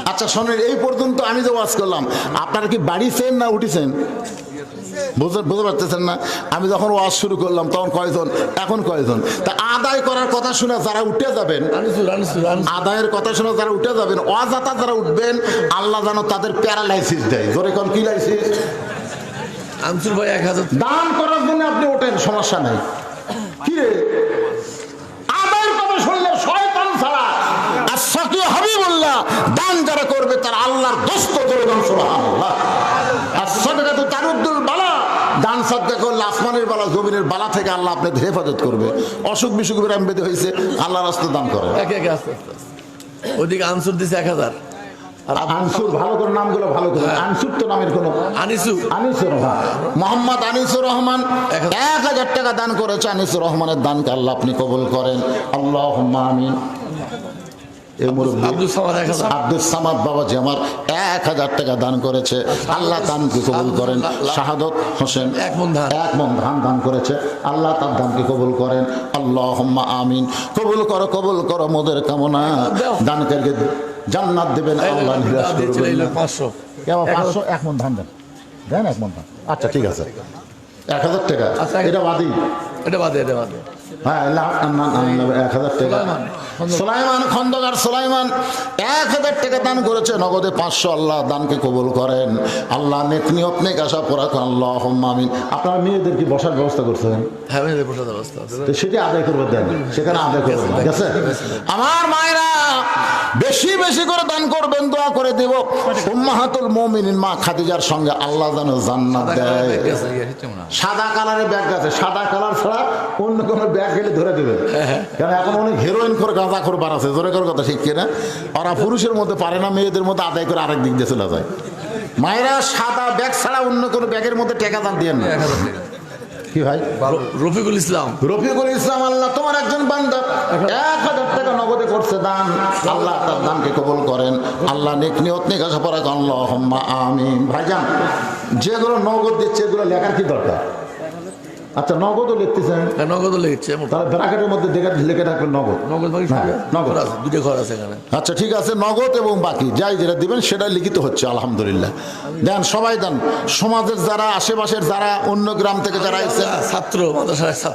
আচ্ছা শোনেন, এই পর্যন্ত আমি যে ওয়াজ করলাম, আপনারা কি বাড়িছেন না উঠিছেন? বুঝতে পারতেছেন না? আমি যখন ওয়াজ শুরু করলাম তখন কয়জন, এখন কয়জন? তা আদায় করার কথা শুনে যারা উঠে যাবেন, আদায়ের কথা শুনে যারা উঠে যাবেন, অজাতা যারা উঠবেন, আল্লাহ যেন তাদের প্যারালাইসিস দেয়। জোরে কোন কি লাইসিস? আনসুর ভাই 1000 দান করার জন্য আপনি ওঠেন, সমস্যা নাই। কি রে, আদায়ের কথা শুনলে শয়তান ছাড়া আর সাকি হাবিবুল্লাহ, দান যারা করবে তার আল্লাহর দোস্ত। জোরে বলুন সুবহানাল্লাহ। আর সাদকাতু তারুদ্দুল বালা, দান সাদকা করলে আসমানের বালা জমিনের বালা থেকে আল্লাহ আপনাদের হেফাজত করবে। অসুখ বিসুখ বিরাম বেঁধে হয়েছে, আল্লাহর রাস্তায় দান করে। একে একে আস্তে আস্তে ওদিকে আনসুর দিছে 1000, আর আনসুর, ভালো করে নামগুলো ভালো করে, আনসুর তো নামের কোনো, আনিসুর রহমান, মোহাম্মদ আনিসুর রহমান 1000 টাকা দান করেছে। আনিসুর রহমানের দানকে আল্লাহ আপনি কবুল করেন, আল্লাহুম্মা আমিন। আব্দুল সামাদ বাবাজি আমার 1000 টাকা দান করেছে, আল্লাহ দানকে কবুল করেন। শাহাদত হোসেন 1 মণ ধান দান করেছে, আল্লাহ তার দানকে কবুল করেন, আল্লাহুম্মা আমিন। কবুল করো মোদের কামনা, দানকারীকে জান্নাত দেবেন, আল্লাহ নিরাশ করবেন না। 500 1 মণ ধান দেন, 1 মণ ধান। আচ্ছা ঠিক আছে, 1000 টাকা এটা বাদই, এটা বাদে হ্যাঁ 1000 টাকা। সুলাইমান খন্দকার সুলাইমান 1000 টাকা দান করেছে, নগদে 500। আল্লাহ দানকে কবুল করেন, আল্লাহ নেক নিয়ত নেক আশা পুরা করেন, আল্লাহুম্মা আমিন। আপনারা মেয়েদের কি বসার ব্যবস্থা করছেন? হ্যাঁ, মেয়েদের বসার ব্যবস্থা আছে, তো সেটা আদায় করবে, দেন সেখানে আদায় করবেন। ঠিক আছে আমার মায়েরা, বেশি বেশি করে দান করবেন, দোয়া করে দেব উম্মাহাতুল মুমিনিন মা খাদিজার সঙ্গে আল্লাহ যেন জান্নাত দেয়। সাদা কালারের ব্যাগ আছে, সাদা কালার ছাড়া অন্য কোনো ব্যাগ গেলে ধরে দেবে, কারণ এখন অনেক হেরোইন করে গাঁজা করে বাড়াচ্ছে। জোরে করে কথা ঠিক কিনা? ওরা পুরুষের মধ্যে পারে না, মেয়েদের মধ্যে আদায় করে আরেক দিক দিয়ে চলে যায়। মায়েরা সাদা ব্যাগ ছাড়া অন্য কোনো ব্যাগের মধ্যে টাকা দান দিয়ে না। কি ভাই? রফিকুল ইসলাম আল্লাহ তোমার একজন বান্দা 1000 টাকা নগদে করছে দান, আল্লাহ তার দানকে কবুল করেন, আল্লাহ নেক নিয়ত নেক আশা পড়া, আল্লাহুম্মা আমিন। ভাইজান যেগুলো নগদ দিচ্ছে এগুলো লেখার কি দরকার? আচ্ছা নগদও লিখতেছেন, নগদও লিখছে, তাহলে ব্র্যাকেটের মধ্যে লিখে রাখবেন নগদ। নগদ আছে, দুটো ঘর আছে এখানে। আচ্ছা ঠিক আছে, নগদ এবং বাকি যাই যেটা দিবেন সেটা লিখিত হচ্ছে, আলহামদুলিল্লাহ। দেন, সবাই দেন। সমাজের যারা আশেপাশের যারা অন্য গ্রাম থেকে যারা এসেছেন, ছাত্র মাদ্রাসার